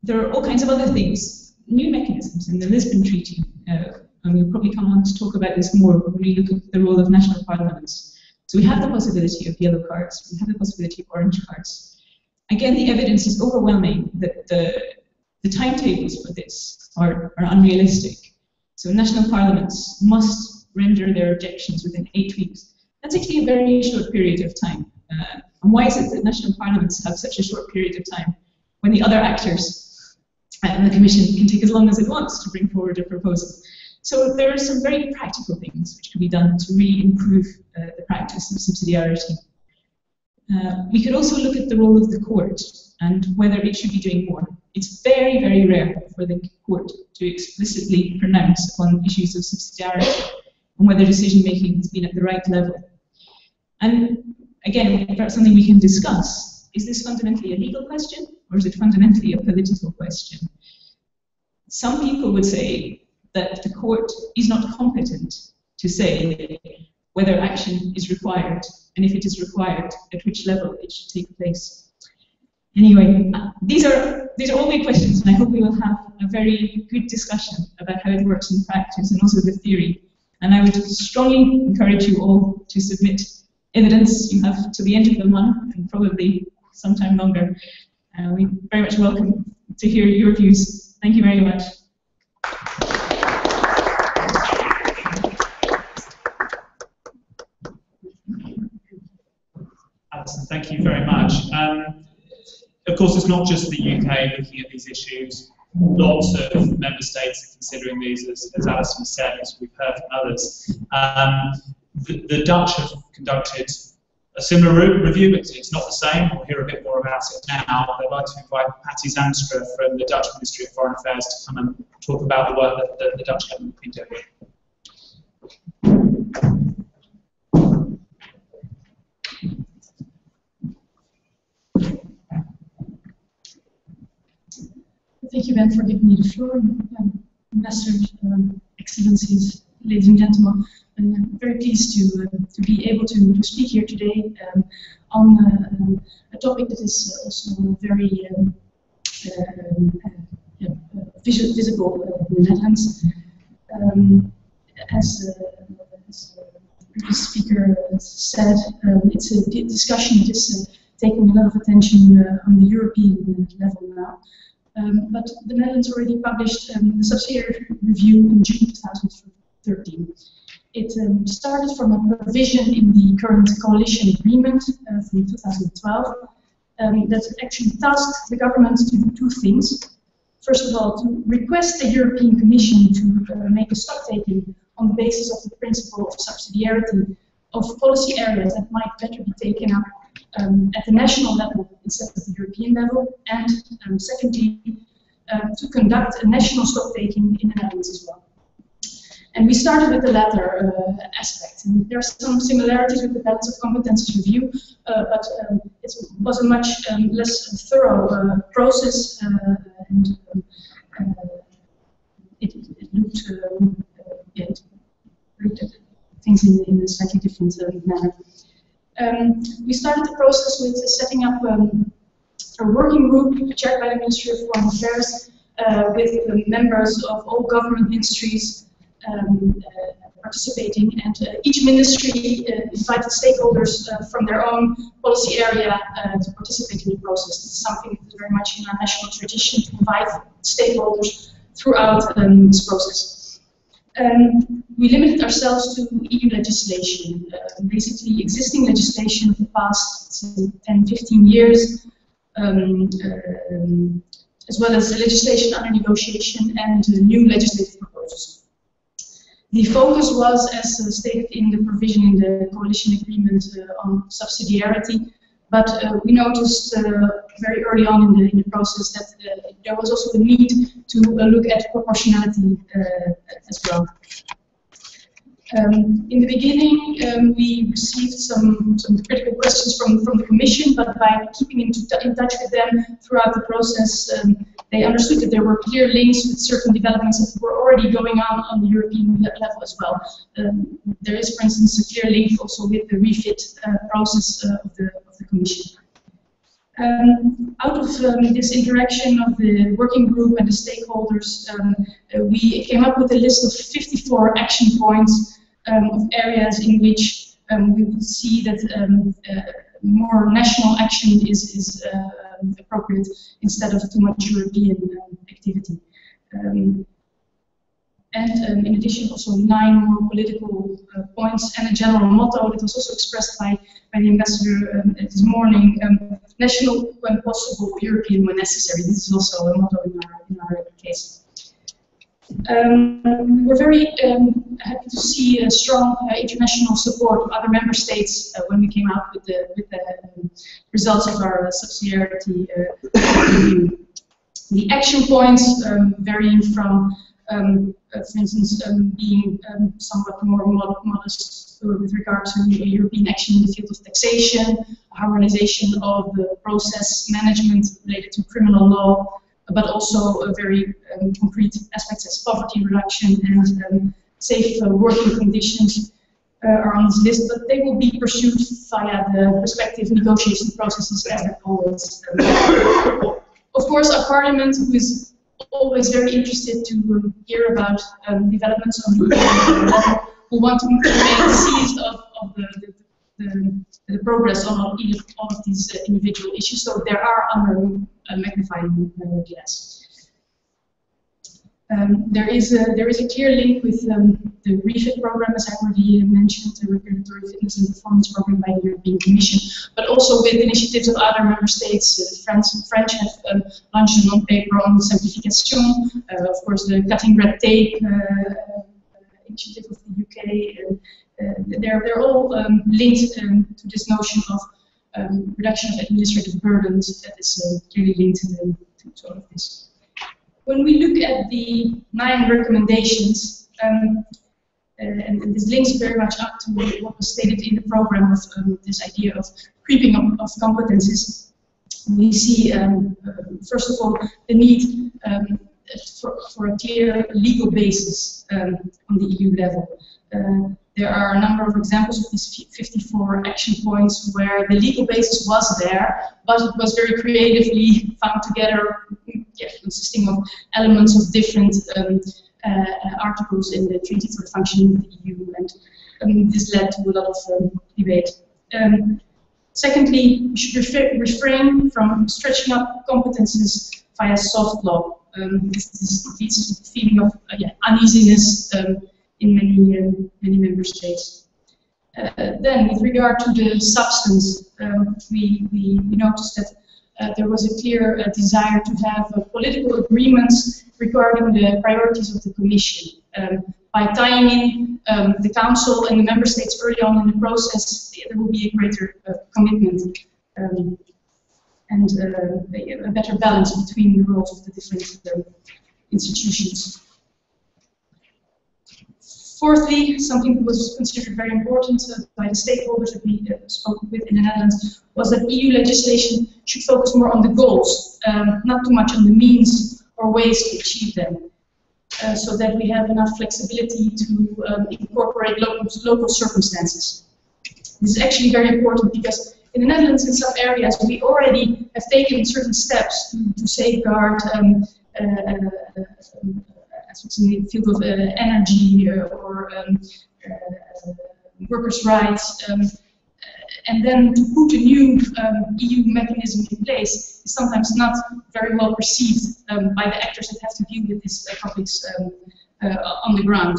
Speaker 17: There are all kinds of other things, new mechanisms in the Lisbon Treaty, and we'll probably come on to talk about this more when we look at the role of national parliaments. So we have the possibility of yellow cards, we have the possibility of orange cards. Again, the evidence is overwhelming that the timetables for this are unrealistic. So national parliaments must render their objections within 8 weeks. That's actually a very short period of time. And why is it that national parliaments have such a short period of time when the other actors and the Commission can take as long as it wants to bring forward a proposal? So there are some very practical things which can be done to really improve the practice of subsidiarity. We could also look at the role of the court and whether it should be doing more. It's very, very rare for the court to explicitly pronounce upon issues of subsidiarity and whether decision-making has been at the right level. And again, perhaps something we can discuss. Is this fundamentally a legal question, or is it fundamentally a political question? Some people would say that the court is not competent to say whether action is required, and if it is required, at which level it should take place. Anyway, these are all big questions, and I hope we will have a very good discussion about how it works in practice and also the theory. And I would strongly encourage you all to submit evidence. You have till the end of the month, and probably sometime longer. We very much welcome to hear your views. Thank you very much.
Speaker 12: Alison, thank you very much. Of course, it's not just the UK looking at these issues. Lots of member states are considering these, as Alison said, as we've heard from others. The Dutch have conducted a similar review, but it's not the same. We'll hear a bit more about it now. I'd like to invite Patty Zanstra from the Dutch Ministry of Foreign Affairs to come and talk about the work that the Dutch government has been doing.
Speaker 18: Thank you, Ben, for giving me the floor. Ambassadors, Excellencies, ladies and gentlemen, I'm very pleased to be able to speak here today on a topic that is also very visible in the Netherlands. As the previous speaker said, it's a discussion that is taking a lot of attention on the European level now. But the Netherlands already published the subsidiary review in June 2013. It started from a provision in the current coalition agreement from 2012 that actually tasked the government to do two things. First of all, to request the European Commission to make a stock-taking on the basis of the principle of subsidiarity of policy areas that might better be taken up at the national level instead of the European level, and secondly, to conduct a national stock-taking in the Netherlands as well. And we started with the latter aspect. And there are some similarities with the balance of competences review, but it was a much less thorough process, and it looked at things in a slightly different manner. We started the process with setting up a working group chaired by the Ministry of Foreign Affairs with members of all government ministries participating, and each ministry invited stakeholders from their own policy area to participate in the process. This is something that is very much in our national tradition, to invite stakeholders throughout this process. We limited ourselves to EU legislation, basically existing legislation of the past 10-15 years, as well as legislation under negotiation and new legislative proposals. The focus was, as stated in the provision in the coalition agreement, on subsidiarity, but we noticed very early on in the process that there was also the need to look at proportionality as well. In the beginning, we received some critical questions from the Commission, but by keeping in touch with them throughout the process, they understood that there were clear links with certain developments that were already going on the European level as well. There is, for instance, a clear link also with the refit process of the Commission. Out of this interaction of the working group and the stakeholders, we came up with a list of 54 action points of areas in which we would see that more national action is appropriate instead of too much European activity. and in addition also 9 more political points and a general motto that was also expressed by the ambassador this morning, national when possible, European when necessary. This is also a motto in our case. We're very happy to see a strong international support of other member states when we came out with the results of our subsidiarity review. The action points varying from, for instance, being somewhat more modest with regard to European action in the field of taxation, harmonization of the process management related to criminal law, but also very concrete aspects as poverty reduction and safe working conditions are on this list, but they will be pursued via the respective negotiation processes as always. Of course, our Parliament, who is always very interested to hear about developments on the EU level, will want to remain seized of the progress on all of these individual issues, so there are under magnifying glass. There is a clear link with the REFIT program, as I already mentioned, the Regulatory Fitness and Performance Program by the European Commission, but also with initiatives of other member states. French have launched a non-paper on simplification, of course the cutting red tape initiative of the UK. They're all linked to this notion of reduction of administrative burdens that is clearly linked to all of this. When we look at the 9 recommendations, and this links very much up to what was stated in the program of this idea of creeping up of competences, we see, first of all, the need for a clear legal basis on the EU level. There are a number of examples of these 54 action points where the legal basis was there, but it was very creatively found together, consisting of elements of different articles in the Treaty for the Functioning of the EU, and this led to a lot of debate. Secondly, we should refrain from stretching up competences via soft law. This leads to the feeling of uneasiness in many member states. Then, with regard to the substance, we noticed that there was a clear desire to have political agreements regarding the priorities of the Commission. By tying in the Council and the member states early on in the process, there will be a greater commitment and a better balance between the roles of the different institutions. Fourthly, something that was considered very important by the stakeholders that we spoke with in the Netherlands was that EU legislation should focus more on the goals, not too much on the means or ways to achieve them, so that we have enough flexibility to incorporate local circumstances. This is actually very important because in the Netherlands, in some areas, we already have taken certain steps to safeguard aspects in the field of energy or workers' rights, and then to put a new EU mechanism in place is sometimes not very well perceived by the actors that have to deal with these topics on the ground.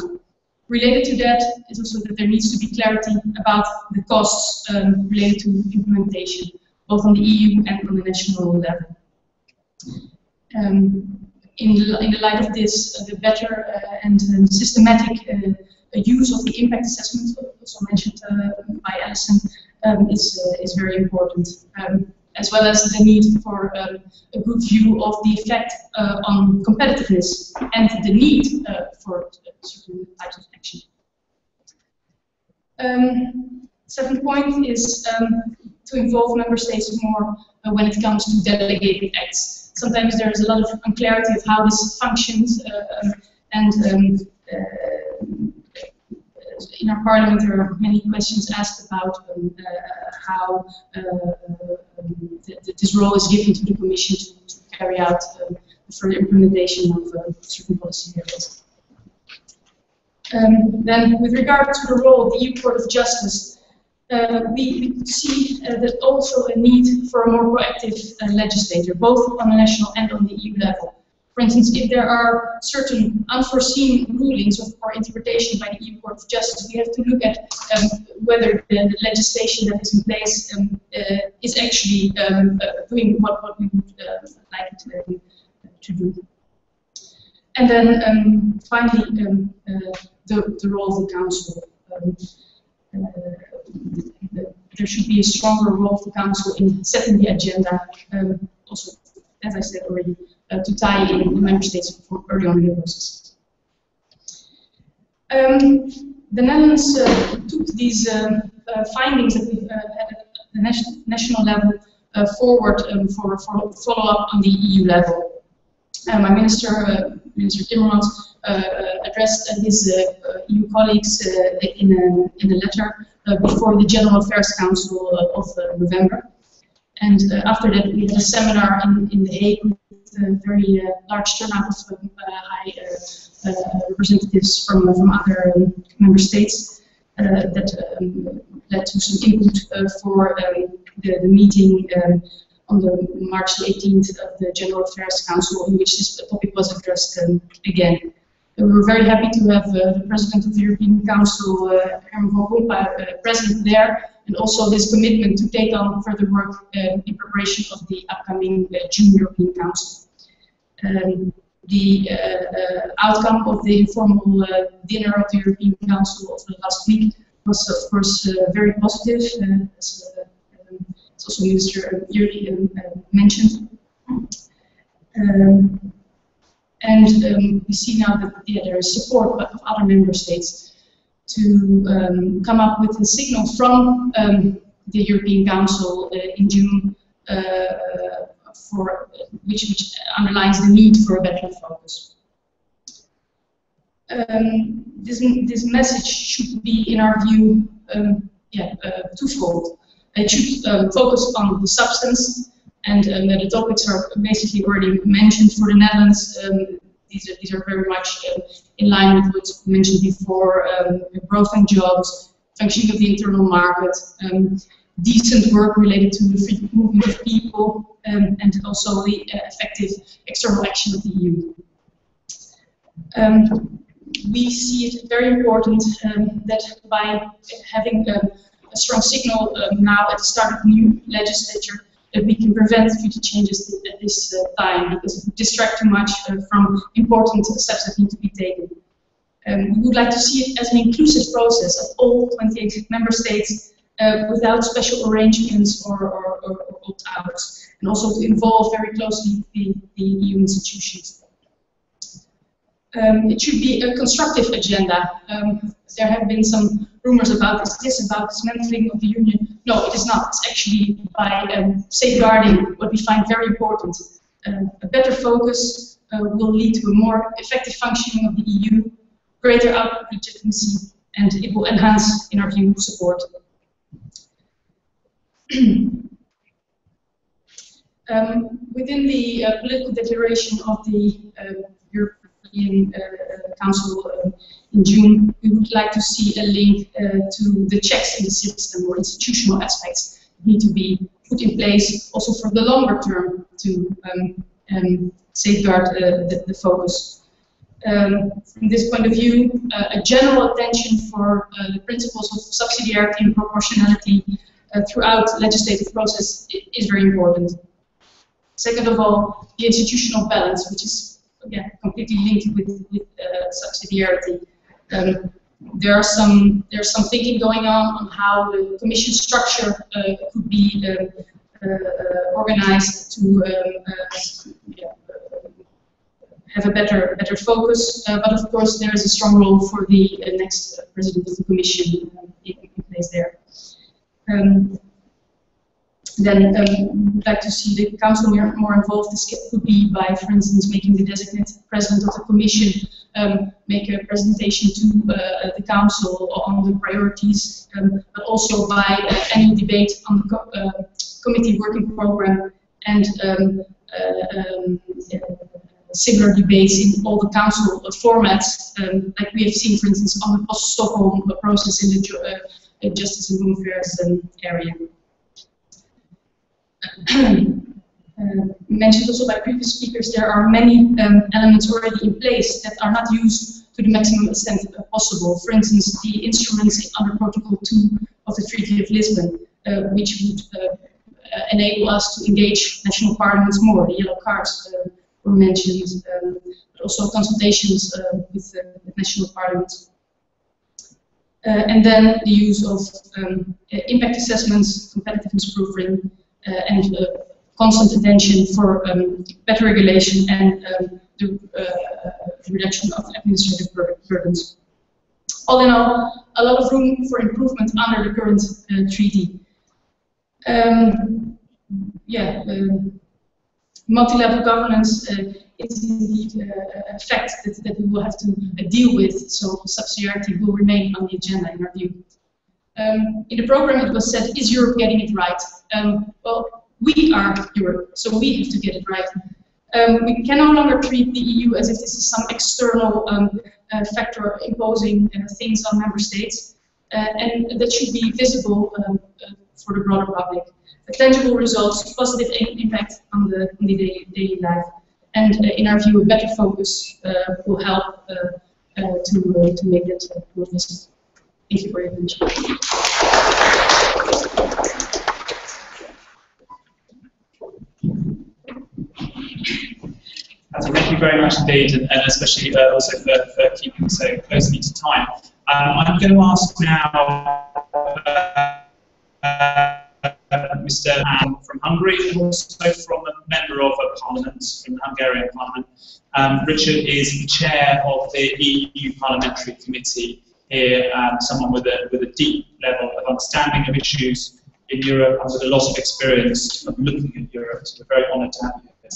Speaker 18: Related to that is also that there needs to be clarity about the costs related to implementation, both on the EU and on the national level. In the light of this, the better and systematic use of the impact assessment, also mentioned by Alison, is very important, as well as the need for a good view of the effect on competitiveness and the need for certain types of action. Second point is to involve member states more when it comes to delegated acts. Sometimes there is a lot of unclarity of how this functions, and in our Parliament there are many questions asked about how this role is given to the Commission to carry out the further implementation of certain policy areas. Then, with regard to the role of the EU Court of Justice, we see that also a need for a more proactive legislator, both on the national and on the EU level. For instance, if there are certain unforeseen rulings or interpretation by the EU Court of Justice, we have to look at whether the legislation that is in place is actually doing what we would like it to do. And then finally, the role of the Council. There should be a stronger role of the Council in setting the agenda, also, as I said already, to tie in the Member States early on in the process. The Netherlands took these findings that we had at the national level forward for follow-up on the EU level. My Minister, Minister Timmermans, addressed his EU colleagues in a letter before the General Affairs Council of November. And after that, we had a seminar in The Hague with a very large turnout of high representatives from other member states that led to some input for the meeting on the March 18th of the General Affairs Council, in which this topic was addressed again. We were very happy to have the President of the European Council, Herman van Rompuy, present there, and also his commitment to take on further work in preparation of the upcoming June European Council. The outcome of the informal dinner of the European Council of the last week was, of course, very positive, as also Minister Jurli mentioned. And we see now that there is support of other member states to come up with a signal from the European Council in June, for which underlines the need for a better focus. This message should be, in our view, twofold. It should focus on the substance, and the topics are basically already mentioned for the Netherlands. These are very much in line with what's mentioned before: growth and jobs, functioning of the internal market, decent work related to the free movement of people, and also the effective external action of the EU. We see it very important that by having a strong signal now at the start of the new legislature, that we can prevent future changes at this time, because if we distract too much from important steps that need to be taken. We would like to see it as an inclusive process of all 28 member states without special arrangements or opt-outs, and also to involve very closely the EU institutions. It should be a constructive agenda. There have been some rumors about about dismantling of the Union. No, it is not. It's actually by safeguarding what we find very important. A better focus will lead to a more effective functioning of the EU, greater output legitimacy, and it will enhance, in our view, support. Within the political declaration of the European Council in June, we would like to see a link to the checks in the system, or institutional aspects that need to be put in place also for the longer term to safeguard the focus. From this point of view, a general attention for the principles of subsidiarity and proportionality throughout the legislative process is very important. Second of all, the institutional balance, which is completely linked with subsidiarity. There's some thinking going on how the Commission structure could be organized to have a better focus. But of course, there is a strong role for the next President of the Commission in place there. Then we'd like to see the Council more involved. This could be by, for instance, making the designated President of the Commission make a presentation to the Council on the priorities, but also by any debate on the committee working program and similar debates in all the Council formats, like we have seen, for instance, on the post-Stockholm process in the Justice and Home Affairs area. mentioned also by previous speakers, there are many elements already in place that are not used to the maximum extent possible. For instance, the instruments under Protocol 2 of the Treaty of Lisbon, which would enable us to engage national parliaments more. The yellow cards were mentioned, but also consultations with national parliaments. And then the use of impact assessments, competitiveness proofing, and constant attention for better regulation and the reduction of administrative burdens. All in all, a lot of room for improvement under the current treaty. Multi-level governance is indeed a fact that we will have to deal with, so subsidiarity will remain on the agenda in our view. In the program it was said, is Europe getting it right? Well, we are Europe, so we have to get it right. We can no longer treat the EU as if this is some external factor imposing things on member states, and that should be visible for the broader public. Tangible results, positive impact on the daily life, and in our view, a better focus will help to make that more visible. Thank you for your attention.
Speaker 12: Thank you very much indeed, and especially also for keeping so closely to time. I'm going to ask now Mr. Ann from Hungary, and also from a member of a parliament, from the Hungarian parliament. Richard is the chair of the EU Parliamentary Committee here, someone with a deep level of understanding of issues in Europe and with a lot of experience of looking at Europe. So we're very honoured to have you here.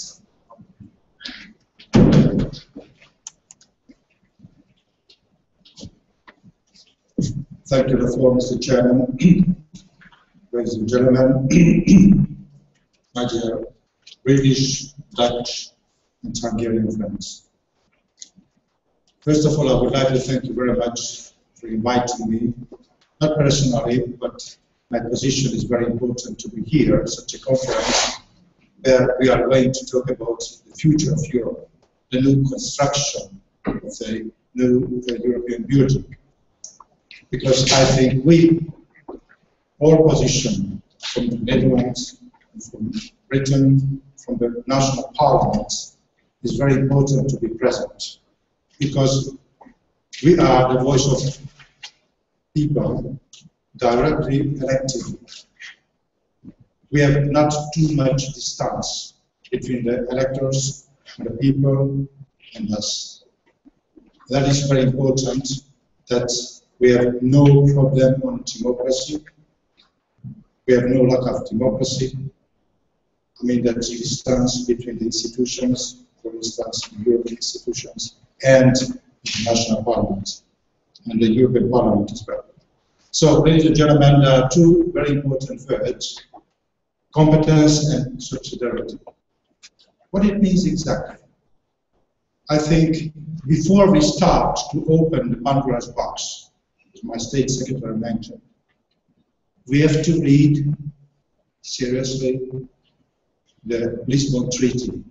Speaker 19: Thank you, Mr. Chairman. Ladies and gentlemen, my dear British, Dutch, and Hungarian friends. First of all, I would like to thank you very much for inviting me. Not personally, but my position is very important to be here at such a conference where we are going to talk about the future of Europe, the new construction of the new European building. Because I think our position from the Netherlands, from Britain, from the national parliaments is very important to be present. Because we are the voice of people directly elected. We have not too much distance between the electors and the people and us. That is very important, that we have no problem on democracy. We have no lack of democracy. I mean, that the distance between the institutions, for instance, European institutions, and the national parliament, and the European Parliament as well. So, ladies and gentlemen, there are two very important words: competence and subsidiarity. What it means exactly? I think before we start to open the Pandora's box, as my State Secretary mentioned, we have to read seriously the Lisbon Treaty.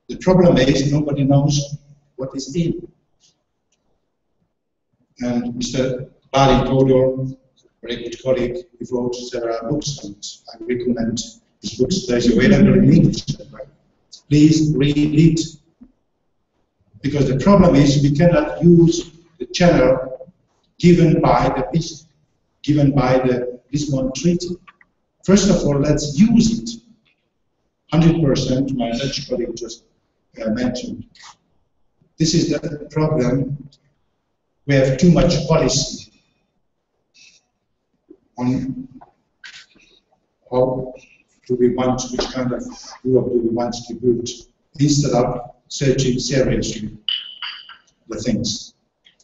Speaker 19: The problem is nobody knows what is in. And Mr. Bari Todor, a very good colleague, he wrote several books, and I recommend his books. There is available in English. Please read it. Because the problem is we cannot use the channel given by the peace, given by the Lisbon Treaty. First of all, let's use it. 100%, my Dutch colleague just mentioned. This is the problem. We have too much policy on how do we want, which kind of Europe do we want to build, instead of searching seriously the things.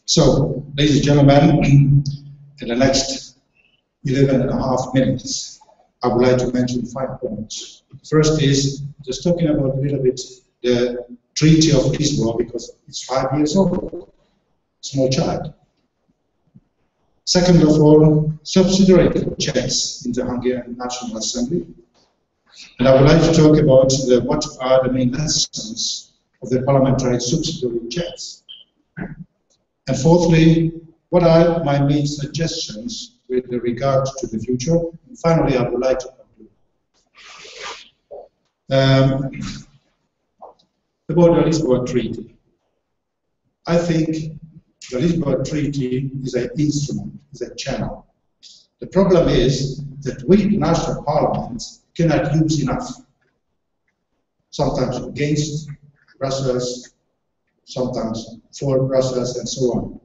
Speaker 19: So, ladies and gentlemen, in the next 11.5 minutes, I would like to mention 5 points. First is just talking about a little bit the Treaty of Lisbon, because it's 5 years old, small child. Second of all, subsidiarity checks in the Hungarian National Assembly. And I would like to talk about what are the main lessons of the parliamentary subsidiary checks. And fourthly, what are my main suggestions with regard to the future? And finally, I would like to conclude. About the Lisbon Treaty. I think the Lisbon Treaty is an instrument, is a channel. The problem is that we, national parliaments, cannot use enough. Sometimes against Brussels, sometimes for Brussels, and so on.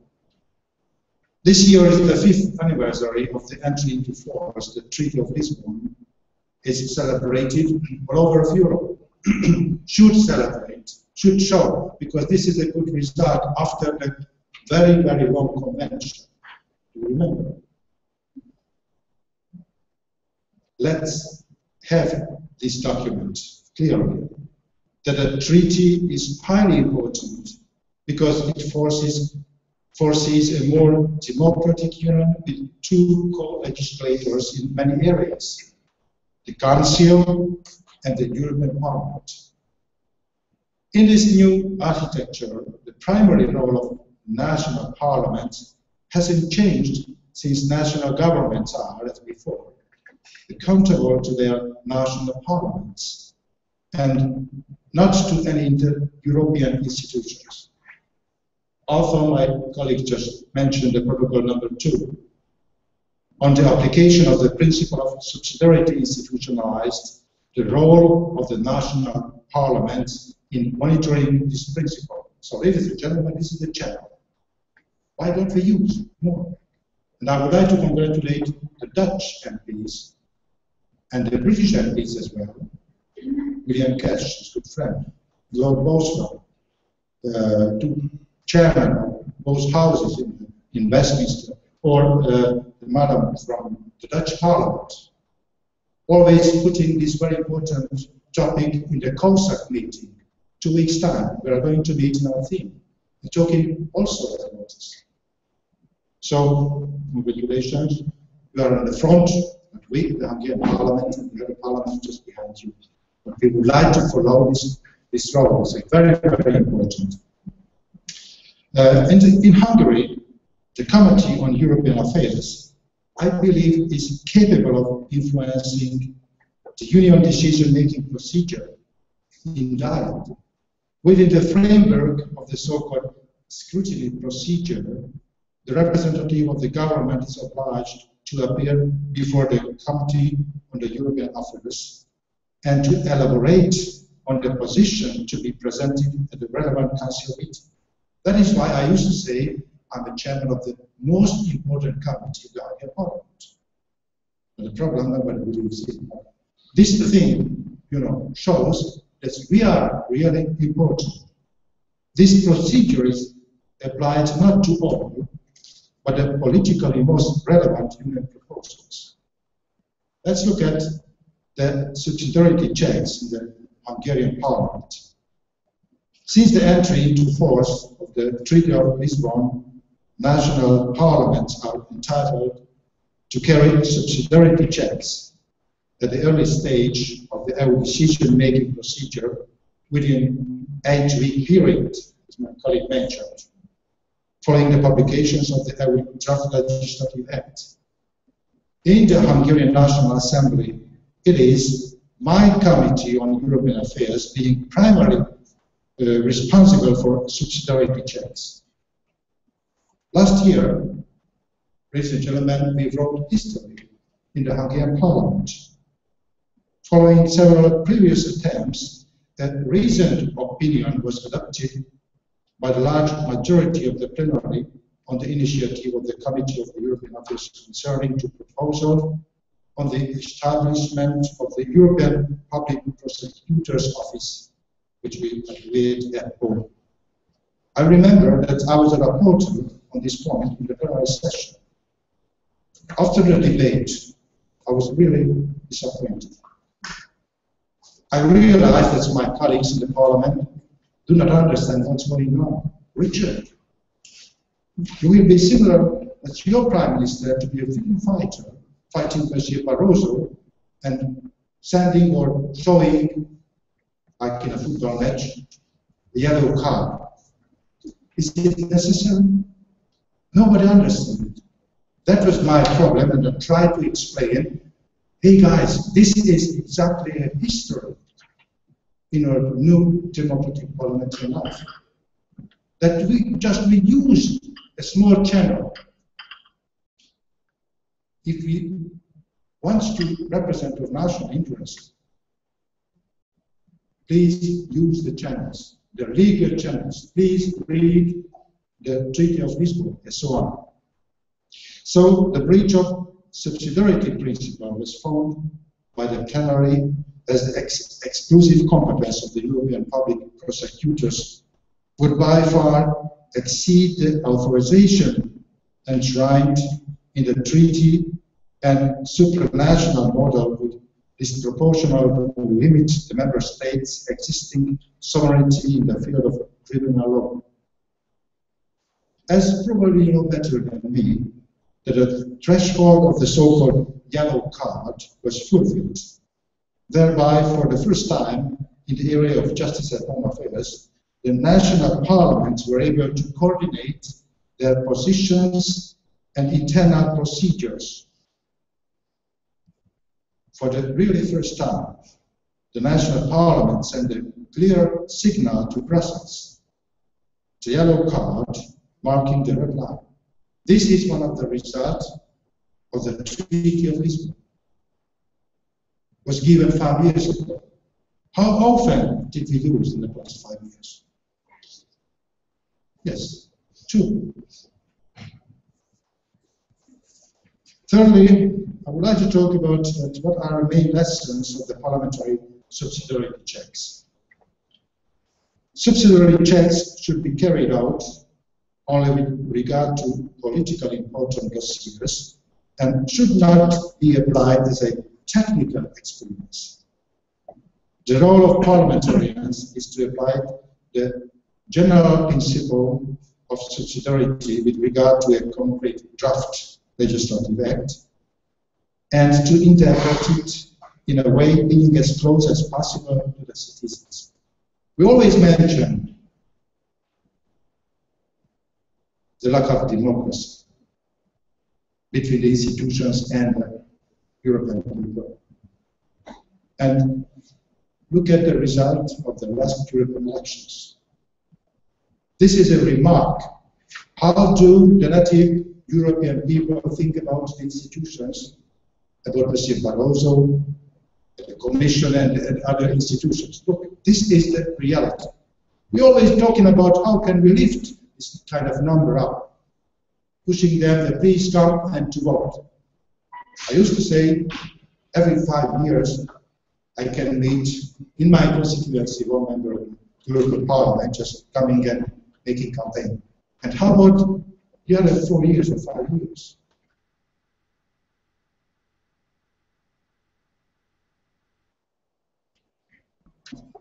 Speaker 19: This year is the 5th anniversary of the entry into force. The Treaty of Lisbon is celebrated all over Europe. Should celebrate, should show, because this is a good result after a very, very long convention. Do you remember? Let's have this document clearly, that a treaty is highly important because it foresees a more democratic union with two co-legislators in many areas, the Council and the European Parliament. In this new architecture, the primary role of national parliaments hasn't changed since national governments are, as before, accountable to their national parliaments and not to any European institutions. Although my colleague just mentioned the protocol number 2, on the application of the principle of subsidiarity institutionalized the role of the national parliaments in monitoring this principle. So, ladies and gentlemen, this is the channel. Why don't we use more? And I would like to congratulate the Dutch MPs and the British MPs as well. William Cash, his good friend, Lord Boswell, two chairmen of both houses in Westminster, or the madam from the Dutch Parliament, always putting this very important topic in the COSAC meeting. 2 weeks' time, we are going to meet in our theme, and talking also about this. So, congratulations, you are on the front, and we, the Hungarian Parliament, and the other Parliament just behind you. But we would like to follow this role. It's very, very important. In Hungary, the Committee on European Affairs, I believe, is capable of influencing the Union decision-making procedure in dialogue. Within the framework of the so-called scrutiny procedure, the representative of the government is obliged to appear before the Committee on the European Affairs and to elaborate on the position to be presented at the relevant council meeting. That is why I used to say I'm the chairman of the most important committee of the Hungarian Parliament. But the problem, nobody believes in. This thing, shows that we are really important. This procedure is applied not to all, but the politically most relevant union proposals. Let's look at the subsidiarity checks in the Hungarian Parliament. Since the entry into force of the Treaty of Lisbon, national parliaments are entitled to carry subsidiarity checks at the early stage of the EU decision-making procedure within an 8-week period, as my colleague mentioned, following the publications of the EU Draft Legislative Act. In the Hungarian National Assembly, it is my Committee on European Affairs being primarily responsible for subsidiarity checks. Last year, ladies and gentlemen, we wrote history in the Hungarian Parliament. Following several previous attempts, a reasoned opinion was adopted by the large majority of the plenary on the initiative of the Committee of the European Affairs concerning the proposal on the establishment of the European Public Prosecutor's Office, which we agreed at home. I remember that I was a rapporteur on this point in the plenary session. After the debate, I was really disappointed. I realized that my colleagues in the Parliament do not understand what's going on. Richard, you will be similar as your Prime Minister to be a freedom fighter, fighting Monsieur Barroso and sending or showing, like in a football match, a yellow card. Is it necessary? Nobody understood. That was my problem, and I tried to explain, hey guys, this is exactly a history in our new democratic parliamentary life. That we use a small channel. If we want to represent our national interest, please use the channels, the legal channels. Please read the Treaty of Lisbon, and so on. So the breach of subsidiarity principle was found by the plenary as the exclusive competence of the European public prosecutors would by far exceed the authorization enshrined in the treaty, and supranational model would disproportionately limit the member states' existing sovereignty in the field of criminal law. As probably you know better than me, that the threshold of the so-called yellow card was fulfilled. Thereby, for the first time in the area of justice and home affairs, the national parliaments were able to coordinate their positions and internal procedures. For the really first time, the national parliament sent a clear signal to Brussels, the yellow card marking the red line. This is one of the results of the Treaty of Lisbon. It was given 5 years ago. How often did we lose in the past 5 years? Yes, 2. Thirdly, I would like to talk about what are the main lessons of the parliamentary subsidiarity checks. Subsidiarity checks should be carried out only with regard to politically important dossiers and should not be applied as a technical experience. The role of parliamentarians is to apply the general principle of subsidiarity with regard to a concrete draft legislative act and to interpret it in a way being as close as possible to the citizens. We always mention the lack of democracy between the institutions and the European people. And look at the result of the last European elections. This is a remark. How do the native European people think about the institutions, about Mr. Barroso, the Commission and other institutions? Look, this is the reality. We're always talking about how can we lift this kind of number up, pushing them to please come and to vote. I used to say every 5 years I can meet in my constituency one member of the European Parliament just coming and making campaign. And how about the other 4 years or 5 years?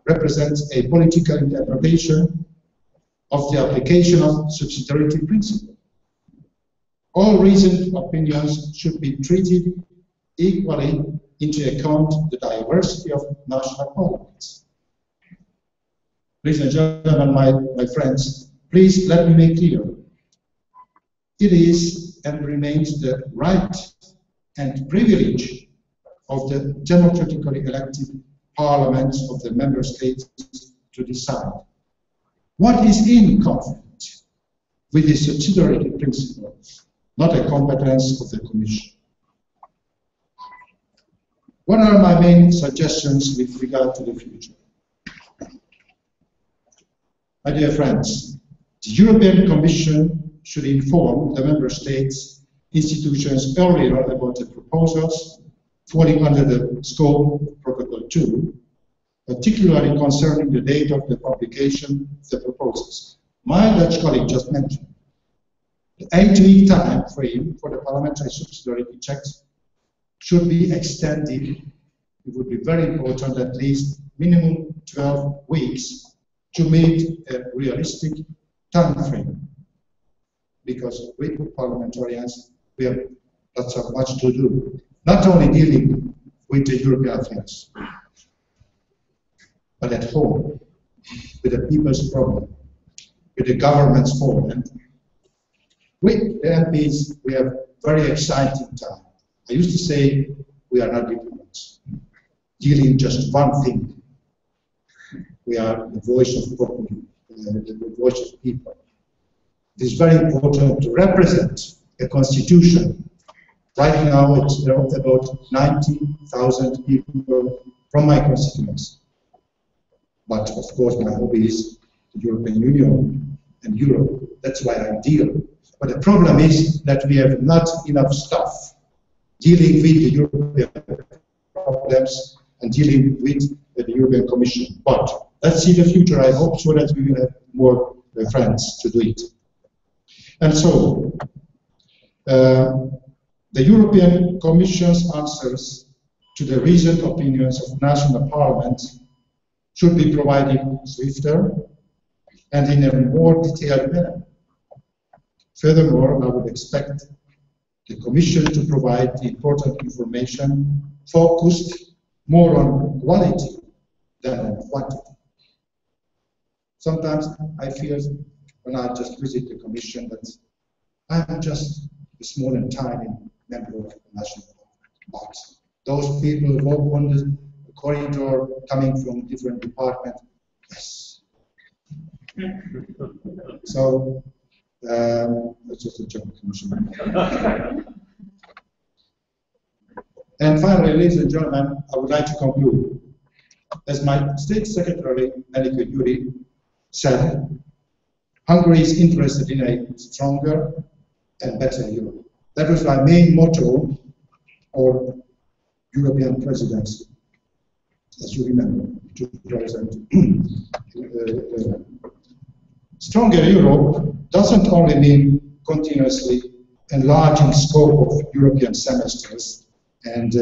Speaker 19: Represents a political interpretation of the application of subsidiarity principle. All reasoned opinions should be treated equally into account the diversity of national parliaments. Ladies and gentlemen, my friends, please let me make clear. It is and remains the right and privilege of the democratically elected parliaments of the member states to decide what is in conflict with the subsidiarity principle, not a competence of the Commission. What are my main suggestions with regard to the future? My dear friends, the European Commission should inform the member states' institutions earlier about the proposals falling under the scope of Protocol 2, particularly concerning the date of the publication of the proposals. My Dutch colleague just mentioned the 8-week time frame for the parliamentary subsidiarity checks should be extended. It would be very important, at least minimum 12 weeks, to meet a realistic time frame. Because we parliamentarians, we have lots of much to do. Not only dealing with the European affairs. But at home, with the people's problem, with the government's fault, and with the MPs, we have very exciting time. I used to say we are not diplomats, dealing just one thing. We are the voice of populi, the voice of people. It is very important to represent a constitution. Right now, it's about 90,000 people from my constituency. But of course, my hobby is the European Union and Europe. That's why I deal. But the problem is that we have not enough staff dealing with the European problems and dealing with the European Commission. But let's see the future. I hope so that we will have more friends to do it. And so, the European Commission's answers to the recent opinions of national parliaments should be provided swifter and in a more detailed manner. Furthermore, I would expect the Commission to provide the important information focused more on quality than on quantity. Sometimes I feel when I just visit the Commission that I'm just a small and tiny member of the national box. Those people walk on the corridor coming from different departments. Yes. So that's just a joke. And finally, ladies and gentlemen, I would like to conclude. As my State Secretary, Enikő Gyuri, said, Hungary is interested in a stronger and better Europe. That was my main motto for European presidency. As you remember, 2000. Stronger Europe doesn't only mean continuously enlarging scope of European semesters and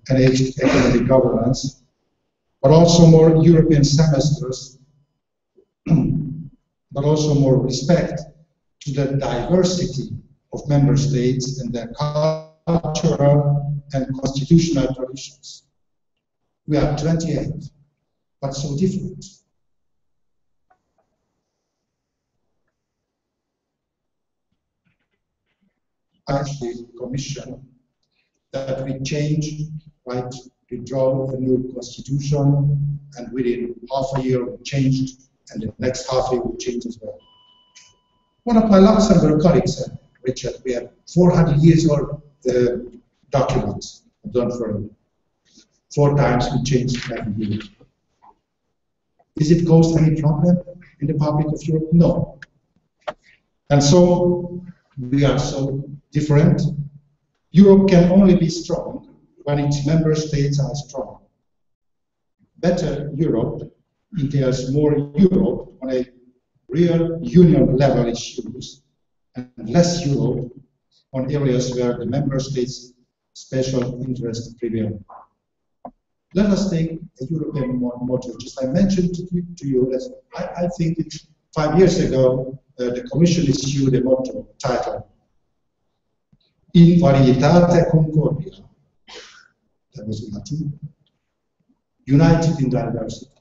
Speaker 19: enhanced economic governance, but also more European semesters, but also more respect to the diversity of member states and their cultural and constitutional traditions. We are 28, but so different. Actually, Commission that we change, right? We draw a new constitution, and within half a year we changed, and the next half year we change as well. One of my Luxembourg colleagues said, Richard, we have 400 years old documents done for 4 times we changed every year. Is it caused any problem in the public of Europe? No. And so we are so different. Europe can only be strong when its member states are strong. Better Europe entails more Europe on a real union level issues and less Europe on areas where the member states' special interests prevail. Let us take a European motto. Just I mentioned to you that I think 5 years ago the Commission issued a motto titled In varietate concordia. That was Latin. United in diversity.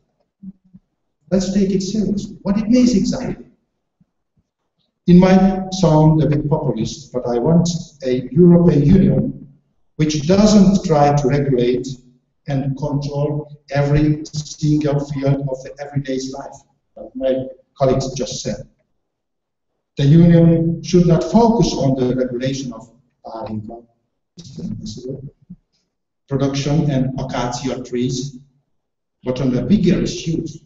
Speaker 19: Let's take it seriously. What it means exactly. It might sound a bit populist, but I want a European Union which doesn't try to regulate and control every single field of the everyday life, like my colleagues just said. The Union should not focus on the regulation of production and acacia trees, but on the bigger issues,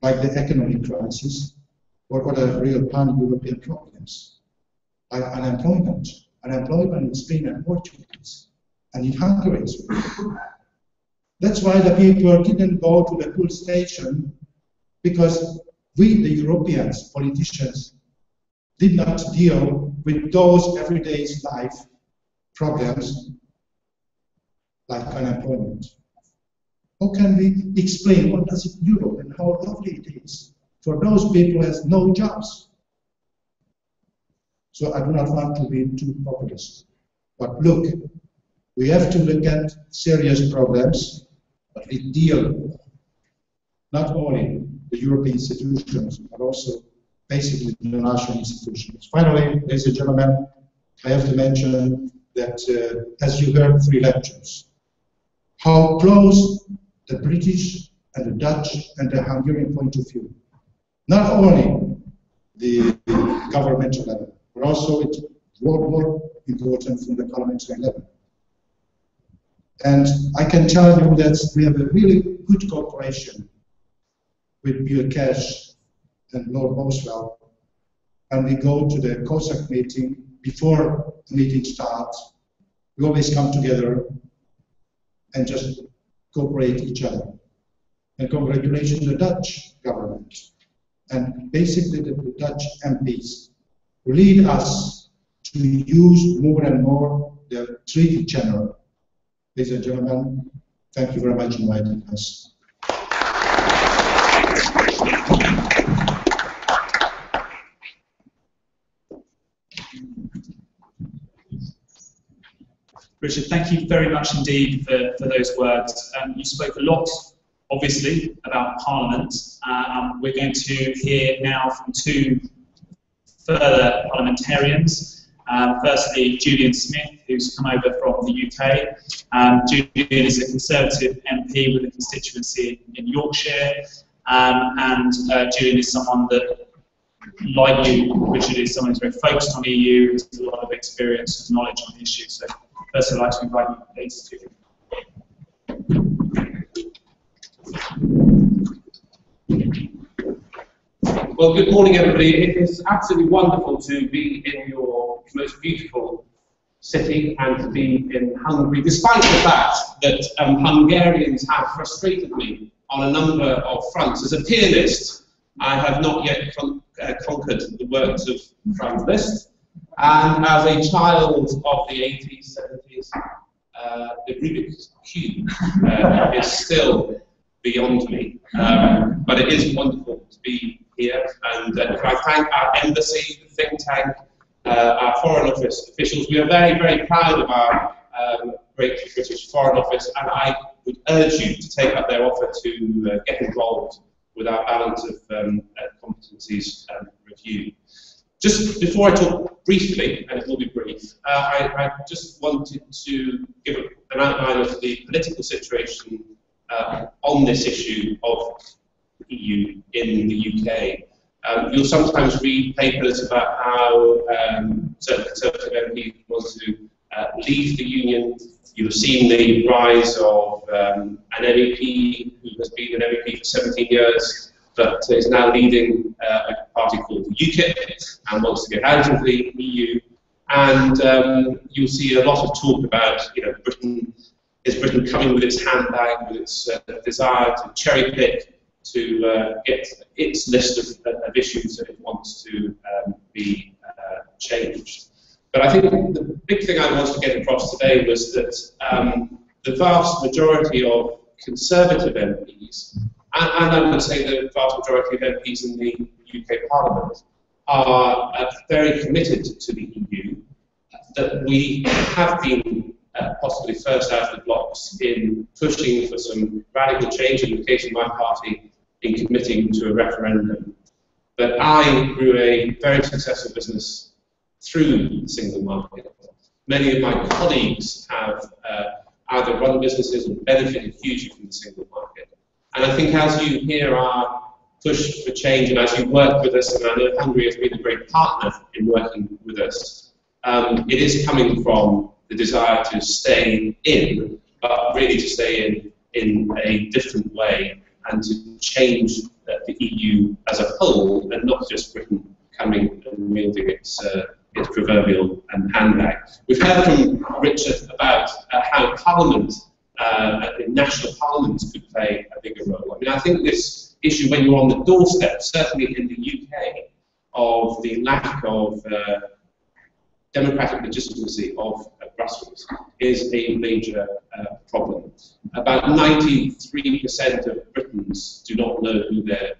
Speaker 19: like the economic crisis, or other real pan-European problems, like unemployment in Spain and Portugal, and in Hungary as well. That's why the people didn't go to the pool station, because we, the Europeans, politicians, did not deal with those everyday life problems like unemployment. How can we explain what does it Europe and how lovely it is for those people who have no jobs? So I do not want to be too populist, but look, We have to look at serious problems, but we deal not only the European institutions, but also basically the national institutions. Finally, ladies and gentlemen, I have to mention that, as you heard 3 lectures, how close the British and the Dutch and the Hungarian point of view, not only the governmental level, but also it's more important from the parliamentary level. And I can tell you that we have a really good cooperation with Bill Cash and Lord Boswell, and we go to the COSAC meeting before the meeting starts. We always come together and just cooperate each other. And congratulations to the Dutch government and basically the Dutch MPs who lead us to use more and more the treaty general. Ladies and gentlemen, thank you very much for inviting us.
Speaker 12: Richard, thank you very much indeed for those words. You spoke a lot, obviously, about Parliament. We're going to hear now from 2 further parliamentarians. Firstly, Julian Smith, who's come over from the UK. Julian is a Conservative MP with a constituency in Yorkshire. And Julian is someone that, like you, Richard, is someone who's very focused on EU, has a lot of experience and knowledge on the issue. So first, I'd like to invite you, please, to
Speaker 20: Well, good morning, everybody. It is absolutely wonderful to be in your most beautiful city and to be in Hungary, despite the fact that Hungarians have frustrated me on a number of fronts. As a pianist, I have not yet conquered the works of Franz Liszt, and as a child of the 80s, 70s, the Rubik's Cube is still beyond me. But it is wonderful to be here, and can I thank our embassy, the think tank, our Foreign Office officials. We are very, very proud of our great British Foreign Office, and I would urge you to take up their offer to get involved with our balance of competencies review. Just before I talk briefly, and it will be brief, I just wanted to give an outline of the political situation on this issue of the EU in the UK. You'll sometimes read papers about how certain Conservative MPs want to leave the Union. You've seen the rise of an MEP who has been an MEP for 17 years, but is now leading a party called UKIP and wants to get out of the EU. And you'll see a lot of talk about, Britain coming with its handbag, with its desire to cherry pick, to get its list of issues that it wants to be changed. But I think the big thing I wanted to get across today was that the vast majority of Conservative MPs, and I would say the vast majority of MPs in the UK Parliament, are very committed to the EU, that we have been possibly first out of the blocks in pushing for some radical change, in the case of my party, in committing to a referendum. But I grew a very successful business through the single market. Many of my colleagues have either run businesses or benefited hugely from the single market. And I think as you hear our push for change, and as you work with us, and I know Hungary has been a great partner in working with us, it is coming from the desire to stay in, but really to stay in a different way, and to change the EU as a whole, and not just Britain coming and wielding its proverbial handbag. We've heard from Richard about how Parliament, the national parliaments, could play a bigger role. I mean, I think this issue, when you're on the doorstep, certainly in the UK, of the lack of democratic legitimacy of Brussels, is a major problem. About 93% of Britons do not know who their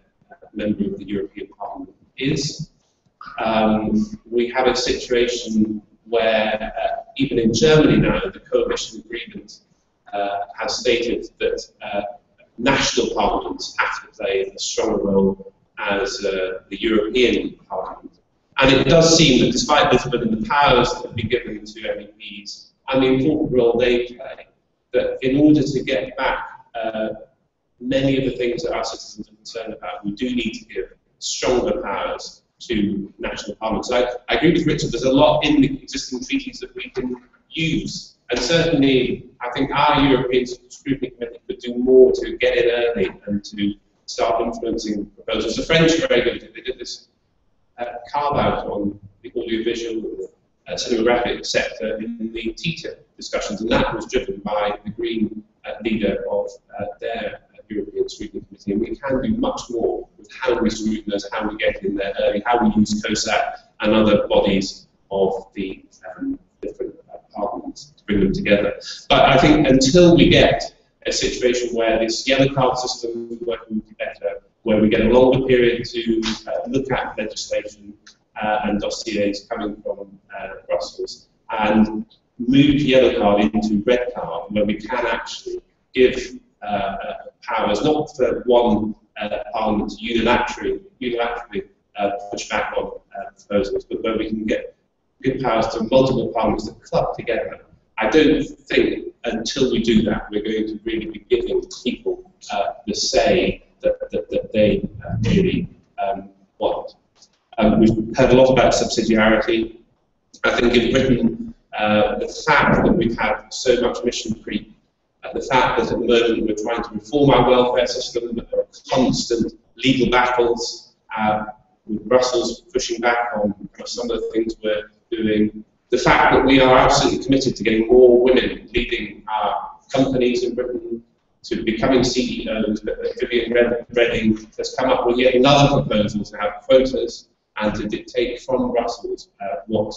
Speaker 20: member of the European Parliament is. We have a situation where even in Germany now, the coalition agreement has stated that national parliaments have to play a stronger role as the European Parliament. And it does seem that despite Lisbon and the powers that have been given to MEPs and the important role they play, that in order to get back many of the things that our citizens are concerned about, we do need to give stronger powers to national parliaments. I agree with Richard, there's a lot in the existing treaties that we can use. And certainly, I think our European Scrutiny Committee could do more to get in early and to start influencing proposals. The French are very good. They did this carve-out on the audiovisual cinematographic sector in the TTIP discussions, and that was driven by the Green leader of their European Scrutiny Committee. And we can do much more with how we scrutinise, how we get in there early, how we use COSAC and other bodies of the different parliaments to bring them together. But I think until we get a situation where this yellow card system is working better, where we get a longer period to look at legislation and dossiers coming from Brussels, and move yellow card into red card, where we can actually give powers, not for one parliament to unilaterally push back on proposals, but where we can get good powers to multiple parliaments to club together. I don't think until we do that, we're going to really be giving people the say that they really want. We've heard a lot about subsidiarity. I think in Britain, the fact that we've had so much mission creep, the fact that at the moment we're trying to reform our welfare system, that there are constant legal battles, with Brussels pushing back on some of the things we're doing, the fact that we are absolutely committed to getting more women leading our companies in Britain, to becoming CEOs, that Vivian Redding has come up with yet another proposal to have quotas and to dictate from Brussels what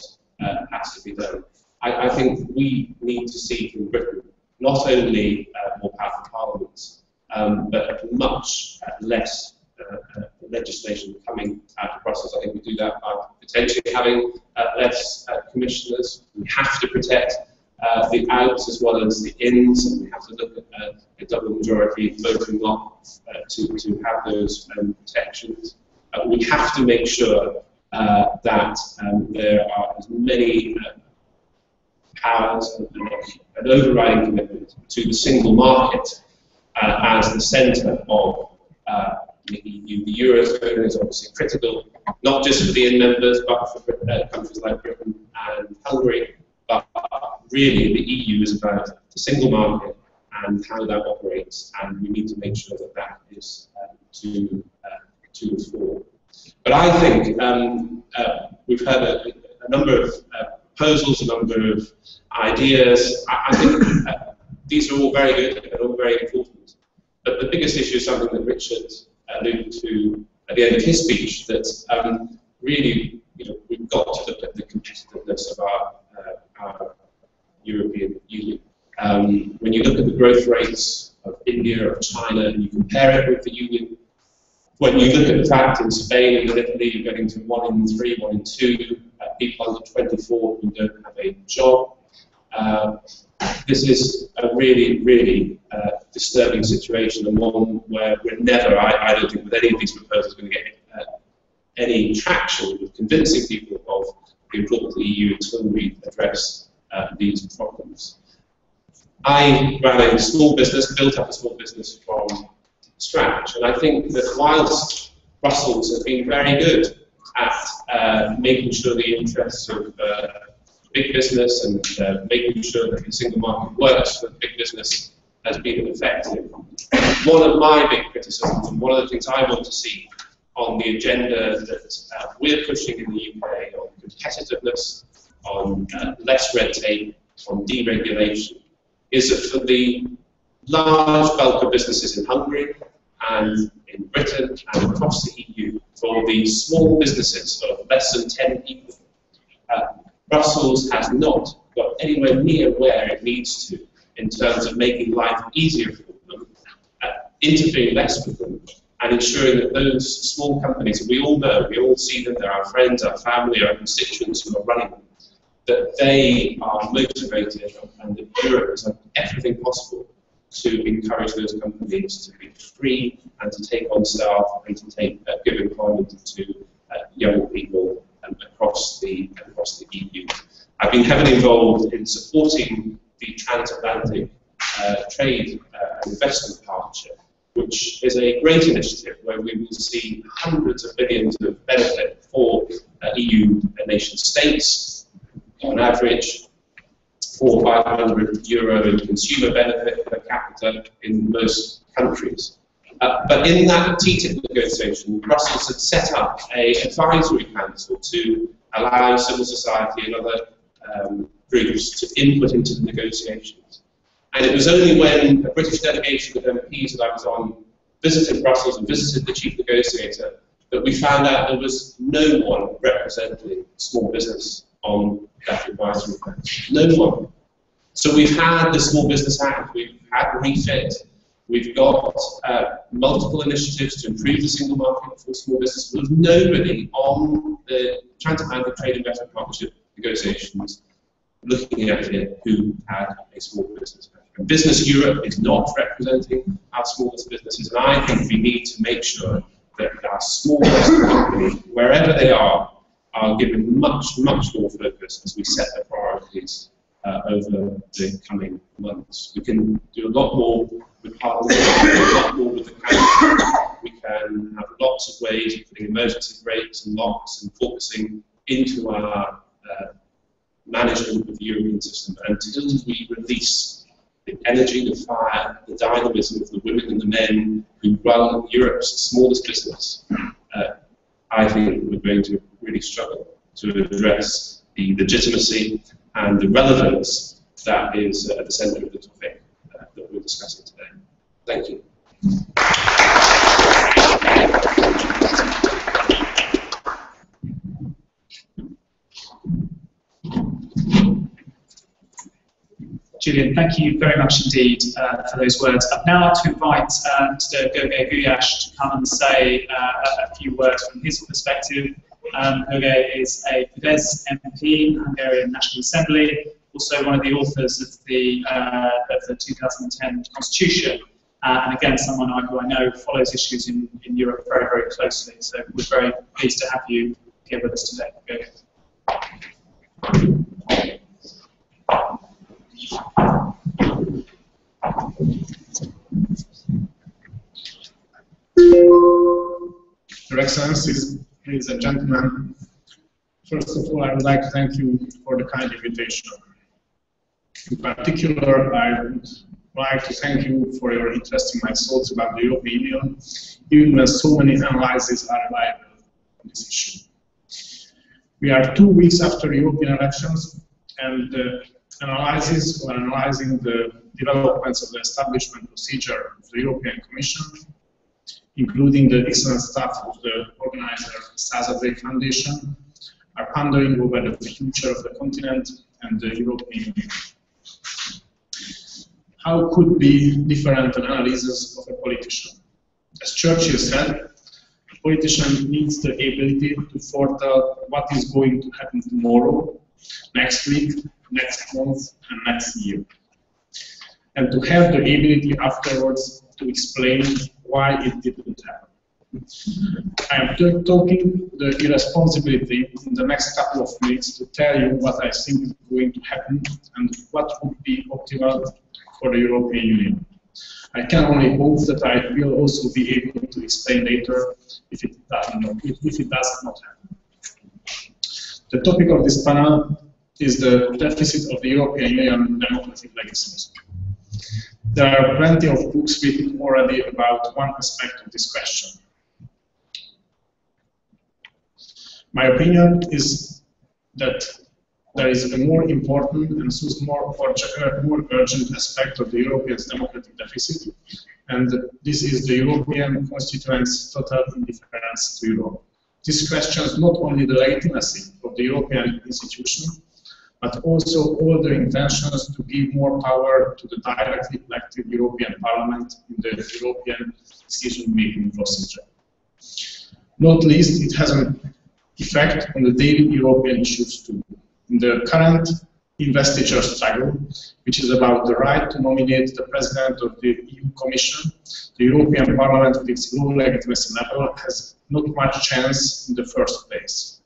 Speaker 20: has to be done. I think we need to see from Britain not only more powerful parliaments, but much less legislation coming out of Brussels. I think we do that by potentially having less commissioners. We have to protect the outs as well as the ins, and we have to look at a double majority voting bloc to have those protections. We have to make sure that there are as many powers and an overriding commitment to the single market as the centre of the EU. The Eurozone is obviously critical, not just for the in members, but for countries like Britain and Hungary. But really, the EU is about the single market and how that operates, and we need to make sure that that is to the fore. But I think we've had a number of proposals, a number of ideas. I think these are all very good and all very important. But the biggest issue is something that Richard alluded to at the end of his speech, that really, we've got to look at the competitiveness of our European Union. When you look at the growth rates of India, of China, and you compare it with the Union, when you look at the fact in Spain and in Italy, you're getting to 1 in 3, 1 in 2 people under 24 who don't have a job. This is a really, really disturbing situation, and one where we're never, I don't think, with any of these proposals, going to get any traction with convincing people of the importance of the EU until we address these problems. I ran a small business, built up a small business from scratch, and I think that whilst Brussels has been very good at making sure the interests of big business and making sure that the single market works for big business has been effective. One of my big criticisms, and one of the things I want to see on the agenda that we're pushing in the UK on competitiveness, on less red tape, on deregulation, is that for the large bulk of businesses in Hungary and in Britain and across the EU, for the small businesses of less than 10 people, Brussels has not got anywhere near where it needs to in terms of making life easier for them, interfering less with them, and ensuring that those small companies, we all know, we all see them, they're our friends, our family, our constituents who are running them, that they are motivated and that Europe has done everything possible to encourage those companies to be free and to take on staff and to give employment to young people across the EU. I've been heavily involved in supporting the transatlantic trade and investment partnership, which is a great initiative where we will see hundreds of billions of benefit for EU nation states, on average, €400 or €500 in consumer benefit per capita in most countries. But in that TTIP negotiation, Brussels had set up an advisory council to allow civil society and other groups to input into the negotiations. And it was only when a British delegation of MPs that I was on visited Brussels and visited the chief negotiator that we found out there was no one representing small business on that advisory council. No one. So we've had the Small Business Act, we've had REFIT, we've got multiple initiatives to improve the single market for small business. There was nobody on the Transatlantic Trade Investment Partnership negotiations looking at it who had a small business background. Business Europe is not representing our smallest businesses, and I think we need to make sure that our smallest companies, wherever they are given much, much more focus as we set the priorities over the coming months. We can do a lot more with Parliament, a lot more with the Council. We can have lots of ways of putting emergency brakes and locks and focusing into our management of the European system. But until we release the energy, the fire, the dynamism of the women and the men who run Europe's smallest business, I think we're going to really struggle to address the legitimacy and the relevance that is at the centre of the topic that we're discussing today. Thank you.
Speaker 12: Julian, thank you very much indeed for those words. I'd now like to invite Mr. Gergely Gulyás to come and say a few words from his perspective. Gergely is a Fidesz MP in the Hungarian National Assembly, also one of the authors of the 2010 Constitution, and again someone who I know follows issues in Europe very, very closely. So we're very pleased to have you here with us today.
Speaker 21: Your Excellencies, ladies and gentlemen, first of all, I would like to thank you for the kind invitation. In particular, I would like to thank you for your interest in my thoughts about the European Union, even when so many analyses are available on this issue. We are 2 weeks after European elections, and the analysis or analyzing the developments of the establishment procedure of the European Commission, including the excellent staff of the organizer Századvég Foundation, are pondering over the future of the continent and the European Union. How could be different an analysis of a politician? As Churchill said, a politician needs the ability to foretell what is going to happen tomorrow, next week, next month, and next year, and to have the ability afterwards to explain why it didn't happen. I am taking the irresponsibility in the next couple of minutes to tell you what I think is going to happen and what would be optimal for the European Union. I can only hope that I will also be able to explain later if it does not happen. The topic of this panel is the deficit of the European Union democratic legitimacy. There are plenty of books written already about one aspect of this question. My opinion is that there is a more important and thus more urgent aspect of the European democratic deficit, and this is the European constituents' total indifference to Europe. This questions not only the legitimacy of the European institution, but also all the intentions to give more power to the directly elected European Parliament in the European decision-making procedure. Not least, it has an effect on the daily European issues too. in the current investiture struggle, which is about the right to nominate the President of the EU Commission, the European Parliament with its low legitimacy level has not much chance in the first place,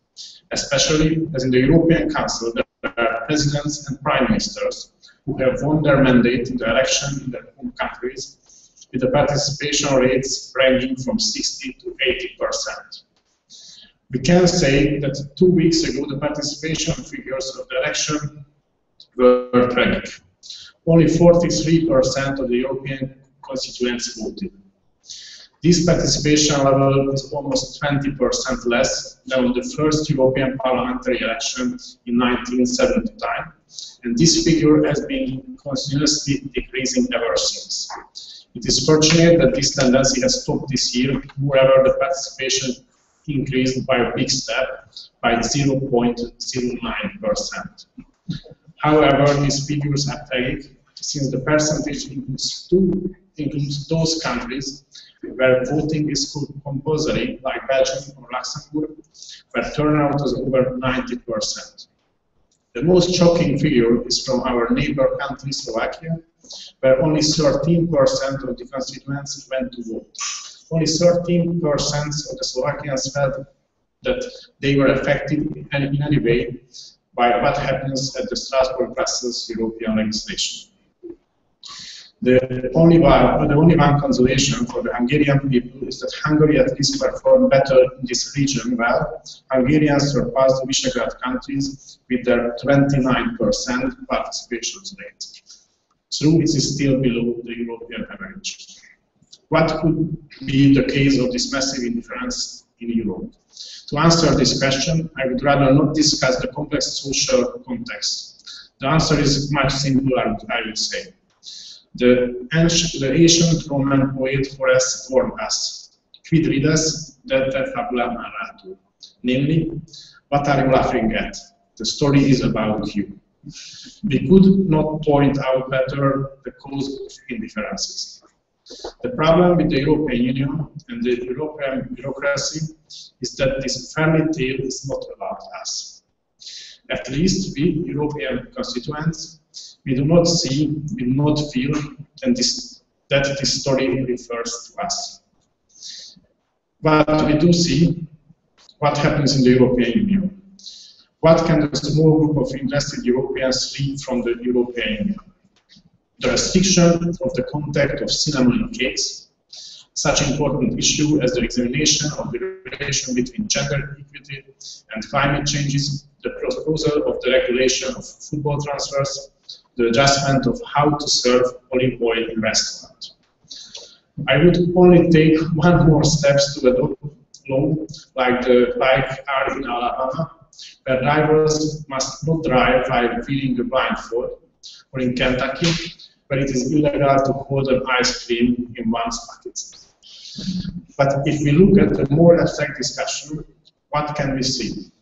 Speaker 21: especially as in the European Council there are presidents and prime ministers who have won their mandate in the election in their home countries, with the participation rates ranging from 60 to 80%. We can say that 2 weeks ago the participation figures of the election were tragic. Only 43% of the European constituents voted. This participation level is almost 20% less than on the first European parliamentary election in 1979, and this figure has been continuously decreasing ever since. It is fortunate that this tendency has stopped this year, moreover the participation increased by a big step, by 0.09%. However, these figures are tragic, since the percentage includes those countries where voting is compulsory, like Belgium or Luxembourg, where turnout is over 90%. The most shocking figure is from our neighbor country, Slovakia, where only 13% of the constituents went to vote. Only 13% of the Slovakians felt that they were affected in any way by what happens at the Strasbourg Brussels European legislation. The only one consolation for the Hungarian people is that Hungary at least performed better in this region well. Hungarians surpassed the Visegrad countries with their 29% participation rate. Though it is still below the European average. What could be the case of this massive indifference in Europe? To answer this question, I would rather not discuss the complex social context. The answer is much simpler, I would say. The ancient Roman poet Horace warned us, quid rides, dete fabula narratur. Namely, what are you laughing at? The story is about you. We could not point out better the cause of indifferences. The problem with the European Union and the European bureaucracy is that this fairy tale is not about us. At least we, European constituents, we do not see, we do not feel that this story refers to us. But we do see what happens in the European Union. What can a small group of invested Europeans read from the European Union? The restriction of the contact of cinema and cakes, such important issue as the examination of the relation between gender equity and climate changes, the proposal of the regulation of football transfers, the adjustment of how to serve olive oil in restaurants. I would only take one more step to adopt law like are in Alabama, where drivers must not drive while wearing a blindfold, or in Kentucky, where it is illegal to hold an ice cream in one's pocket. But if we look at the more abstract discussion, what can we see?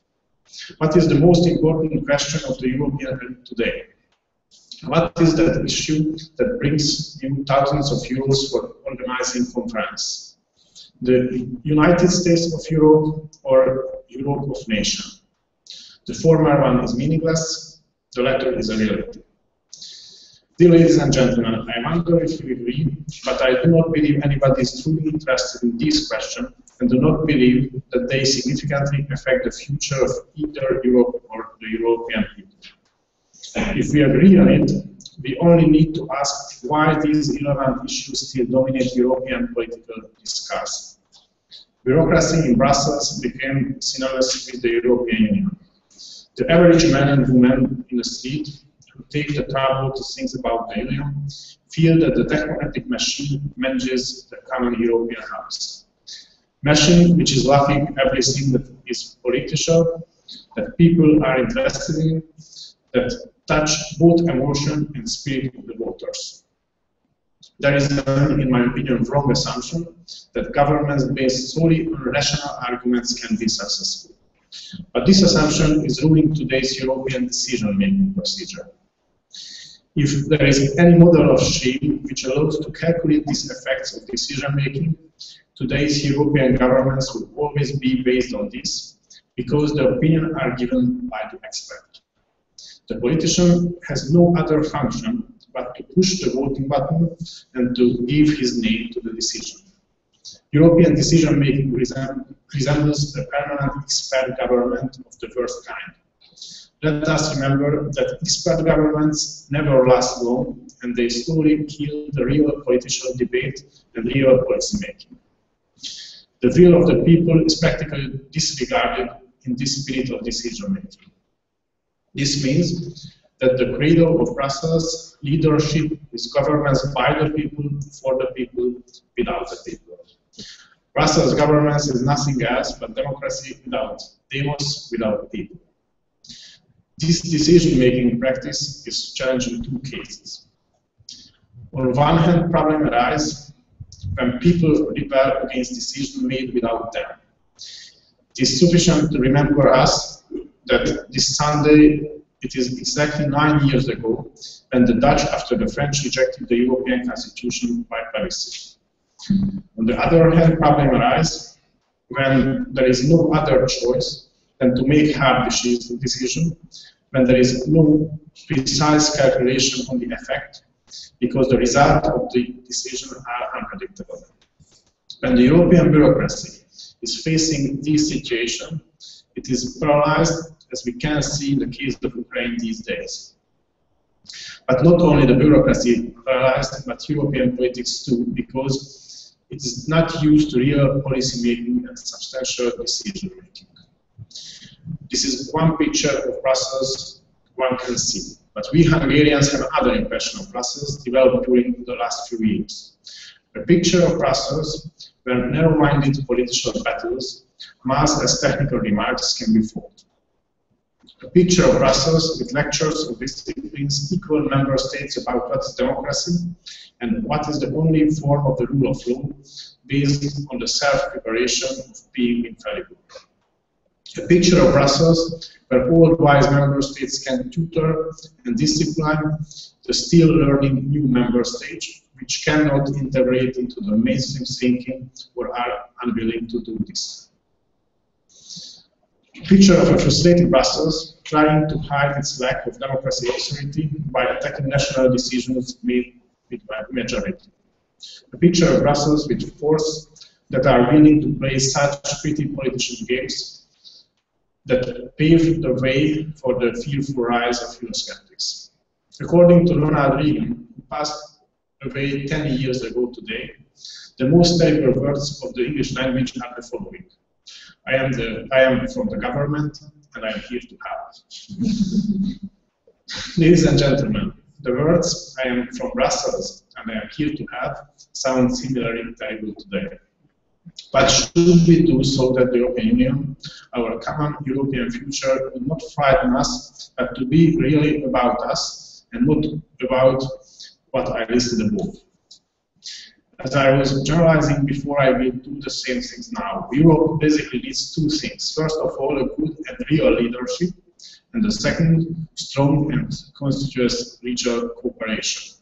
Speaker 21: What is the most important question of the European today? What is that issue that brings you thousands of euros for organizing conference? The United States of Europe or Europe of nations? The former one is meaningless, the latter is a reality. Dear ladies and gentlemen, I wonder if you agree, but I do not believe anybody is truly interested in this question and do not believe that they significantly affect the future of either Europe or the European people. If we agree on it, we only need to ask why these irrelevant issues still dominate European political discourse. Bureaucracy in Brussels became synonymous with the European Union. The average man and woman in the street who take the trouble to think about the Union feel that the technocratic machine manages the common European house. Machine which is laughing everything that is political, that people are interested in, that touch both emotion and spirit of the voters. There is, in my opinion, wrong assumption that governments based solely on rational arguments can be successful. But this assumption is ruining today's European decision-making procedure. If there is any model of shame which allows to calculate these effects of decision-making, today's European governments will always be based on this, because the opinions are given by the expert. The politician has no other function but to push the voting button and to give his name to the decision. European decision-making resembles a permanent expert government of the first kind. Let us remember that expert governments never last long, and they slowly kill the real political debate and real policy making. The will of the people is practically disregarded in this spirit of decision making. This means that the credo of Brussels leadership is governments by the people, for the people, without the people. Brussels governments is nothing else but democracy without demos, without people. This decision-making practice is challenged in two cases. On one hand, problem arises when people rebel against decisions made without them. It is sufficient to remember us that this Sunday, it is exactly 9 years ago when the Dutch, after the French, rejected the European Constitution by plebiscite. On the other hand, problem arises when there is no other choice than to make hard decision, when there is no precise calculation on the effect, because the result of the decision are unpredictable. When the European bureaucracy is facing this situation, it is paralyzed, as we can see in the case of Ukraine these days. But not only the bureaucracy paralyzed, but European politics too, because it is not used to real policy making and substantial decision making. This is one picture of Brussels one can see, but we Hungarians have another impression of Brussels developed during the last few years. A picture of Brussels where narrow-minded political battles, masked as technical remarks, can be fought. A picture of Brussels with lectures of disciplines equal member states about what is democracy and what is the only form of the rule of law based on the self-preparation of being infallible. A picture of Brussels where all wise member states can tutor and discipline the still learning new member states which cannot integrate into the mainstream thinking or are unwilling to do this. A picture of a frustrated Brussels trying to hide its lack of democracy authority by attacking national decisions made with majority. A picture of Brussels with force that are willing to play such pretty political games that pave the way for the fearful rise of Eurosceptics. According to Ronald Reagan, who passed away 10 years ago today, the most terrible words of the English language are the following. I am from the government, and I am here to help. Ladies and gentlemen, the words I am from Brussels, and I am here to help sound similarly terrible today. But should we do so that the European Union, our common European future, will not frighten us, but to be really about us, and not about what I listed above. As I was generalizing before, I will do the same things now. Europe basically needs two things. First of all, a good and real leadership, and the second, strong and conspicuous regional cooperation.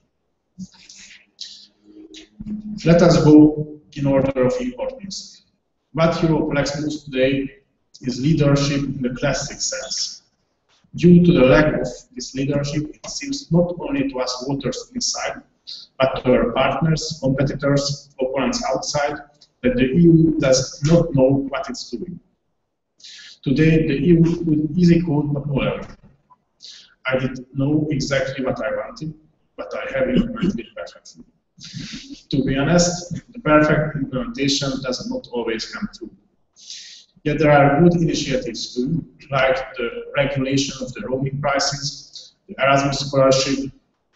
Speaker 21: Let us go in order of importance. What Europe lacks most today is leadership in the classic sense. Due to the lack of this leadership, it seems not only to us voters inside, but to our partners, competitors, opponents outside, that the EU does not know what it's doing. Today, the EU would easy code but no error. I didn't know exactly what I wanted, but I have implemented it perfectly. To be honest, the perfect implementation does not always come true. Yet there are good initiatives too, like the regulation of the roaming prices, the Erasmus scholarship,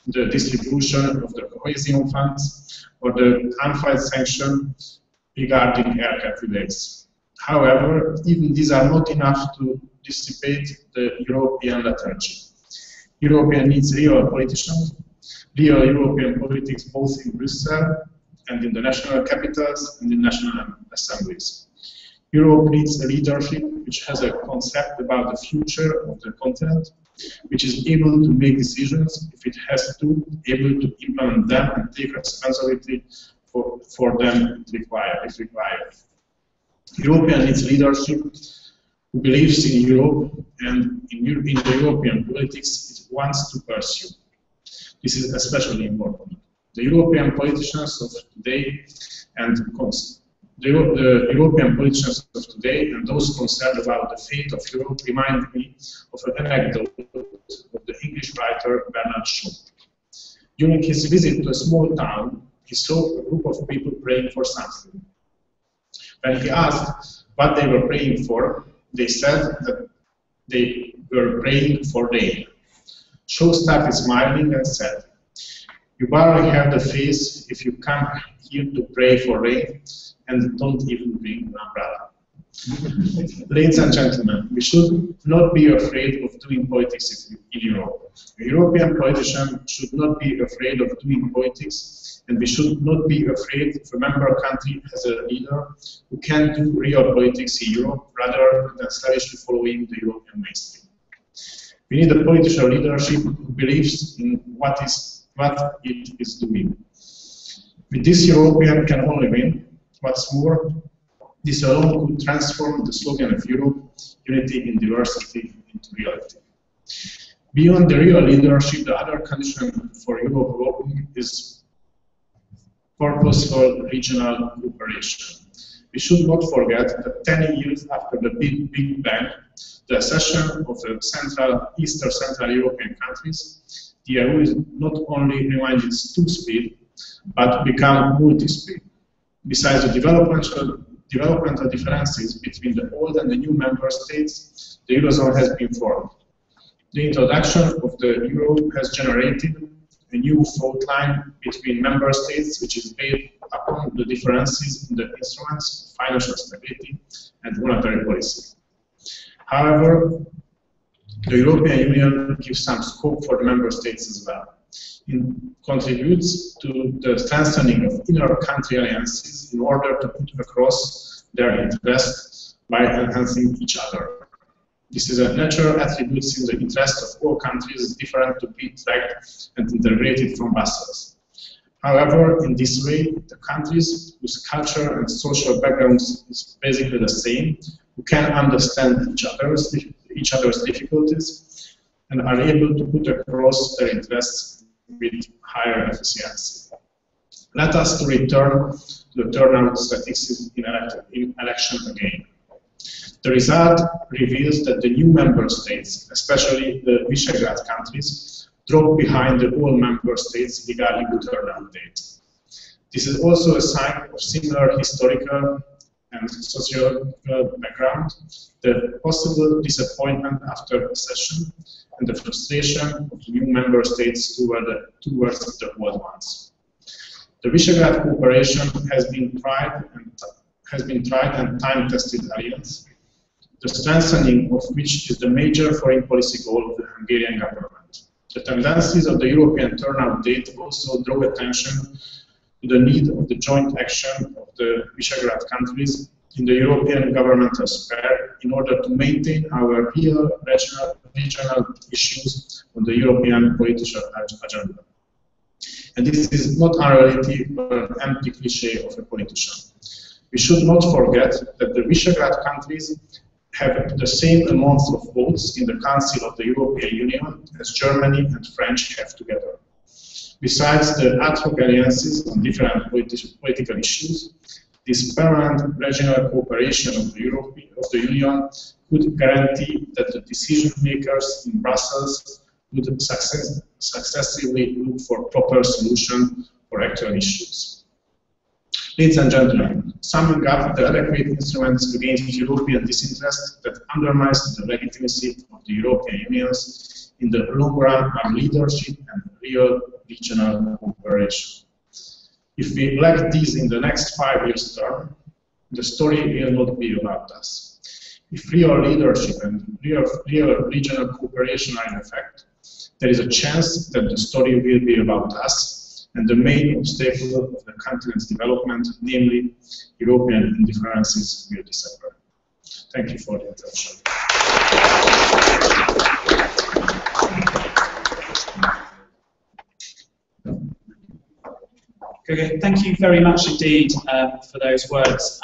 Speaker 21: the distribution of the cohesion funds, or the unfiled sanction regarding aircraft delays. However, even these are not enough to dissipate the European lethargy. Europe needs real politicians, real European politics both in Brussels and in the national capitals and in national assemblies. Europe needs a leadership which has a concept about the future of the continent, which is able to make decisions if it has to, able to implement them and take responsibility for them if required. Europe needs leadership who believes in Europe and in the European politics it wants to pursue. This is especially important. The European politicians of today and the European politicians of today and those concerned about the fate of Europe remind me of an anecdote of the English writer Bernard Shaw. During his visit to a small town, he saw a group of people praying for something. When he asked what they were praying for, they said that they were praying for rain. Shaw started smiling and said, "You barely have the face if you come here to pray for rain and don't even bring an umbrella." Ladies and gentlemen, we should not be afraid of doing politics in Europe. A European politician should not be afraid of doing politics, and we should not be afraid if a member country has a leader who can do real politics in Europe rather than slavishly following the European mainstream. We need a political leadership who believes in what it is doing. With this, European can only win. What's more, this alone could transform the slogan of Europe, unity in diversity, into reality. Beyond the real leadership, the other condition for Europe growing is purposeful regional cooperation. We should not forget that 10 years after the Big Bang, the accession of the Eastern Central European countries, the EU is not only remained its two-speed, but become multi-speed. Besides the developmental differences between the old and the new member states, the Eurozone has been formed. The introduction of the euro has generated a new fault line between member states, which is based upon the differences in the instruments of financial stability and monetary policy. However, the European Union gives some scope for the member states as well. It contributes to the strengthening of inner country alliances in order to put across their interests by enhancing each other. This is a natural attribute since the interest of all countries is different to be tracked and integrated from Brussels. However, in this way, the countries whose culture and social backgrounds is basically the same, who can understand each other's difficulties, and are able to put across their interests with higher efficiency. Let us return to the turnout statistics in election again. The result reveals that the new member states, especially the Visegrad countries, drop behind the old member states regarding the turnout date. This is also a sign of similar historical and social background, the possible disappointment after accession, and the frustration of new member states towards the old ones. The Visegrad cooperation has been tried and time-tested alliance, the strengthening of which is the major foreign policy goal of the Hungarian government. The tendencies of the European turnout date also draw attention to the need of the joint action of the Visegrad countries in the European governmental sphere in order to maintain our real regional issues on the European political agenda. And this is not unrelated but an empty cliché of a politician. We should not forget that the Visegrad countries have the same amount of votes in the Council of the European Union as Germany and France have together. Besides the ad hoc alliances on different political issues, this permanent regional cooperation of the Union could guarantee that the decision makers in Brussels would successively look for proper solutions for actual issues. Ladies and gentlemen, summing up the adequate instruments against European disinterest that undermines the legitimacy of the European Union in the long run are leadership and real regional cooperation. If we lack these in the next 5 years term, the story will not be about us. If real leadership and real regional cooperation are in effect, there is a chance that the story will be about us and the main obstacle of the continent's development, namely European indifferences, will disappear. Thank you for the attention.
Speaker 12: Okay, thank you very much indeed for those words.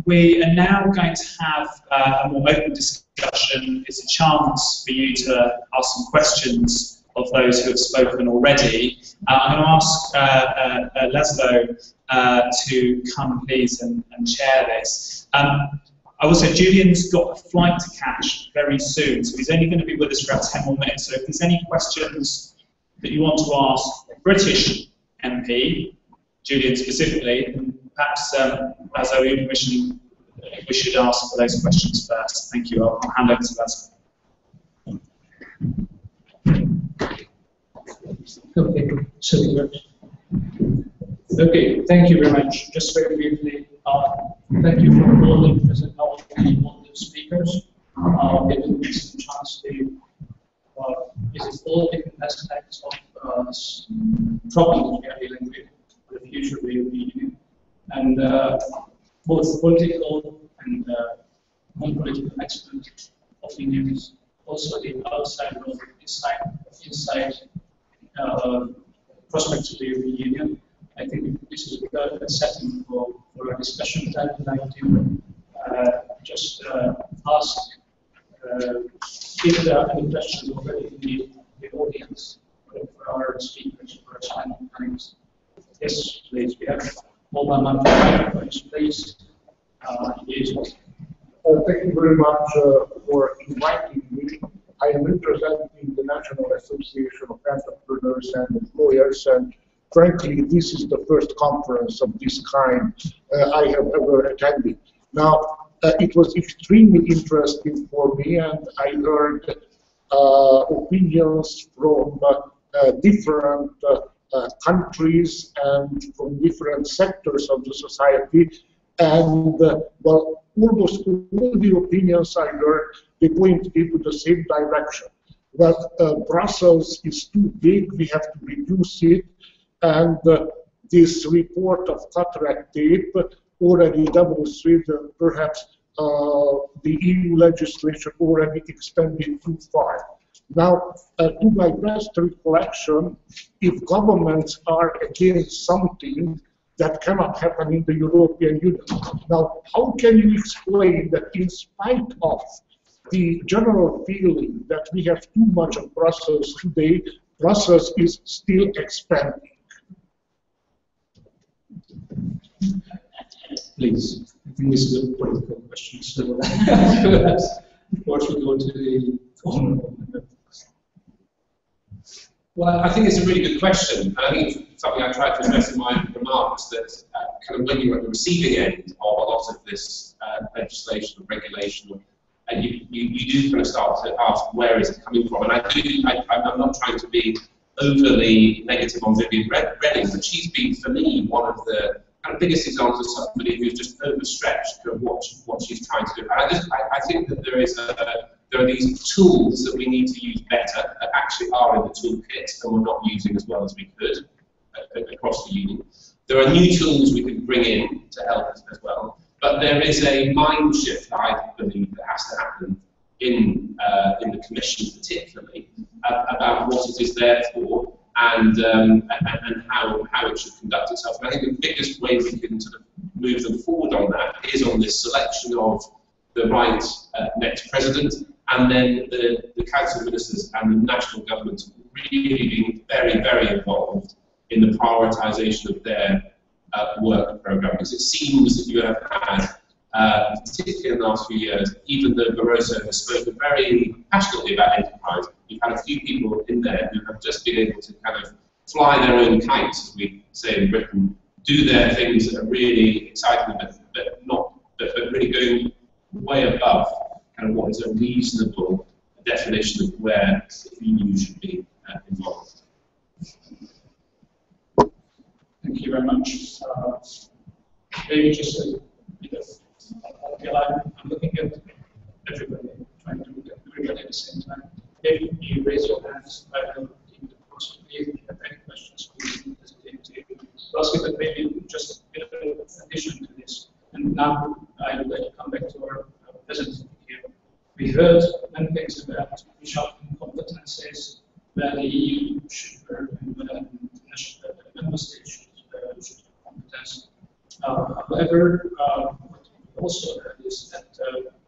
Speaker 12: We are now going to have a more open discussion. It's a chance for you to ask some questions of those who have spoken already. I'm going to ask Laszlo to come, please, and chair this. I will say Julian's got a flight to catch very soon, so he's only going to be with us for about 10 more minutes. So if there's any questions that you want to ask a British MP, Julian specifically, and perhaps as our permission, we should ask for those questions first. Thank you. I'll hand over to Laszlo.
Speaker 3: Okay, so okay, thank you very much. Just very briefly, thank you for all the present knowledge on the speakers. Giving me some chance to visit all different aspects of problems we are dealing with for the future of the European Union, and both political and non-political expert opinions, also the outside world, inside prospects of the European Union. I think this is a good setting for our discussion. I would like to just ask if there are any questions already in the audience for our speakers, for our panelists. Yes, please. We have mobile microphones, please. Yes.
Speaker 22: Thank you very much for inviting me. I am representing the National Association of Entrepreneurs and Employers, and frankly, this is the first conference of this kind I have ever attended. Now, it was extremely interesting for me, and I heard opinions from different countries and from different sectors of the society, and well, almost all the opinions I heard, they point into the same direction. Well, Brussels is too big, we have to reduce it, and this report of cataract tape already demonstrates that perhaps the EU legislation already extended too far. Now, to my best recollection, if governments are against something, that cannot happen in the European Union. Now, how can you explain that in spite of the general feeling that we have too much of Brussels today, Brussels is still expanding?
Speaker 3: Please, I think this is a political question, so of course we go to the honourable member.
Speaker 20: Well, I think it's a really good question, and I think it's something I tried to address in my remarks, that kind of when you're at the receiving end of a lot of this legislation or regulation, and you do kind of start to ask, where is it coming from? And I'm not trying to be overly negative on Viviane Reding, but she's been, for me, one of the kind of biggest examples of somebody who's just overstretched of what she's trying to do. And I think that there are these tools that we need to use better that actually are in the toolkit and we're not using as well as we could across the union. There are new tools we can bring in to help us as well. But there is a mind shift, I believe, that has to happen in the Commission particularly about what it is there for and how it should conduct itself. And I think the biggest way we can sort of move them forward on that is on this selection of the right next president, and then the Council of Ministers and the national government really being very, very involved in the prioritisation of their work programme. Because it seems that you have had, particularly in the last few years, even though Barroso has spoken very passionately about enterprise, you've had a few people in there who have just been able to kind of fly their own kites, as we say in Britain, do their things that are really exciting, but really going way above kind of what is a reasonable definition of where the EU should be involved.
Speaker 3: Thank you very much. Maybe just a bit of, I'm looking at everybody, trying to look at everybody at the same time. If you raise your hands, I will give the possibility. If you have any questions, please don't hesitate to ask it, but maybe just a bit of addition to this. And now I would like to come back to our president here. We heard many things about reshuffling competences, where the EU should work and where the member states should However, what we also heard is that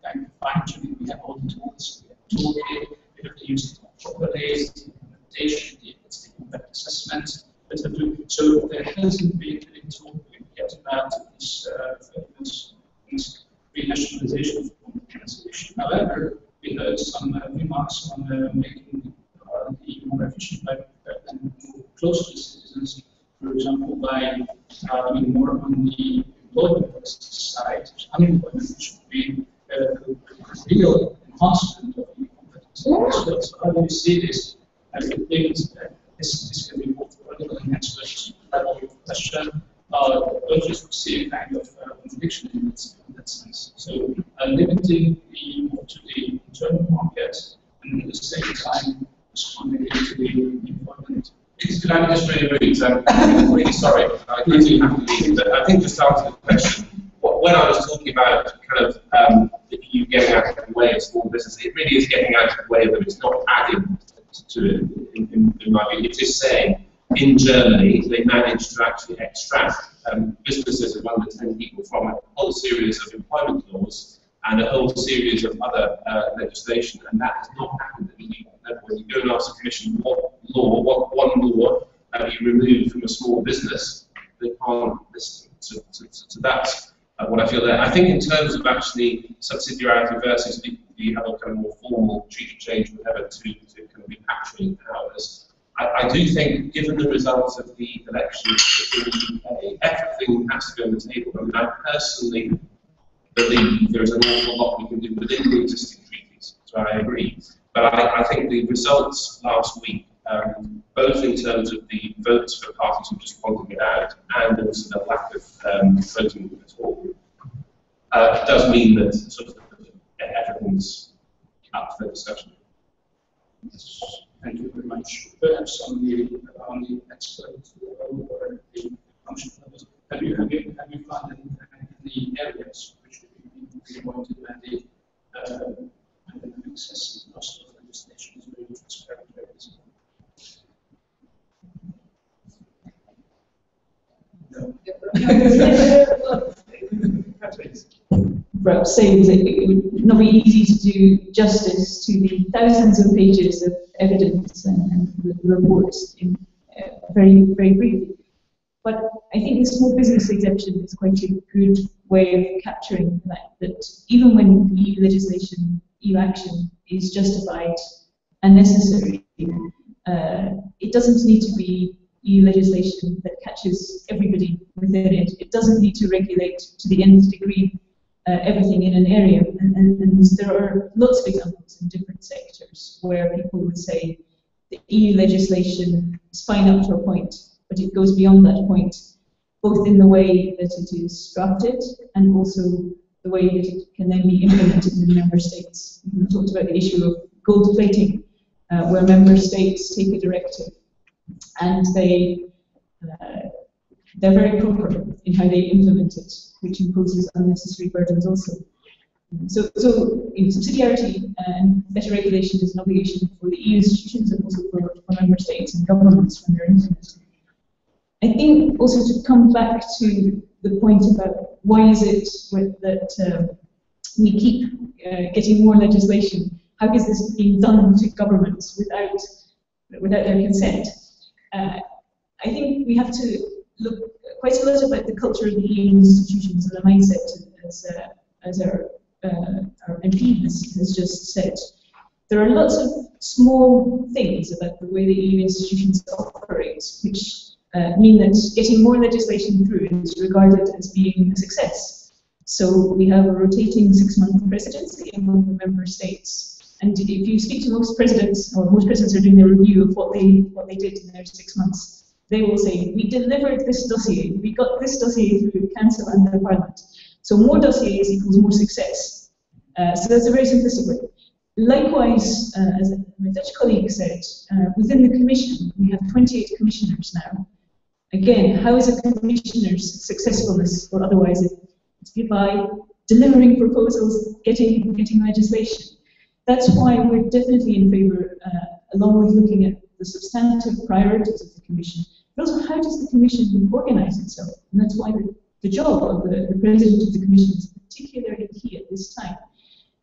Speaker 3: kind of fine-tuning, we have all the tools, we have toolkit, we have to use it properly, the implementation, the impact assessment, so there hasn't been any tool yet about this renationalization of translation. However, we heard some remarks on making the EU more efficient and more close to citizens, for example, by doing more on the employment side, unemployment, which would be a real enhancement of the competence. So how do you see this? I think this can be more political experts level of question, but just see a kind of contradiction in that sense. So limiting the EU to the internal market and at the same time responding to the employment.
Speaker 20: Can I just raise I'm really sorry, I really have to leave, but I think just to answer the question, when I was talking about kind of the EU getting out of the way of small business, it really is getting out of the way of them. It's not adding to it, in my view. It is saying, in Germany, they managed to actually extract businesses of under 10 people from a whole series of employment laws and a whole series of other legislation, and that has not happened at the EU level. When you go and ask the Commission what one law you remove from a small business, they can't listen. So that's what I feel there. I think in terms of actually subsidiarity versus the other kind of more formal treaty change, whatever, to kind of repatriate powers, I do think, given the results of the elections in the UK, everything has to go on the table. I mean, I personally believe there is an awful lot we can do within the existing treaties, so I agree. But I think the results last week, both in terms of the votes for parties who just wanted it out, and also the lack of voting at all, does mean that sort of everything's up for discussion.
Speaker 3: Thank you very much. Perhaps on the expert level or the function level, have you found any areas which would be pointed at the excessive cost of legislation is very transparent?
Speaker 17: Perhaps saying that it would not be easy to do justice to the thousands of pages of evidence and the reports in very, very briefly. But I think the small business exemption is quite a good way of capturing the fact that even when EU legislation, EU action is justified and necessary, it doesn't need to be EU legislation that catches everybody within it. It doesn't need to regulate to the nth degree everything in an area. And there are lots of examples in different sectors where people would say the EU legislation is fine up to a point, but it goes beyond that point, both in the way that it is drafted and also the way that it can then be implemented in the member states. We talked about the issue of gold plating, where member states take a directive and they're very proper in how they implement it, which imposes unnecessary burdens also. So subsidiarity and better regulation is an obligation for the EU institutions and also for member states and governments when they're implementing. I think also to come back to the point about why is it that we keep getting more legislation, how is this being done to governments without their consent? I think we have to look quite a lot about the culture of the EU institutions and the mindset, as our MP has just said. There are lots of small things about the way the EU institutions operate, which mean that getting more legislation through is regarded as being a success. So we have a rotating 6-month presidency among the member states. And if you speak to most presidents, or most presidents are doing their review of what they did in their 6 months, they will say, we delivered this dossier, we got this dossier through Council and the Parliament. So more dossiers equals more success. So that's a very simplistic way. Likewise, as my Dutch colleague said, within the Commission, we have 28 commissioners now. Again, how is a commissioner's successfulness or otherwise? It's by delivering proposals, getting legislation. That's why we're definitely in favour, along with looking at the substantive priorities of the Commission, but also how does the Commission organise itself? And that's why the the job of the President of the Commission is particularly key at this time.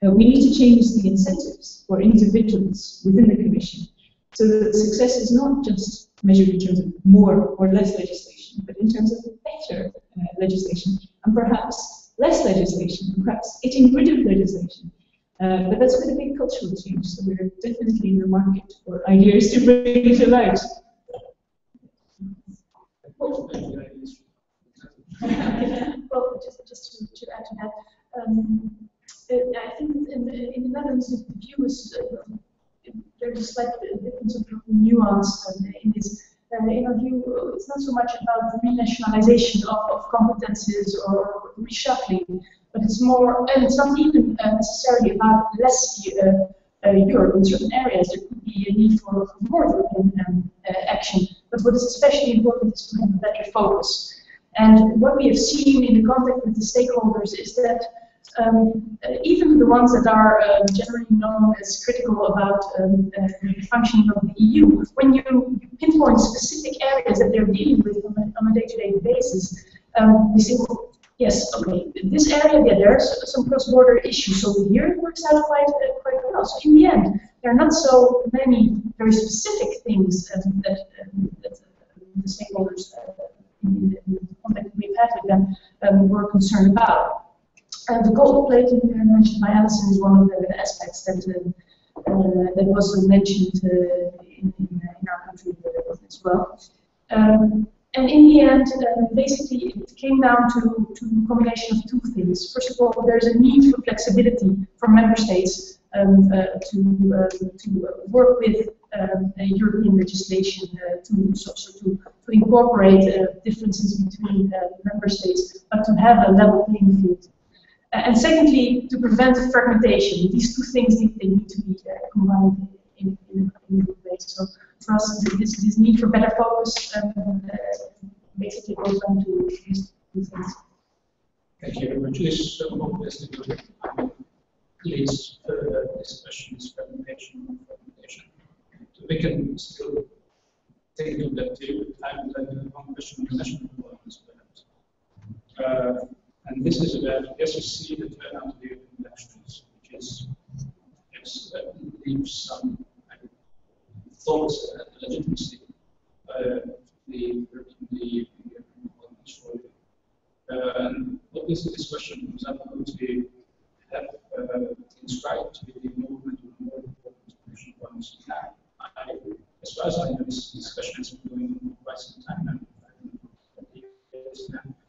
Speaker 17: We need to change the incentives for individuals within the Commission so that success is not just measured in terms of more or less legislation, but in terms of better legislation, and perhaps less legislation, and perhaps getting rid of legislation. But that's going to be a cultural change, so we're definitely in the market for ideas to bring to light.
Speaker 18: Well, just to add to that, I think in the Netherlands the view is there's a slight difference of nuance in this. In our view, it's not so much about renationalization of competences or reshuffling, but it's more, and it's not even necessarily about less Europe in certain areas. There could be a need for more European action, but what is especially important is to have a better focus. And what we have seen in the contact with the stakeholders is that even the ones that are generally known as critical about the functioning of the EU, when you pinpoint specific areas that they're dealing with on a day-to-day basis, they say, well, yes, okay, in this area, yeah, there's some cross-border issues, so here it works out quite well. So in the end, there are not so many very specific things that the stakeholders in the contact we've had with them were concerned about. The gold plating mentioned by Alison is one of the aspects that was mentioned in our country as well. And in the end, basically, it came down to a combination of two things. First of all, there's a need for flexibility for member states to work with European legislation to incorporate differences between member states, but to have a level playing field. And secondly, to prevent fragmentation. These two things they need to be combined in a good way. So for us, this need for better focus basically goes down to these two things.
Speaker 3: Thank you very much. This obviously leads further discussions, fragmentation. So we can still take of that too. And one question on the national parliaments, perhaps. And this is about, yes, you see the turnout of the European elections, which is, leaves some thoughts at the legitimacy of the European Parliament. Obviously, this question comes up because we have inscribed with the movement of more important commission points now. As far as I know, this discussion has been going on for quite some time now.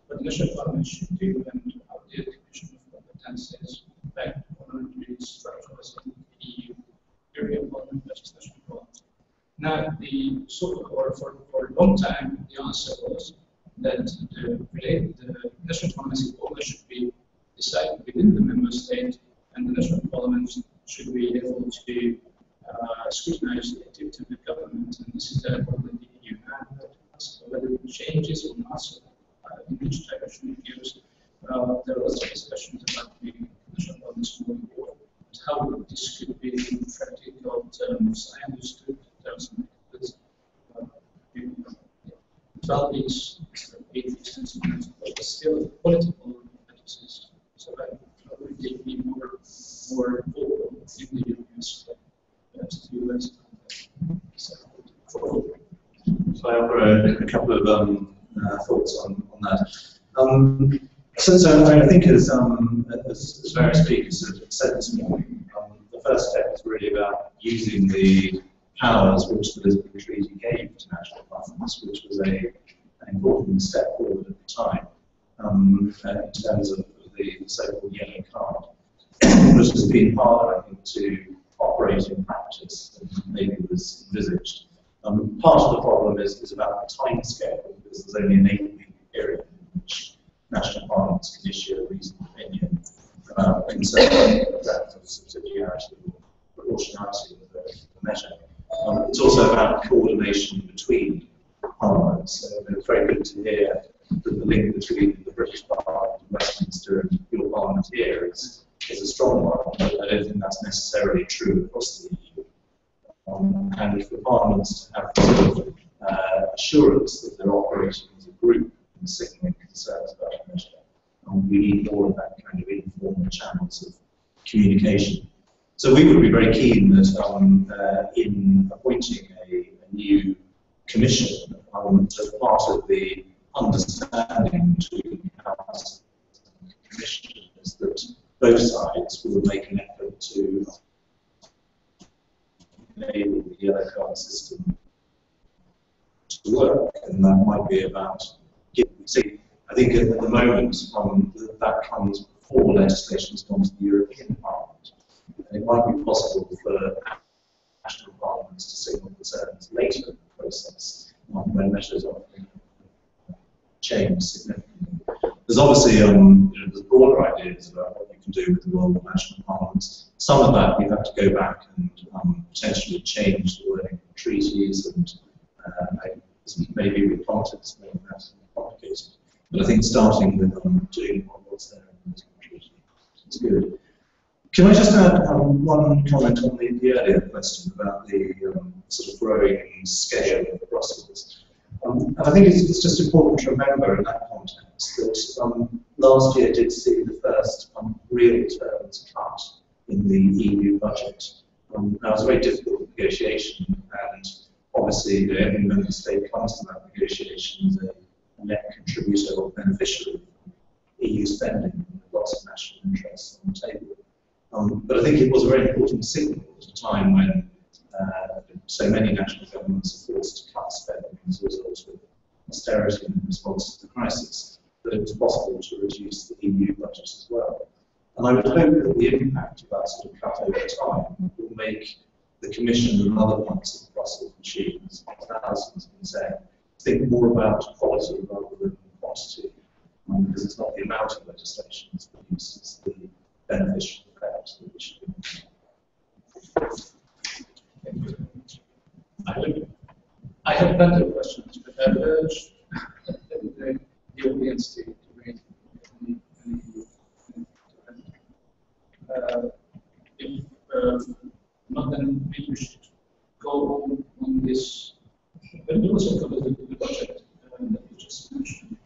Speaker 3: But the national parliament should do and how the Commission of Competences back on the structure as in the EU, European Parliament legislation parliament. Now, for a long time, the answer was that the national parliament's order should be decided within the member state, and the national parliament should be able to scrutinize the activity of the government, and this is the role that the EU has. Whether it changes or not, in which direction it goes. There are also discussions about the national parliaments moving forward, how this could be in practical terms. I understood there was some methods. 12 weeks, 8 weeks, but still political matters. So that would be more vocal in the European state. Perhaps the US.
Speaker 15: So I have a couple of thoughts on that. So I think as various speakers have said this morning, the first step is really about using the powers which the Lisbon Treaty gave to national parliaments, which was an important step forward at the time in terms of the so-called yellow card, which has been harder, I think, to operate in practice than maybe was envisaged. Part of the problem is about the time scale, because there's only an 8-week period in which national parliaments can issue a reasoned opinion concerning the depth of subsidiarity or proportionality of the measure. It's also about coordination between parliaments. So it's very good to hear that the link between the British Parliament and Westminster and your Parliament here is a strong one, but I don't think that's necessarily true across the EU. And for parliaments to have sort of assurance that they're operating as a group signaling concerns about the measure. We need more of that kind of informal channels of communication. So we would be very keen that in appointing a new commission, as part of the understanding between House and the Commission is that both sides will make an effort to enable the yellow card system to work, and that might be about giving. See, I think at the moment that comes before legislation has gone to the European Parliament, and it might be possible for national parliaments to signal concerns later in the process when measures are changed significantly. There's obviously there's broader ideas about what you can do with the role of national parliaments. Some of that you have to go back and potentially change the wording of treaties, and maybe with politics, maybe that's complicated. But I think starting with doing what was there in the treaty is good. Can I just add one comment on the earlier question about the sort of growing scale of Brussels? And I think it's just important to remember in that context that last year did see the first real terms cut in the EU budget. Now it was a very difficult negotiation, and obviously every member state comes to that negotiation as a net contributor or beneficiary of EU spending, and lots of national interests on the table. But I think it was a very important signal at a time when so many national governments are forced to cut spending as a result of austerity in response to the crisis, that it was possible to reduce the EU budget as well. And I would hope that the impact of that sort of cut over time will make the Commission and other parts of the Brussels machine, as Alison has been saying, think more about quality rather than quantity, because it's not the amount of legislation that's produced, it's the beneficial effect that we should be.
Speaker 3: I have plenty of questions, but I urge the audience to read if not, then maybe we should go on this. But we also cover the budget that you just mentioned.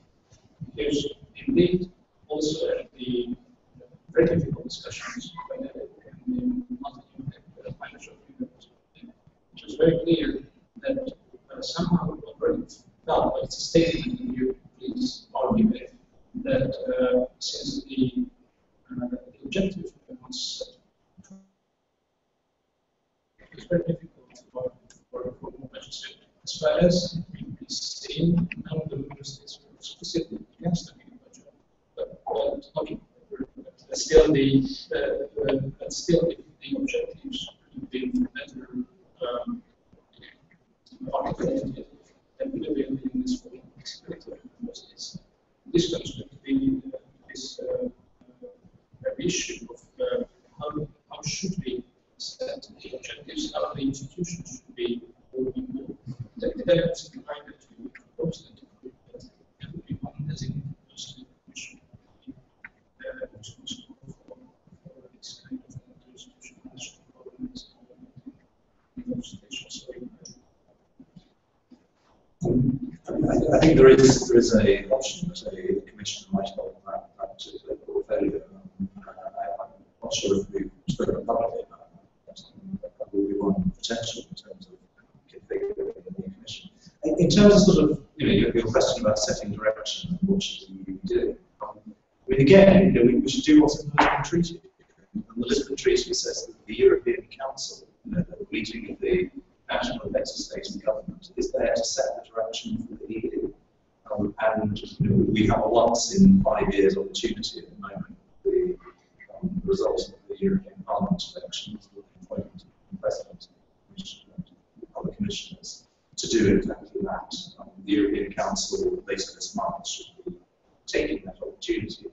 Speaker 3: Because indeed, also the very difficult discussions in the financial agreement, it was very clear that somehow already felt like it's a statement, and you please argue it, that since the objective was set, it's very difficult for more legislation. As far as we see, none of the member states were specifically against the new budget, but still if the objectives have been better articulated, then we have been in this way expected. This comes back to this issue of how should we set the objectives, how the institutions should be moving forward. The elements behind it we propose that there would be one designated person who should be responsible for this kind of institutional national governments and negotiations.
Speaker 15: I think there is a option that a commission might hold that particular portfolio. I'm not sure if we've spoken publicly about that, but that will be one potential in terms of configuring the new commission. In terms of sort of your question about setting direction and what should the EU be doing, I mean again, we should do what's in the Lisbon Treaty. And the Lisbon Treaty says that the European Council, the meeting of the national legislative government, is there to set the direction for the EU. And we have a once in 5 years opportunity at the moment, the results of the European Parliament elections, with the appointment of the President and other commissioners, to do exactly that. The European Council later this month should be taking that opportunity.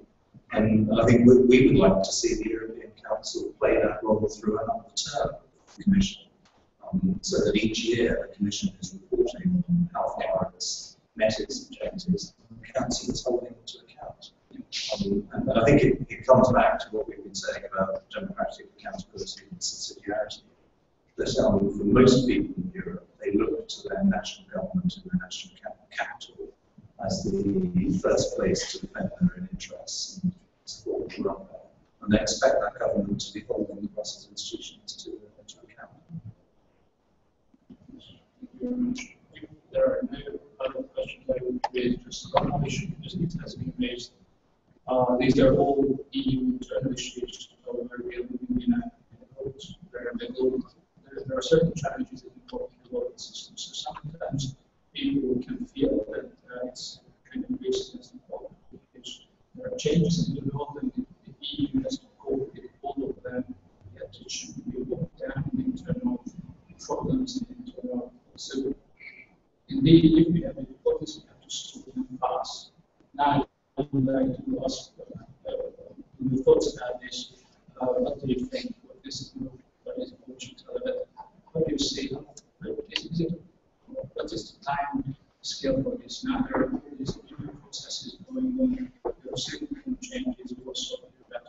Speaker 15: And I think we would like to see the European Council play that role throughout the term of the Commission. So that each year the Commission is reporting on how far it's met its objectives, and the Council is holding it to account. And I think it comes back to what we've been saying about democratic accountability and subsidiarity. That for most people in Europe, they look to their national government and their national capital as the first place to defend their own interests and support the welfare. And they expect that government to be holding the Brussels institutions to account.
Speaker 3: There are no other questions I would raise, just one issue that has been raised. These are all EU internal issues, however, we are moving in a road where there are certain challenges in the global system. So sometimes people can feel that it's kind of wasted as important because there are changes in the world and the EU has to cope with all of them, yet it should be looked down internal problems and internal. So indeed, if we have difficulties, we have to solve them fast. Now, I would like to ask your thoughts about this. What do you think? What is important? How do you see it? What is the time scale for this? Now there are all these new processes going on. There are significant changes also that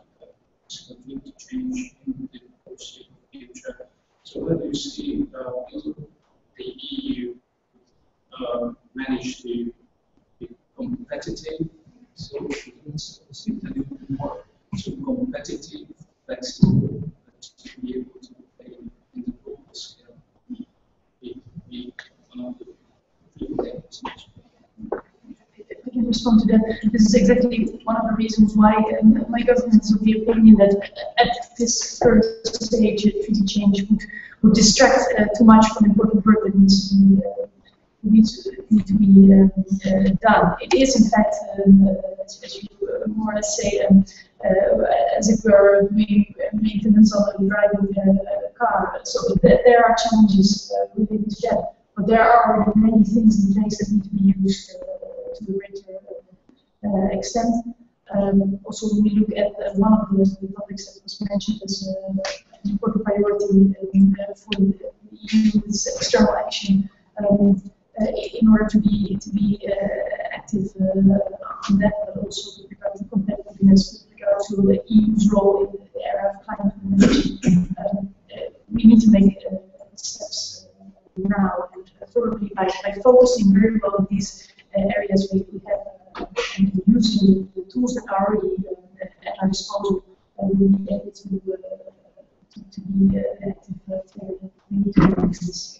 Speaker 3: is going to change in the foreseeable future. So how do you see the EU manage to be competitive? So more competitive, flexible, to be able to play in the global scale.
Speaker 18: I can respond to that. This is exactly one of the reasons why my government is of the opinion that at this first stage, treaty change would distract too much from important work that needs to be done. It is, in fact, as you more or less say, as if we are doing maintenance on a driving car. So there are challenges related to that, but there are already many things in place that need to be used to a greater extent. Also, when we look at one of the topics that was mentioned as an important priority for the EU is external action. In order to be active on that, but also with regard to competitiveness, with regard to the EU's role in the area of climate and energy, we need to make steps now, and probably by focusing very well on these areas we have and using the tools that are already at our disposal, we will be able to be active. We need to make this.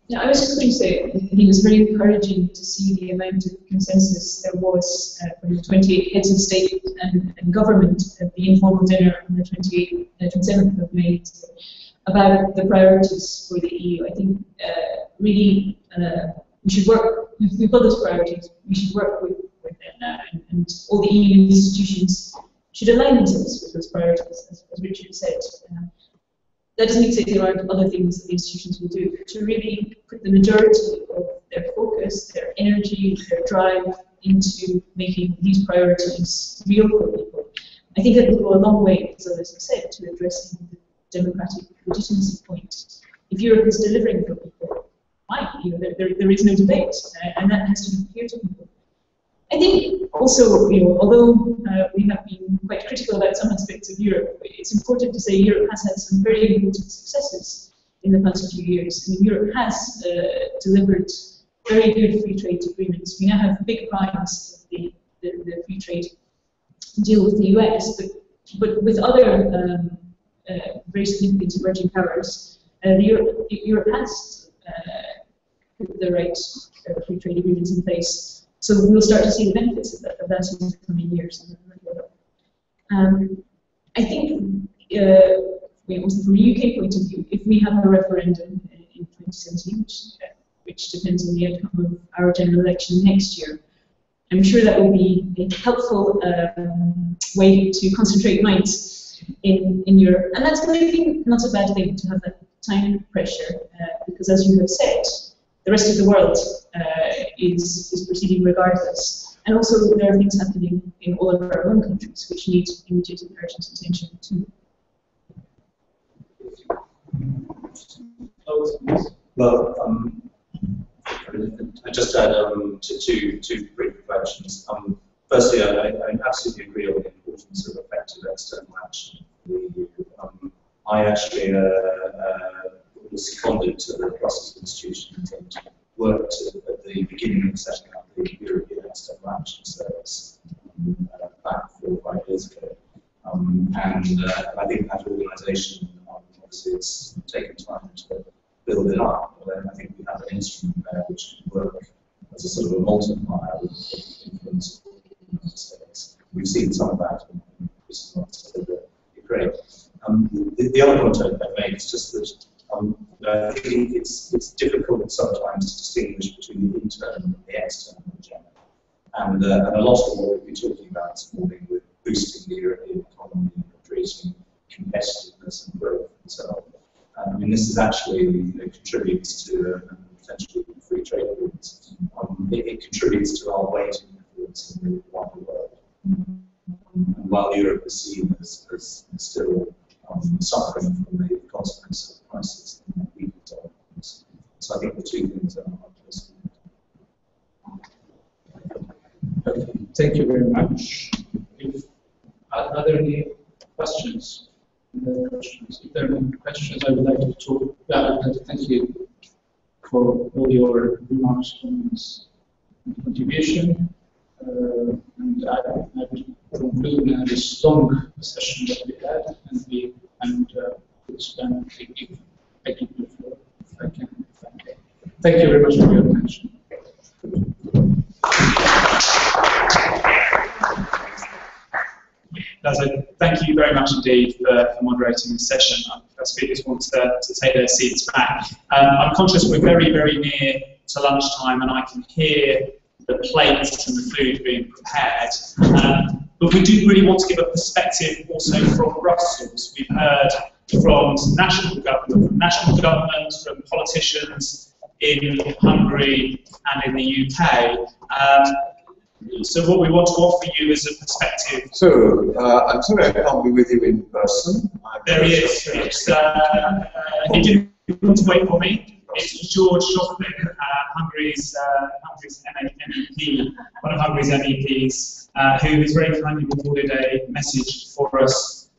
Speaker 17: Yeah, I was just going to say, I think it was very encouraging to see the amount of consensus there was from the 28 heads of state and government at the informal dinner on the 27th of May about the priorities for the EU. I think really we should work, if we put those priorities, we should work with them now, and all the EU institutions should align themselves with those priorities, as Richard said. That doesn't mean to say there aren't other things that the institutions will do. To really put the majority of their focus, their energy, their drive into making these priorities real for people. I think that will go a long way, as others have said, to addressing the democratic legitimacy point. If Europe is delivering for people, fine, there is no debate, and that has to be clear to people. I think also, although we have been quite critical about some aspects of Europe, it's important to say Europe has had some very important successes in the past few years. I mean, Europe has delivered very good free trade agreements. We now have big primes of the free trade deal with the US, but with other very significant emerging powers, Europe has put the right free trade agreements in place. So we'll start to see the benefits of that in the coming years. I think, from a UK point of view, if we have a referendum in 2017, which depends on the outcome of our general election next year, I'm sure that will be a helpful way to concentrate minds in Europe. And that's going to be not a bad thing to have that time pressure, because as you have said, the rest of the world is proceeding regardless. And also there are things happening in all of our own countries which need immediate and urgent attention too.
Speaker 15: Well, I just add two brief reflections. Firstly, I absolutely agree on the importance of effective external action. I actually was seconded to the Brussels Institution in
Speaker 5: worked at the beginning of setting up the European External Action Service back 4 or 5 years ago. And I think that organisation, obviously it's taken time to build it up, but I think we have an instrument there which can work as a sort of a multiplier of influence in the United States. We've seen some of that in recent months with Ukraine. The other point I made is just that I think it's difficult sometimes to distinguish between the internal and the external agenda. And a lot of what we've been talking about this morning with boosting the European economy, creating competitiveness and growth and so on. I mean, this is actually contributes to potentially free trade agreements. It contributes to our weight and influence in the wider world. And while Europe is seen as still suffering from the consequences of the crisis, we don't. So I think the two things are closely connected.
Speaker 3: Okay, thank you very much. Are there any questions? If there are no questions, I would like to talk. I would like to thank you for all your remarks, comments, and contribution. And I will conclude this long session that we had, and spend I give the floor if I can. Thank you very much for your attention.
Speaker 12: Thank you very much indeed for moderating this session. Our speakers want to take their seats back. I'm conscious we're very, very near to lunchtime, and I can hear the plates and the food being prepared. But we do really want to give a perspective also from Brussels. We've heard from national government, from politicians in Hungary and in the UK. So what we want to offer you is a perspective.
Speaker 7: So, I'm sorry I can't be with you in person.
Speaker 12: There he is. He didn't want to wait for me. It's George Századvég, Hungary's MEP, one of Hungary's MEPs, who has very kindly recorded a message for us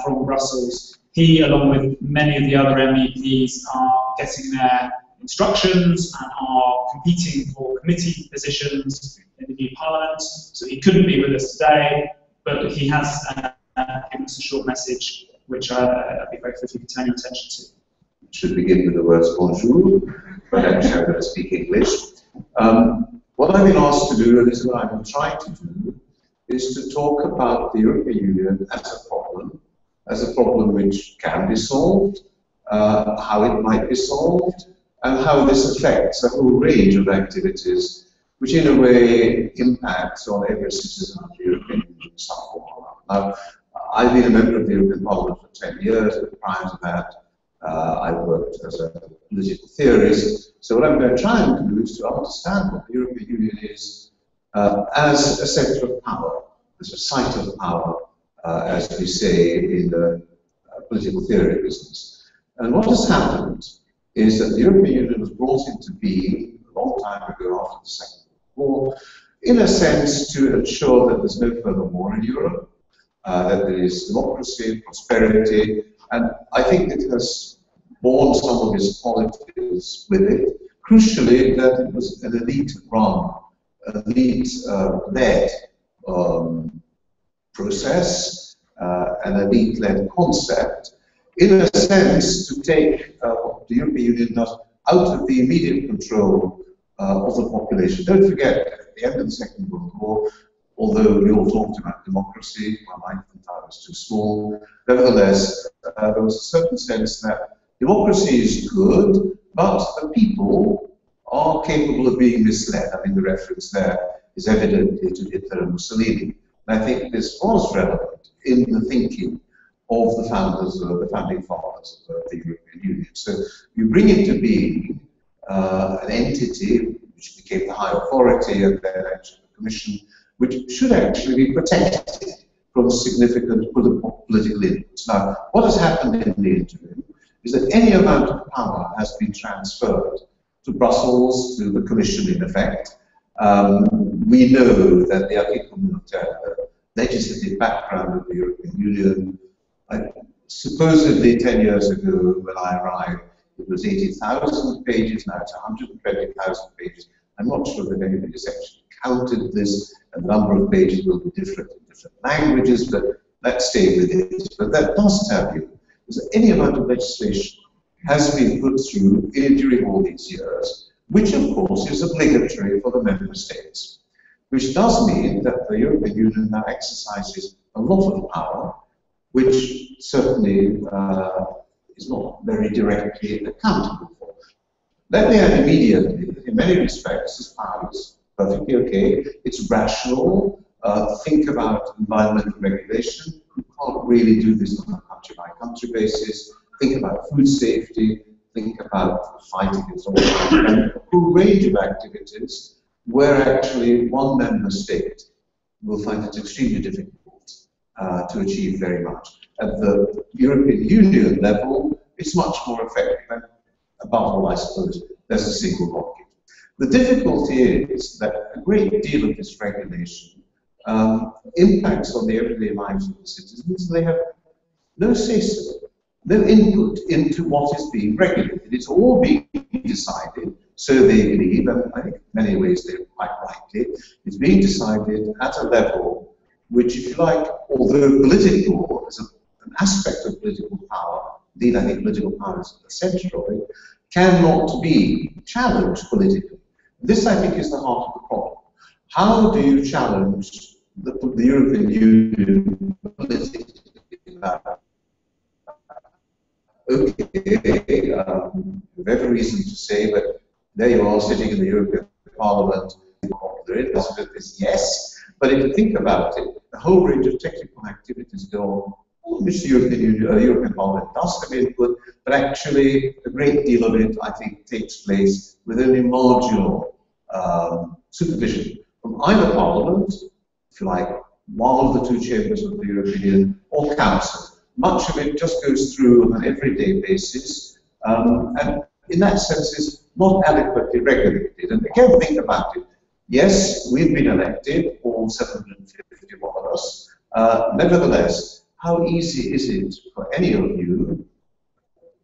Speaker 12: from Brussels. He, along with many of the other MEPs, are getting their instructions and are competing for committee positions in the new Parliament. So he couldn't be with us today, but he has given us a short message, which I'd be grateful if you could turn your attention to.
Speaker 7: Should begin with the words bonjour, but actually I'm going to speak English. What I've been asked to do, and this is what I've been trying to do, is to talk about the European Union as a problem which can be solved, how it might be solved, and how this affects a whole range of activities which in a way impacts on every citizen of the European Union in some form or other. Now, I've been a member of the European Parliament for 10 years, but prior to that, I worked as a political theorist. So what I'm going to try and do is to understand what the European Union is as a centre of power, as a site of power, as we say in the political theory business. And what has happened is that the European Union was brought into being a long time ago after the Second World War, in a sense to ensure that there's no further war in Europe, that there is democracy, prosperity, and I think it has borne some of its qualities with it. Crucially, that it was an elite-run, elite-led process, an elite-led concept, in a sense to take what the European Union does out of the immediate control of the population. Don't forget, at the end of the Second World War, although we all talked about democracy, well, I think I was too small, nevertheless, there was a certain sense that democracy is good, but the people are capable of being misled. I mean, the reference there is evidently to Hitler and Mussolini. And I think this was relevant in the thinking of the founders, the founding fathers of the European Union. So you bring into being an entity which became the high authority and then actually the Commission, which should actually be protected from significant political influence. Now, what has happened in the interim is that any amount of power has been transferred to Brussels, to the Commission in effect. We know that the acquis communautaire, the legislative background of the European Union, supposedly 10 years ago when I arrived, it was 80,000 pages, now it's 120,000 pages. I'm not sure that anybody's actually counted this, and the number of pages will be different in different languages, but let's stay with it. But that does tell you that any amount of legislation has been put through during all these years, which of course is obligatory for the member states, which does mean that the European Union now exercises a lot of power, which certainly is not very directly accountable for. Let me add immediately that in many respects this power is perfectly okay. It's rational. Think about environmental regulation. We can't really do this on a country-by-country basis. Think about food safety. Think about fighting against all and a whole range of activities where actually one member state will find it extremely difficult to achieve very much. At the European Union level, it's much more effective, and above all, I suppose, there's a single market. The difficulty is that a great deal of this regulation impacts on the everyday lives of the citizens. They have no say-so, no input into what is being regulated. It's all being decided, so they believe, and I think in many ways they're quite rightly, it's being decided at a level which, if you like, although political is an aspect of political power, indeed I think political power is at the centre of it, cannot be challenged politically. This, I think, is the heart of the problem. How do you challenge the European Union politically? Okay, we have every reason to say, but there you are sitting in the European Parliament. The answer is yes, but if you think about it, a whole range of technical activities go on, which the European Parliament does have input, but actually a great deal of it, I think, takes place with only marginal supervision from either Parliament, if you like, one of the two chambers of the European Union, or Council. Much of it just goes through on an everyday basis, and in that sense is not adequately regulated. And again, think about it. Yes, we've been elected, all 751 of us. Nevertheless, how easy is it for any of you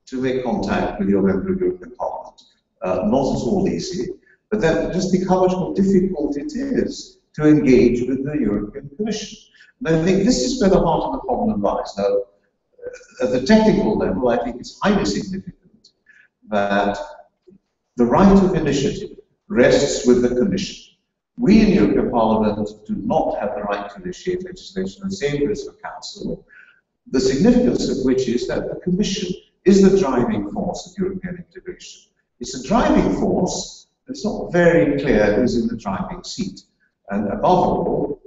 Speaker 7: to make contact with your member of the European Parliament? Not at all easy, but then just think how much more difficult it is to engage with the European Commission. And I think this is where the heart of the problem lies. Now, at the technical level, I think it's highly significant that the right of initiative rests with the Commission. We in the European Parliament do not have the right to initiate legislation, and the same goes for Council, the significance of which is that the Commission is the driving force of European integration. It's a driving force, it's not very clear who's in the driving seat. And above all,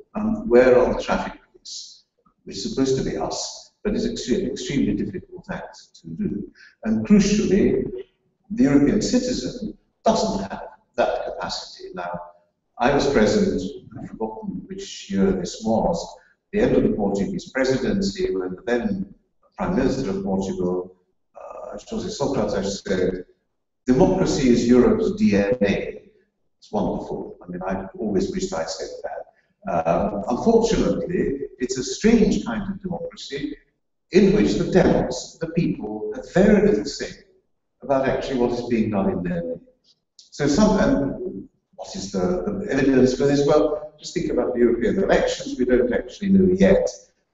Speaker 7: where are the traffic police? It's supposed to be us, but it's extremely difficult act to do. And crucially, the European citizen doesn't have that capacity. Now, I was present, I've forgotten which year this was, the end of the Portuguese presidency, when the then Prime Minister of Portugal, José Sócrates, said, democracy is Europe's DNA. It's wonderful. I mean, I always wished I said that. Unfortunately, it's a strange kind of democracy in which the demos, the people, have very little say about actually what is being done in their name. So what is the evidence for this? Well, just think about the European elections. We don't actually know yet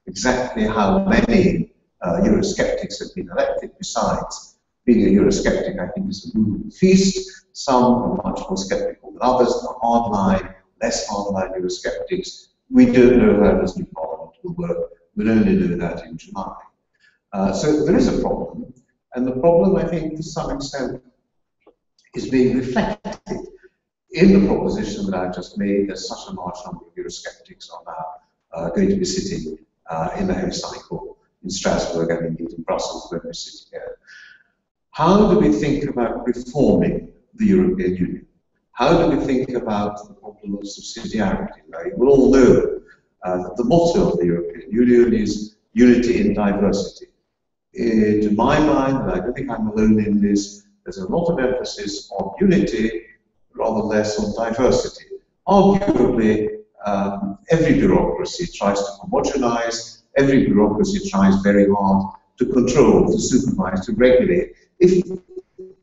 Speaker 7: exactly how many Eurosceptics have been elected. Besides, being a Eurosceptic, I think, is a moving feast. Some are much more sceptical than others. The hardline, less hardline Eurosceptics. We don't know how this new parliament will work. We'll only know that in July. So there is a problem, and the problem, I think, to some extent, is being reflected in the proposition that I just made, that such a large number of Eurosceptics are now going to be sitting in the hemicycle in Strasbourg and indeed in Brussels, where we're sitting here. How do we think about reforming the European Union? How do we think about the problem of subsidiarity? Now, you will all know that the motto of the European Union is unity in diversity. To my mind, and I don't think I'm alone in this, there's a lot of emphasis on unity, rather less on diversity. Arguably, every bureaucracy tries to homogenize, every bureaucracy tries very hard to control, to supervise, to regulate. If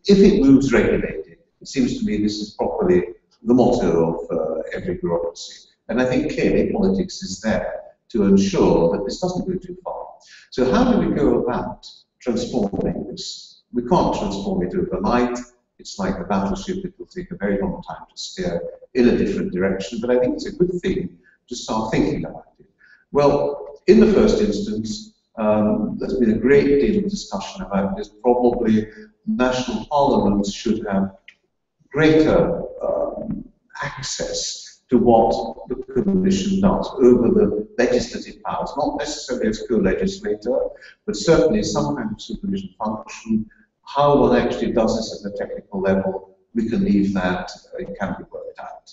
Speaker 7: if it moves regulated, it seems to me this is properly the motto of every bureaucracy. And I think clearly politics is there to ensure that this doesn't go too far. So how do we go about transforming this? We can't transform it overnight. It's like a battleship, it will take a very long time to steer in a different direction, but I think it's a good thing to start thinking about it. Well, in the first instance, there's been a great deal of discussion about this. Probably national parliaments should have greater access to what the Commission does over the legislative powers, not necessarily as co-legislator, but certainly some kind of supervision function. How one actually does this at the technical level, we can leave that, it can be worked out.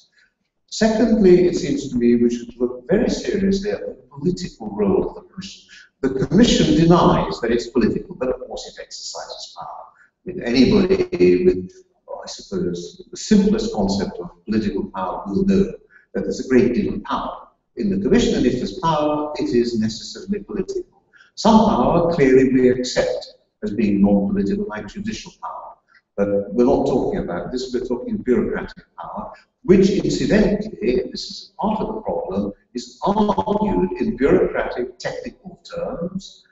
Speaker 7: Secondly, it seems to me we should look very seriously at the political role of the Commission. The Commission denies that it's political, but of course it exercises power. With anybody with, I suppose, the simplest concept of political power will know that there's a great deal of power in the Commission, and if there's power, it is necessarily political. Some power, clearly, we accept as being non-political, like judicial power. But we're not talking about this, we're talking bureaucratic power, which incidentally, this is part of the problem, is argued in bureaucratic technical terms,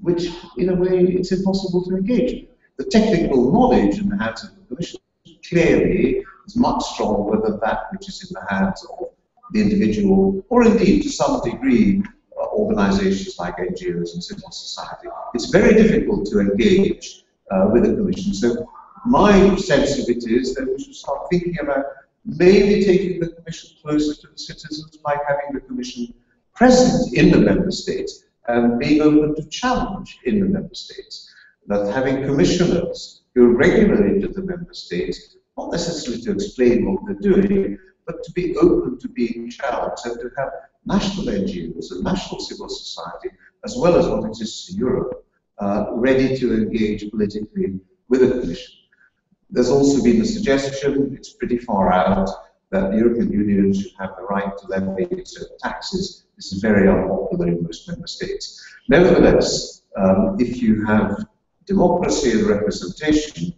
Speaker 7: which in a way it's impossible to engage in. The technical knowledge in the hands of the Commission clearly is much stronger than that which is in the hands of the individual, or indeed to some degree organizations like NGOs and civil society. It's very difficult to engage with the Commission. So my sense of it is that we should start thinking about maybe taking the Commission closer to the citizens by having the Commission present in the Member States and being open to challenge in the Member States. That having commissioners go regularly to the Member States, not necessarily to explain what they're doing, but to be open to being challenged and to have national NGOs and national civil society, as well as what exists in Europe, ready to engage politically with the Commission. There's also been a suggestion, it's pretty far out, that the European Union should have the right to levy certain taxes. This is very unpopular in most member states. Nevertheless, if you have democracy and representation,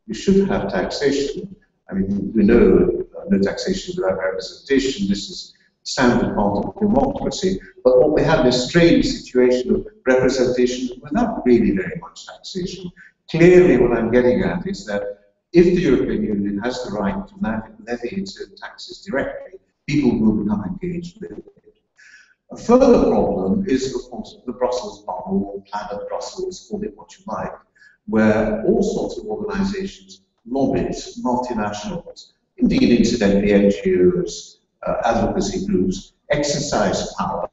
Speaker 7: you should have taxation. I mean, we know no taxation without representation. This is standard part of democracy. But what we have is a strange situation of representation without really very much taxation. Clearly, what I'm getting at is that if the European Union has the right to levy its own taxes directly, people will become engaged with it. A further problem is, of course, the Brussels bubble, Planet Brussels, call it what you like, where all sorts of organizations, lobbies, multinationals, indeed, incidentally, NGOs, advocacy groups, exercise power,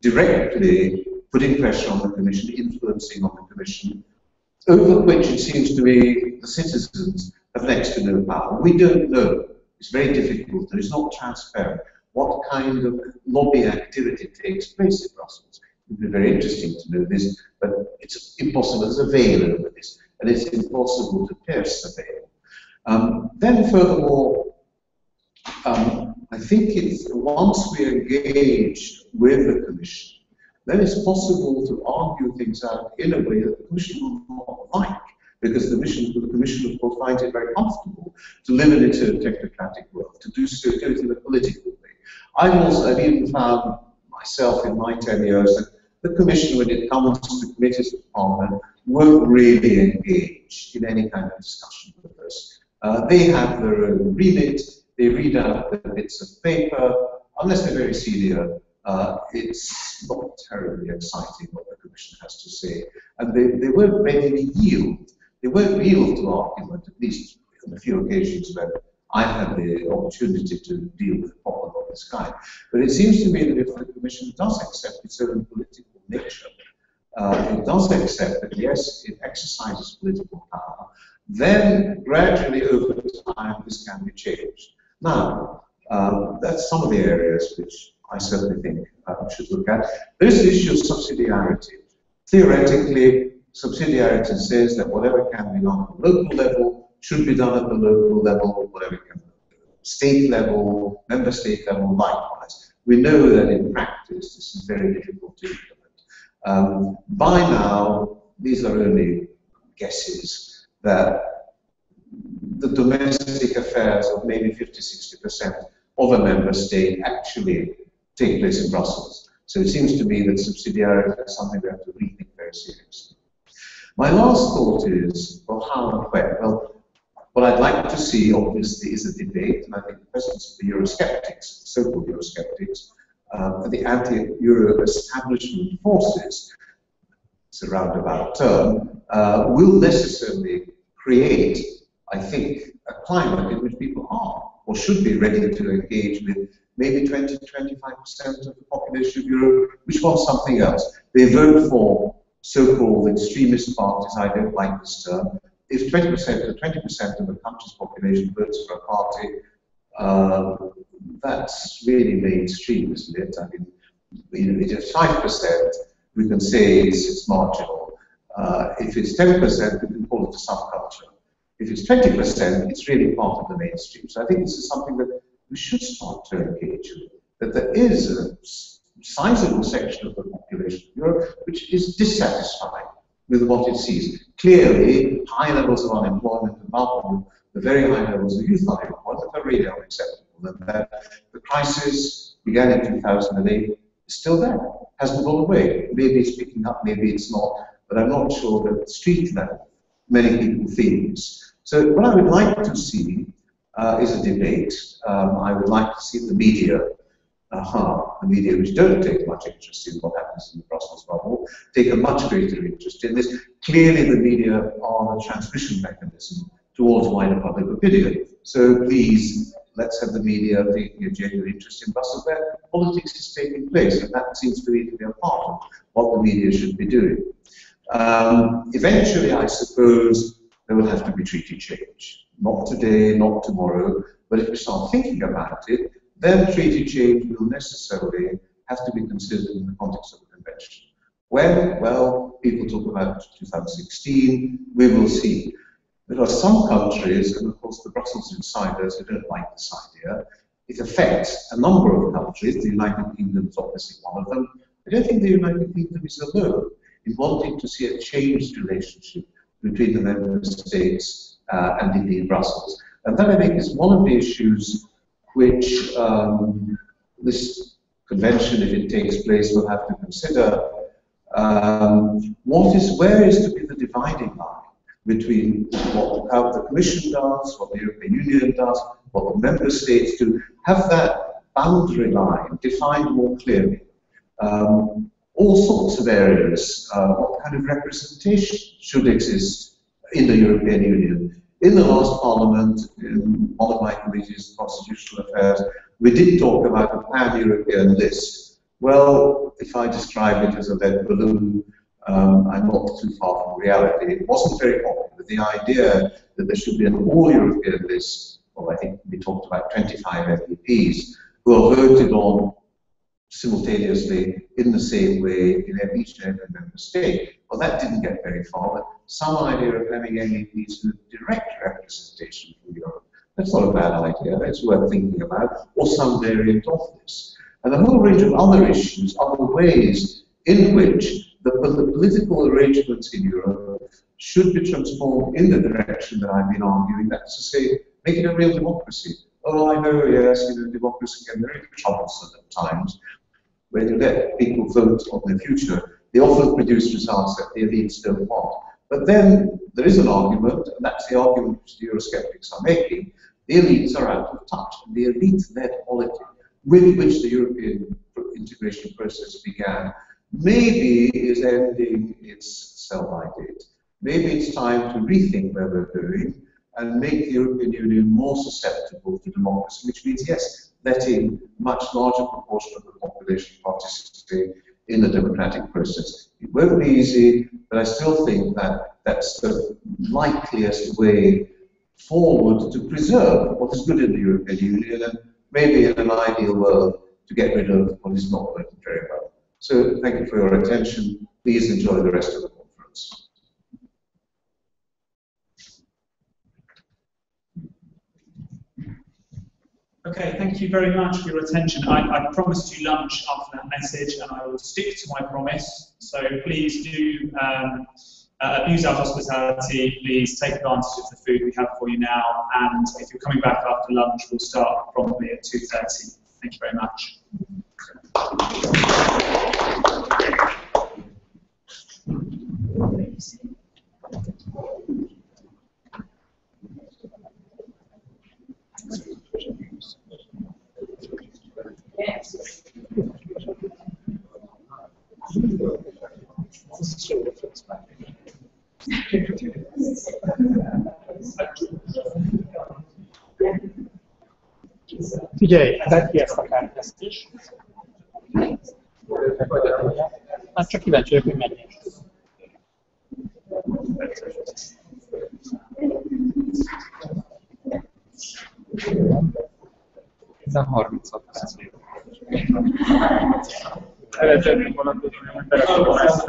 Speaker 7: directly putting pressure on the Commission, influencing on the Commission, over which it seems to me the citizens have next to no power. We don't know. It's very difficult. It is not transparent what kind of lobby activity takes place in Brussels. It would be very interesting to know this, but it's impossible. There's a veil over this, and it's impossible to pierce the veil. Then furthermore, I think it's once we engage with the Commission, then it's possible to argue things out in a way that the Commission will not like, because the Commission of course finds it very comfortable to live in its own technocratic world, to do so in a political way. I've even found myself in my 10 years that the Commission, when it comes to committees of Parliament, won't really engage in any kind of discussion with us. They have their own remit, they read out the bits of paper, unless they're very senior. It's not terribly exciting what the Commission has to say, and they won't readily yield. They won't yield to argument, at least on a few occasions when I've had the opportunity to deal with a problem of this kind. But it seems to me that if the Commission does accept its own political nature, it does accept that yes, it exercises political power, then gradually over time this can be changed. Now, that's some of the areas which I certainly think we should look at. There's the issue of subsidiarity. Theoretically, subsidiarity says that whatever can be done at the local level should be done at the local level, whatever can be done at the state level, member state level, likewise. We know that in practice this is very difficult to implement. By now, these are only guesses, that the domestic affairs of maybe 50–60% of a member state actually take place in Brussels. So it seems to me that subsidiarity is something we have to rethink very seriously. My last thought is, well, how and when? Well, what I'd like to see, obviously, is a debate, and I think the presence of the Eurosceptics, so-called Eurosceptics, the anti-Euro establishment forces, it's a roundabout term, will necessarily create, I think, a climate in which people are or should be ready to engage with maybe 20–25% of the population of Europe, which wants something else. They vote for so-called extremist parties. I don't like this term. If 20% or 20% of the country's population votes for a party, that's really mainstream, isn't it? I mean, if it's 5%, we can say it's marginal. If it's 10%, we can call it a subculture. If it's 20%, it's really part of the mainstream. So I think this is something that we should start to engage with. That there is a sizable section of the population of Europe which is dissatisfied with what it sees. Clearly, high levels of unemployment and above the very high levels of youth unemployment are really unacceptable. And that the crisis began in 2008 is still there, hasn't gone away. Maybe it's picking up, maybe it's not, but I'm not sure that at street level many people feel this. So what I would like to see is a debate. I would like to see the media, the media which don't take much interest in what happens in the Brussels bubble, take a much greater interest in this. Clearly the media are the transmission mechanism towards wider public opinion. So please, let's have the media taking a genuine interest in Brussels where politics is taking place, and that seems to me to be a part of what the media should be doing. Eventually, I suppose, there will have to be treaty change. Not today, not tomorrow, but if we start thinking about it, then treaty change will necessarily have to be considered in the context of the convention. When? Well, people talk about 2016, we will see. There are some countries, and of course the Brussels insiders, who don't like this idea. It affects a number of countries. The United Kingdom is obviously one of them. I don't think the United Kingdom is alone in wanting to see a changed relationship between the member states and indeed Brussels. And that, I think, is one of the issues which this convention, if it takes place, will have to consider. Where is to be the dividing line between how the Commission does, what the European Union does, what the member states do? Have that boundary line defined more clearly. All sorts of areas, what kind of representation should exist in the European Union. In the last Parliament, in one of my committees, Constitutional Affairs, we did talk about a pan-European list. Well, if I describe it as a lead balloon, I'm not too far from reality. It wasn't very popular. The idea that there should be an all-European list, well, I think we talked about 25 MEPs, who are voted on simultaneously in the same way in each and every member state. Well, that didn't get very far, but some idea of having MEPs with direct representation from Europe, that's not a bad idea, it's worth thinking about, or some variant of this. And a whole range of other issues, other ways in which the political arrangements in Europe should be transformed in the direction that I've been arguing, that's to say, make it a real democracy. Oh, I know, yes, democracy can be very troublesome at times. When you let people vote on their future, they often produce results that the elites don't want. But then there is an argument, and that's the argument which the Eurosceptics are making. The elites are out of touch. The elite-led polity with which the European integration process began maybe is ending its sell-by date. Maybe it's time to rethink where we're going and make the European Union more susceptible to democracy, which means, yes, letting much larger proportion of the population participate in the democratic process. It won't be easy, but I still think that that's the likeliest way forward to preserve what is good in the European Union and maybe in an ideal world to get rid of what is not working very well. So thank you for your attention. Please enjoy the rest of the conference.
Speaker 12: Okay, thank you very much for your attention. I promised you lunch after that message, and I will stick to my promise. So please do abuse our hospitality, please take advantage of the food we have for you now, and if you're coming back after lunch, we'll start promptly at 2:30. Thank you very much.
Speaker 1: Figyelj, vedd ki ezt a kártyát is. Hát csak kíváncsi vagyok, hogy mennyi. Ez a 36 perc.
Speaker 11: Szeretnék vonatkozni, hogy telefonálják.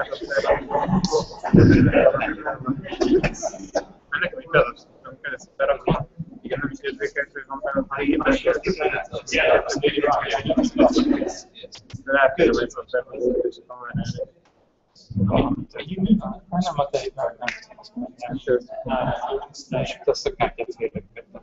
Speaker 11: Nekem így belasítottam keresztül berakni. Igen, nem is érzékelt, hogy van benne a hívás. De lehet, hogy ez a természetes kamerára.
Speaker 1: Nem a te nem. És azt a kártyát félrekövettem.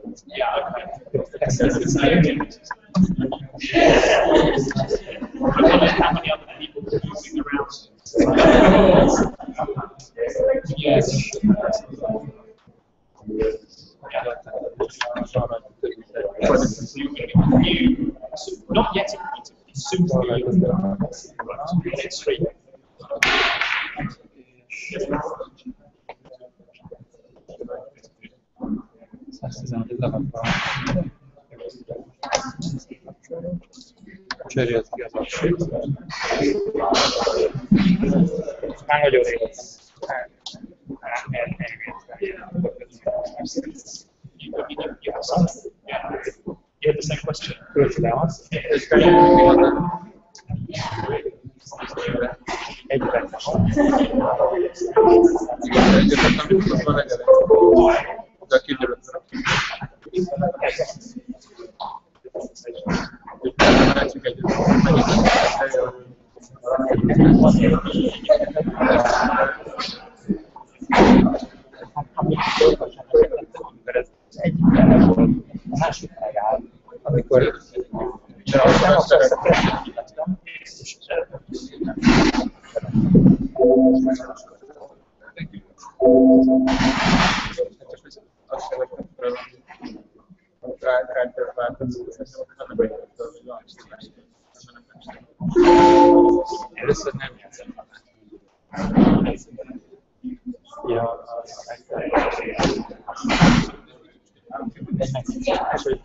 Speaker 1: Yes.
Speaker 12: Not yet appointed, it's soon to be next street.
Speaker 1: Cserélt ki az aksét. Már nagyon régóta.
Speaker 12: You had the same question.
Speaker 1: Amikor nem először nem játszottam. Ja, egy megszívás, hogy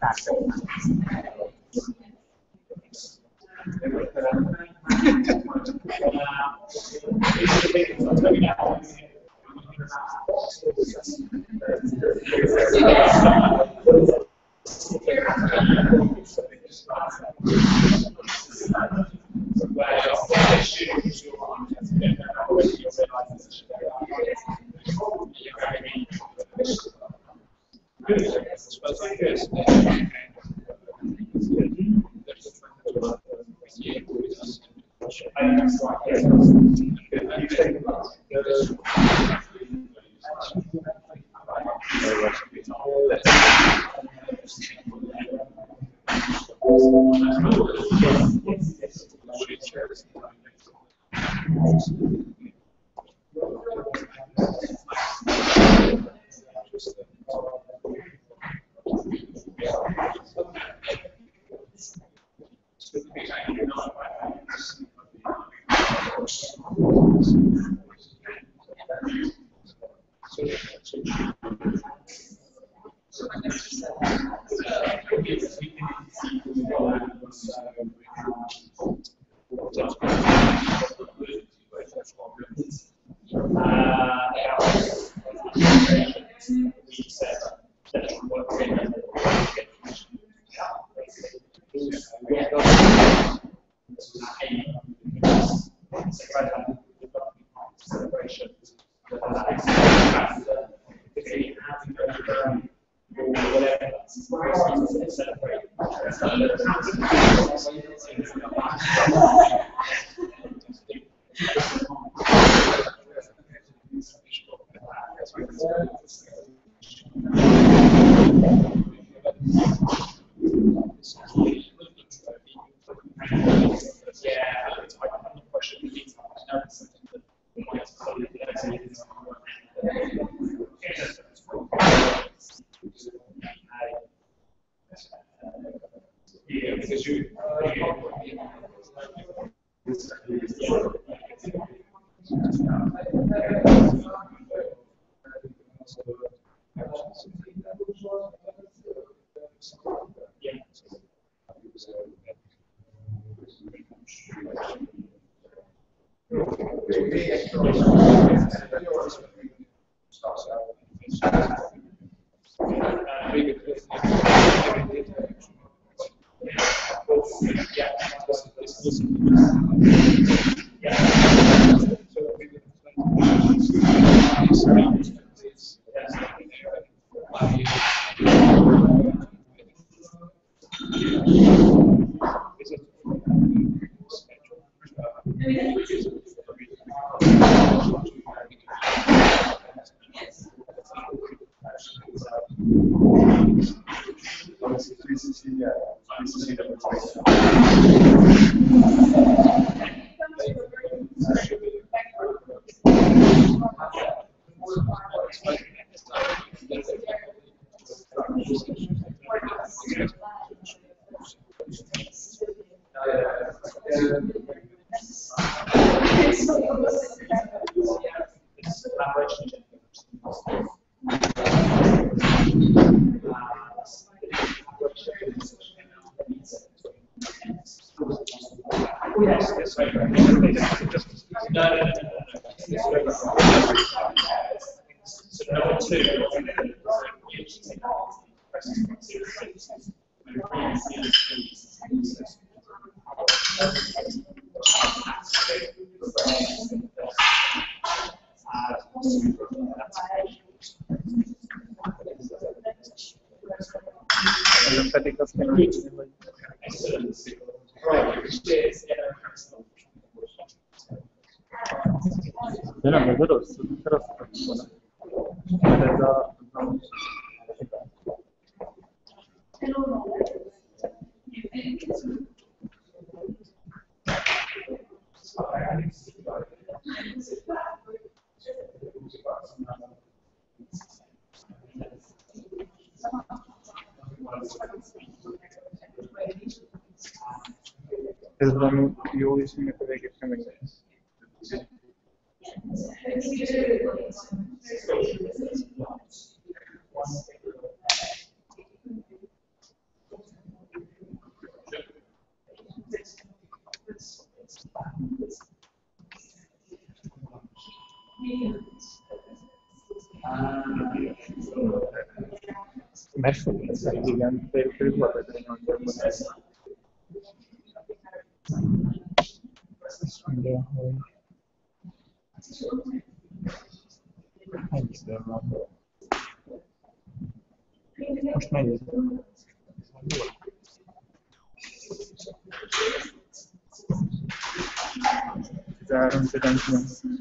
Speaker 11: Pedig azt kell nézni, hogy... De nem, ez rossz volna. Ez a... Ez valami jó is, amikor végig sem megnéz. Megfogni ezt, igen, pedig volt ez egy nagyon ez. Azt mondja, hogy... Mennyi idő van? Most mennyi idő van? 13-19.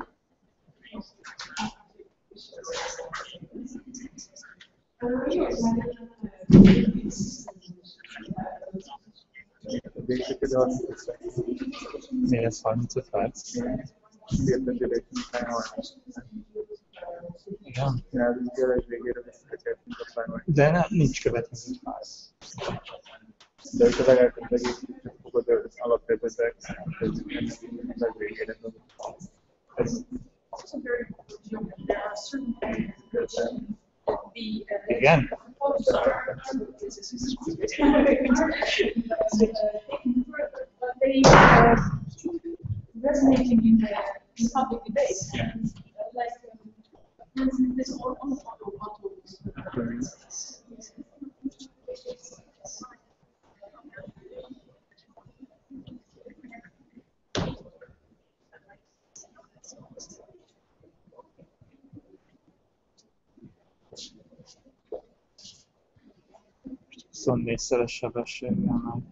Speaker 11: Nee, das war nicht zu weit. Ja. De nem, nincs következő fáz. De a legalább egész fogod az alapvezetek, hogy legvégére ez. Igen?
Speaker 18: Resonating in public debate. Like, this all
Speaker 1: Négyszeres sebességgel meg.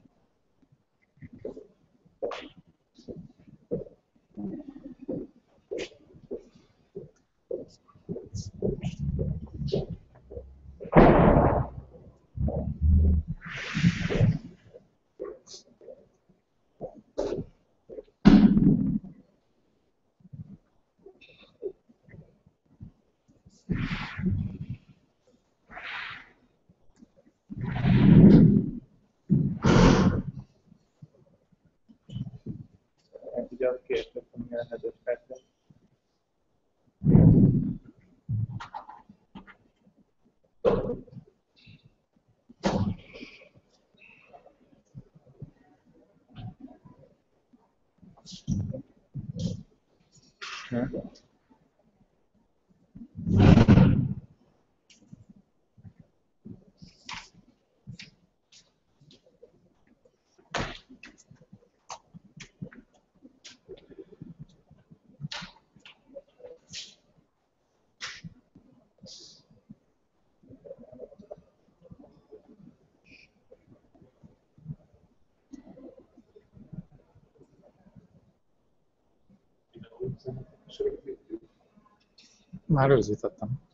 Speaker 1: Már rögzítettem.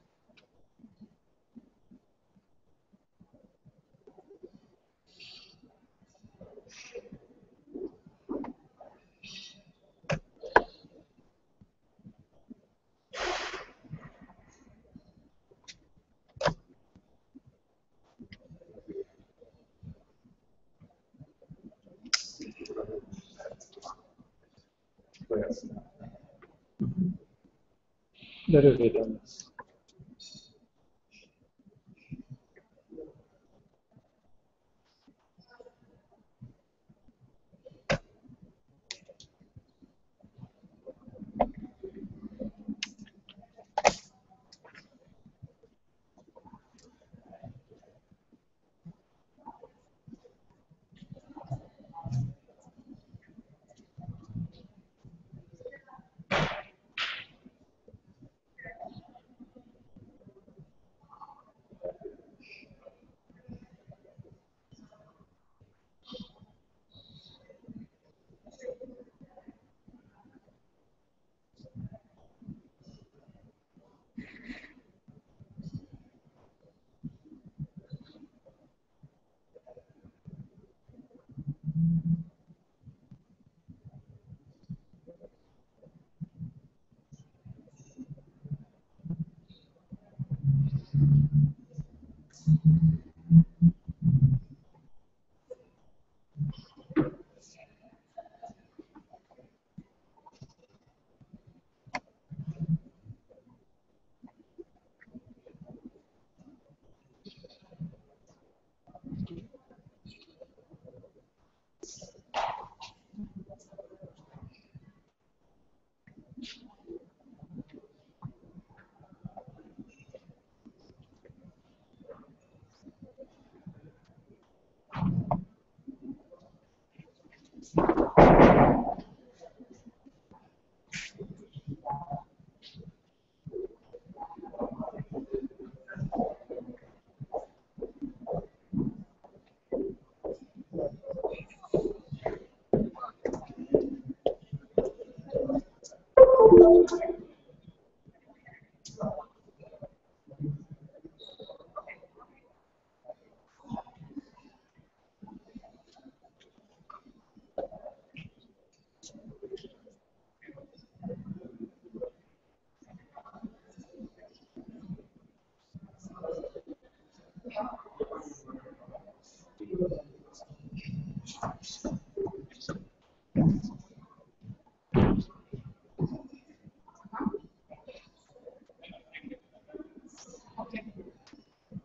Speaker 1: De röviden lesz.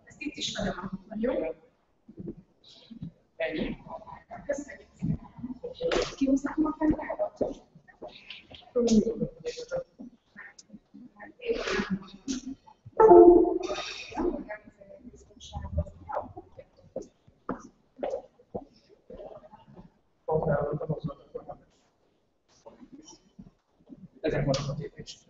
Speaker 6: Ezt itt is nagyon jó. Ennyi. Köszönjük szépen. Kihúznám a fentágat?
Speaker 20: Ezek vannak a képések.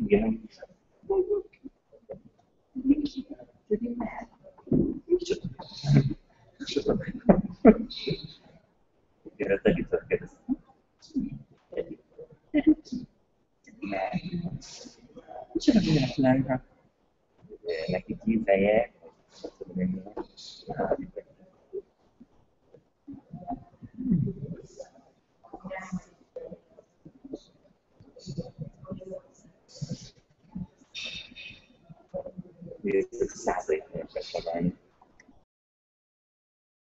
Speaker 2: Igen. Kérdezz együtt, kérdezz.
Speaker 9: Micsoda véletlen.
Speaker 2: Neki 10 helye,